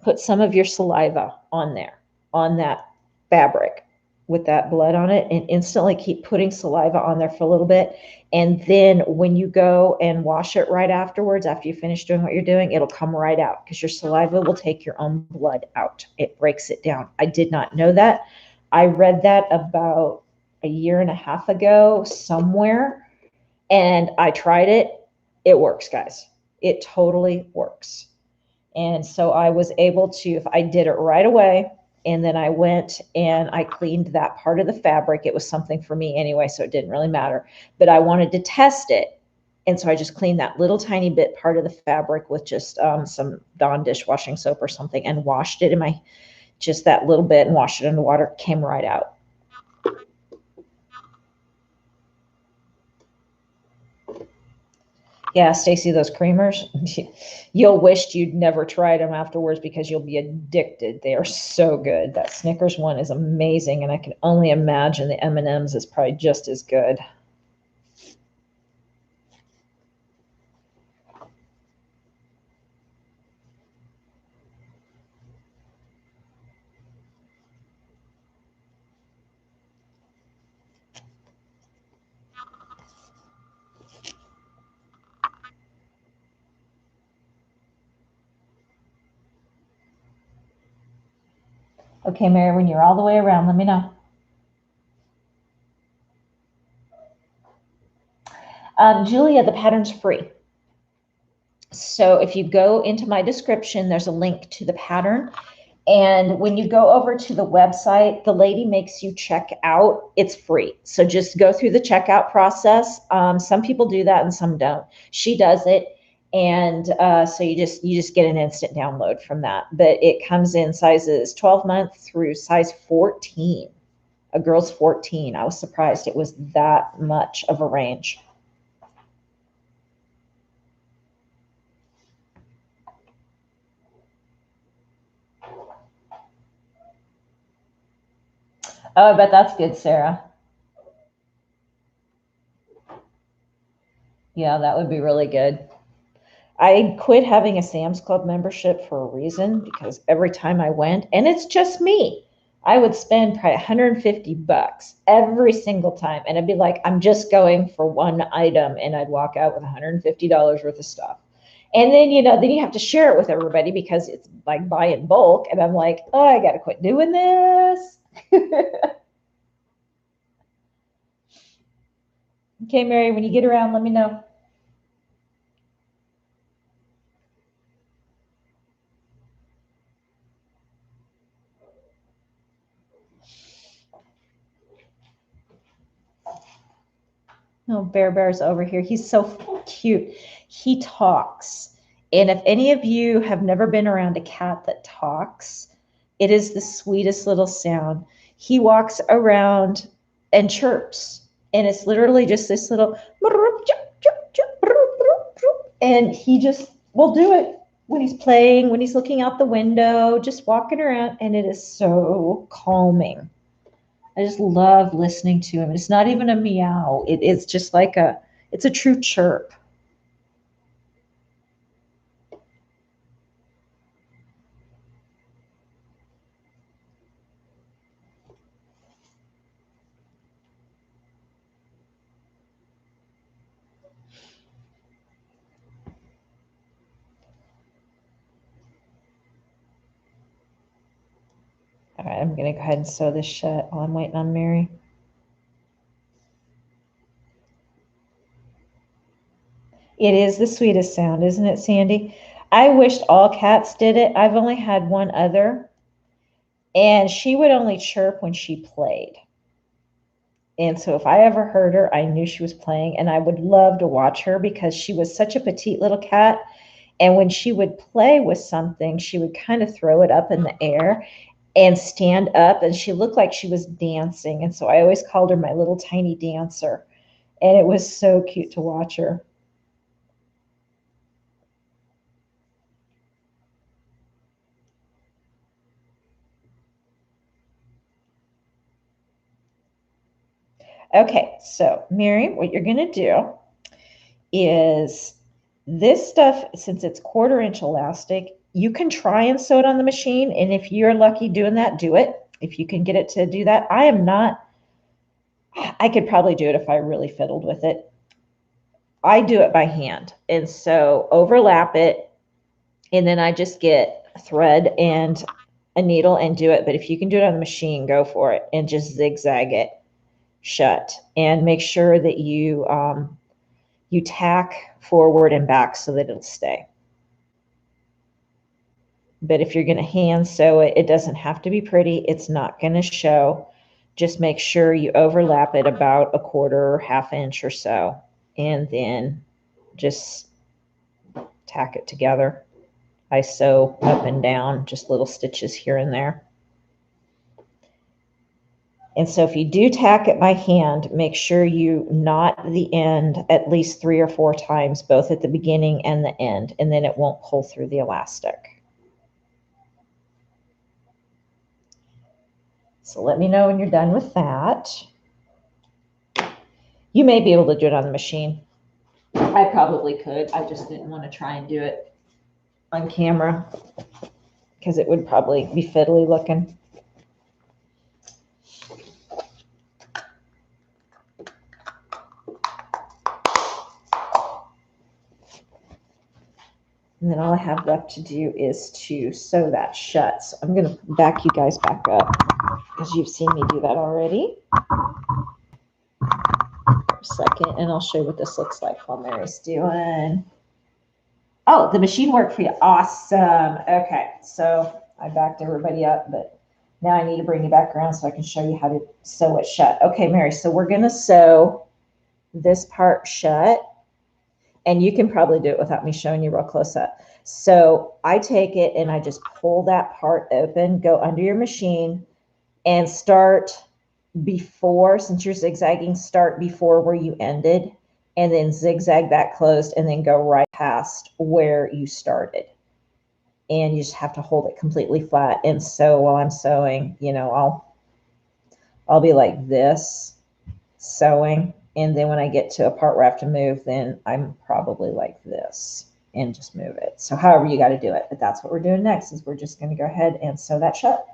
put some of your saliva on there, on that fabric with that blood on it, and instantly keep putting saliva on there for a little bit. And then when you go and wash it right afterwards, after you finish doing what you're doing, it'll come right out because your saliva will take your own blood out. It breaks it down. I did not know that. I read that about a year and a half ago somewhere, and I tried it. It works, guys. It totally works. And so I was able to, if I did it right away, and then I went and I cleaned that part of the fabric. It was something for me anyway, so it didn't really matter. But I wanted to test it. And so I just cleaned that little tiny bit part of the fabric with just some Dawn dishwashing soap or something and washed it in my, just that little bit, and washed it in the water, came right out. Yeah, Stacy, those creamers, you'll wish you'd never tried them afterwards because you'll be addicted. They are so good. That Snickers one is amazing, and I can only imagine the M&Ms is probably just as good. Okay, Mary, when you're all the way around, let me know. Julia, the pattern's free. So if you go into my description, there's a link to the pattern. And when you go over to the website, the lady makes you check out. It's free. So just go through the checkout process. Some people do that and some don't. She does it. And so you just get an instant download from that. But it comes in sizes 12 month through size 14. A girl's 14. I was surprised it was that much of a range. Oh, I bet that's good, Sarah. Yeah, that would be really good. I quit having a Sam's Club membership for a reason, because every time I went, and it's just me, I would spend probably 150 bucks every single time. And I'd be like, I'm just going for one item. And I'd walk out with $150 worth of stuff. And then, then you have to share it with everybody because it's like buy in bulk. And I'm like, oh, I got to quit doing this. Okay, Mary, when you get around, let me know. Oh, Bear's over here. He's so cute. He talks. And if any of you have never been around a cat that talks, it is the sweetest little sound. He walks around and chirps. And it's literally just this little, and he just will do it when he's playing, when he's looking out the window, just walking around. And it is so calming. I just love listening to him. It's not even a meow. It's just like it's a true chirp. All right, I'm going to go ahead and sew this shut while I'm waiting on Mary. It is the sweetest sound, isn't it, Sandy? I wished all cats did it. I've only had one other, and she would only chirp when she played. And so if I ever heard her, I knew she was playing, and I would love to watch her because she was such a petite little cat. And when she would play with something, she would kind of throw it up in the air and stand up, and she looked like she was dancing. And so I always called her my little tiny dancer. And it was so cute to watch her. Okay, so Mary, what you're going to do is this stuff, since it's 1/4 inch elastic, you can try and sew it on the machine. And if you're lucky doing that, do it. If you can get it to do that. I could probably do it if I really fiddled with it. I do it by hand. And so overlap it, and then I just get thread and a needle and do it. But if you can do it on the machine, go for it and just zigzag it shut, and make sure that you tack forward and back so that it'll stay. But if you're going to hand sew it, it doesn't have to be pretty. It's not going to show. Just make sure you overlap it about 1/4 or 1/2 inch or so, and then just tack it together. I sew up and down, just little stitches here and there. And so if you do tack it by hand, make sure you knot the end at least 3 or 4 times, both at the beginning and the end, and then it won't pull through the elastic. So let me know when you're done with that. You may be able to do it on the machine. I probably could. I just didn't want to try and do it on camera because it would probably be fiddly looking. And then all I have left to do is to sew that shut. So I'm going to back you guys back up because you've seen me do that already. For a second, and I'll show you what this looks like while Mary's doing. Oh, the machine worked for you. Awesome. Okay, so I backed everybody up, but now I need to bring you back around so I can show you how to sew it shut. Okay, Mary, so we're going to sew this part shut. And you can probably do it without me showing you real close up. So I take it and I just pull that part open, go under your machine, and start before, since you're zigzagging, start before where you ended, and then zigzag that closed, and then go right past where you started. And you just have to hold it completely flat. And so while I'm sewing, you know, I'll be like this, sewing. And then when I get to a part where I have to move, then I'm probably like this and just move it. So however you got to do it. But that's what we're doing next, is we're just going to go ahead and sew that shut.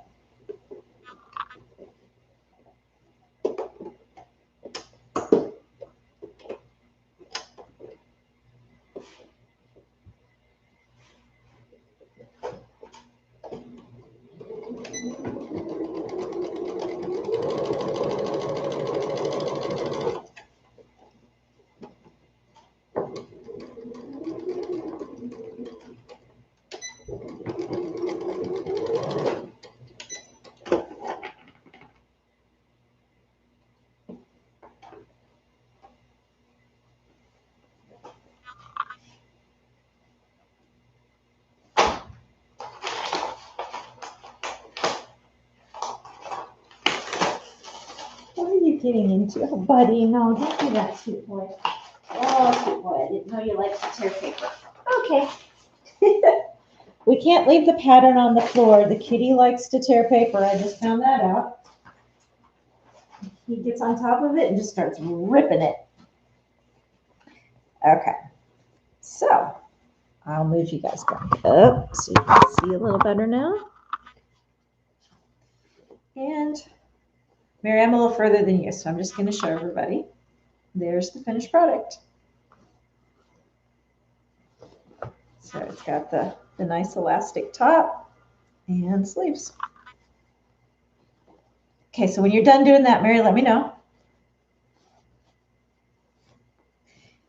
Getting into, oh, buddy, no, don't do that, sweet boy. Oh, sweet boy, I didn't know you liked to tear paper. Okay. We can't leave the pattern on the floor. The kitty likes to tear paper. I just found that out. He gets on top of it and just starts ripping it. Okay. So I'll move you guys back up so you can see a little better now. And Mary, I'm a little further than you, so I'm just going to show everybody. There's the finished product. So it's got the nice elastic top and sleeves. Okay, so when you're done doing that, Mary, let me know.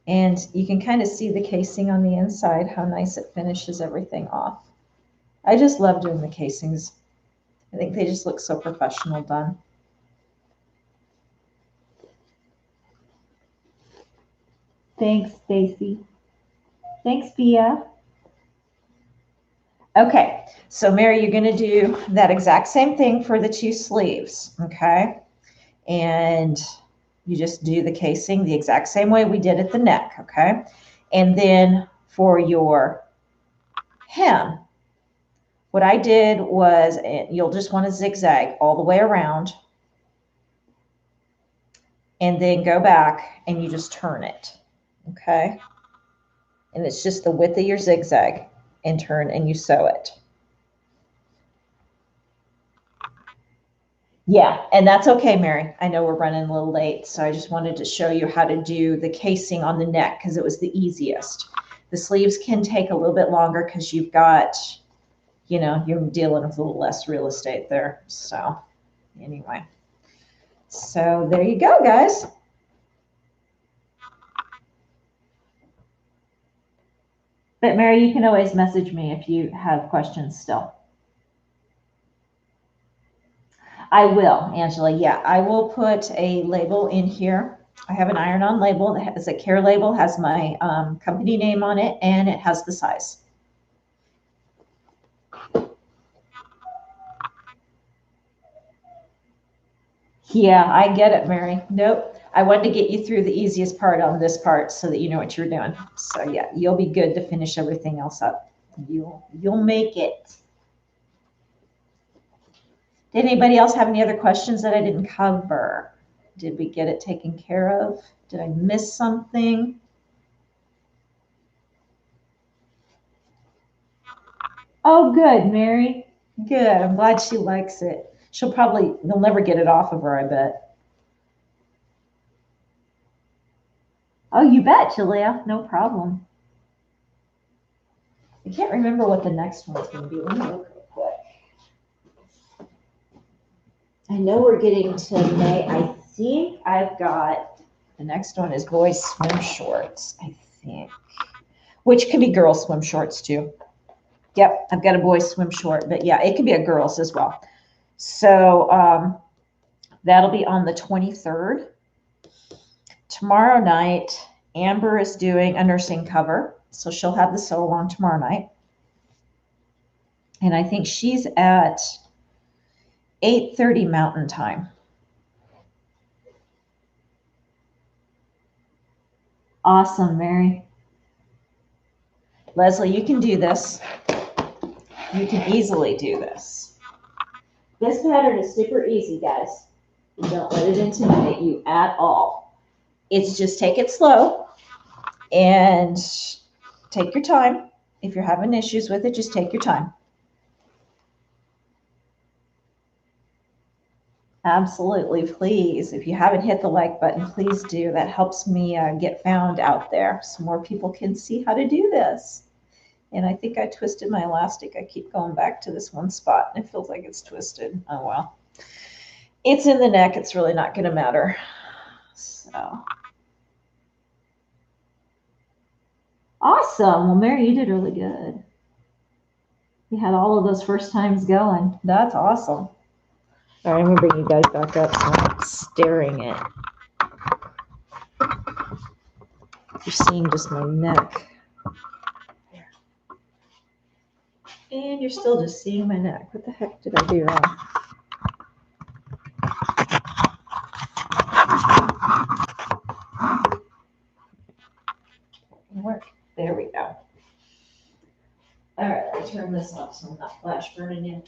And you can kind of see the casing on the inside, how nice it finishes everything off. I just love doing the casings. I think they just look so professional done. Thanks, Stacy. Thanks, Bia. Okay, so Mary, you're going to do that exact same thing for the 2 sleeves, okay? And You just do the casing the exact same way we did at the neck, okay? And then for your hem, what I did was, you'll just want to zigzag all the way around and then go back and you just turn it, okay? And it's just the width of your zigzag, and turn and you sew it. Yeah, and that's okay, Mary. I know we're running a little late, so I just wanted to show you how to do the casing on the neck because it was the easiest. The sleeves can take a little bit longer because you've got, you know, you're dealing with a little less real estate there. So anyway, so there you go, guys. But Mary, you can always message me if you have questions still. I will, Angela. Yeah, I will put a label in here. I have an iron-on label that has a care label, has my company name on it, and it has the size. Yeah, I get it, Mary. Nope. I wanted to get you through the easiest part on this part so that you know what you're doing. So yeah, you'll be good to finish everything else up. You'll make it. Did anybody else have any other questions that I didn't cover? Did we get it taken care of? Did I miss something? Oh, good, Mary. Good. I'm glad she likes it. You'll never get it off of her, I bet. Oh, you bet, Julia. No problem. I can't remember what the next one's going to be. Let me look real quick. I know we're getting to May. I think I've got, the next one is boys swim shorts, I think, which can be girls swim shorts too. Yep, I've got a boys swim short, but yeah, it can be a girls as well. So that'll be on the 23rd. Tomorrow night, Amber is doing a nursing cover, so she'll have the sew along tomorrow night. And I think she's at 8:30 Mountain Time. Awesome, Mary. Leslie, you can do this. You can easily do this. This pattern is super easy, guys. Don't let it intimidate you at all. It's just take it slow and take your time. If you're having issues with it, just take your time. Absolutely, please. If you haven't hit the like button, please do. That helps me get found out there so more people can see how to do this. And I think I twisted my elastic. I keep going back to this one spot and it feels like it's twisted. Oh, well. It's in the neck. It's really not going to matter. So. Awesome. Well, Mary, you did really good. You had all of those first times going. That's awesome. All right, I'm going to bring you guys back up so I'm not staring at. You're seeing just my neck. And you're still just seeing my neck. What the heck did I do wrong? There we go. All right, I'll turn this off so I'm not flash burning you.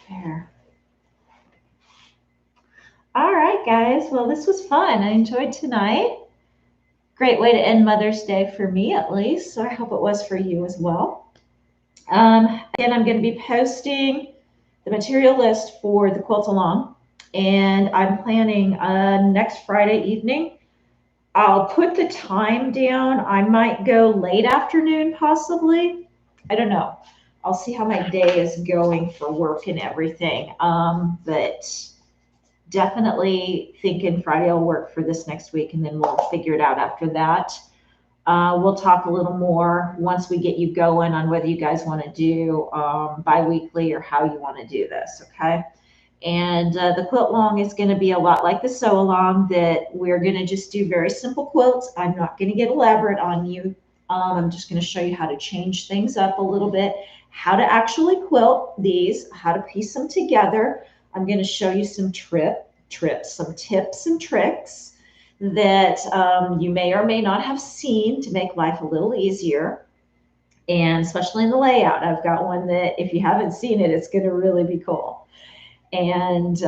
There. All right, guys. Well, this was fun. I enjoyed tonight. Great way to end Mother's Day for me, at least. So I hope it was for you as well. Again, I'm going to be posting the material list for the quilt along, and I'm planning next Friday evening. I'll put the time down. I might go late afternoon, possibly. I don't know. I'll see how my day is going for work and everything. But definitely thinking Friday will work for this next week, and then we'll figure it out after that. We'll talk a little more once we get you going on whether you guys want to do bi-weekly or how you want to do this, okay? And the quilt along is going to be a lot like the sew along, that we're going to just do very simple quilts. I'm not going to get elaborate on you. I'm just going to show you how to change things up a little bit, how to actually quilt these, how to piece them together. I'm going to show you some some tips and tricks that you may or may not have seen to make life a little easier. And especially in the layout, I've got one that if you haven't seen it, it's going to really be cool. And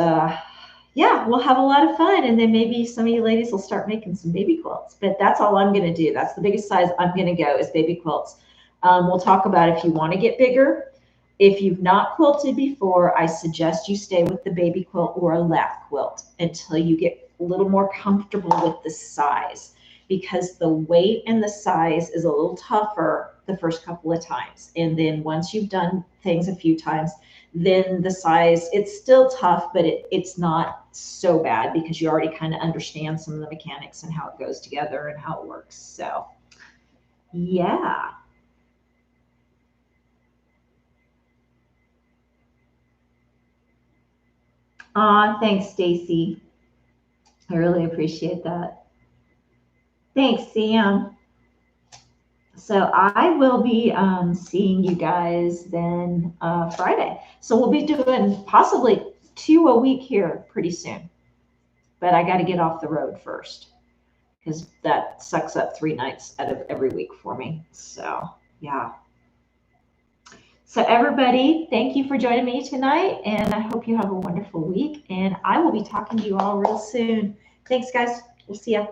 yeah, we'll have a lot of fun. And then maybe some of you ladies will start making some baby quilts. But that's all I'm going to do. That's the biggest size I'm going to go is baby quilts. We'll talk about if you want to get bigger. If you've not quilted before, I suggest you stay with the baby quilt or a lap quilt until you get a little more comfortable with the size, because the weight and the size is a little tougher the first couple of times. And then once you've done things a few times, then the size, it's still tough, but it's not so bad because you already kind of understand some of the mechanics and how it goes together and how it works. So yeah. Thanks, Stacy. I really appreciate that. Thanks, Sam. So I will be seeing you guys then Friday. So we'll be doing possibly 2 a week here pretty soon. But I got to get off the road first because that sucks up 3 nights out of every week for me. So yeah. So everybody, thank you for joining me tonight, and I hope you have a wonderful week, and I will be talking to you all real soon. Thanks, guys. We'll see ya.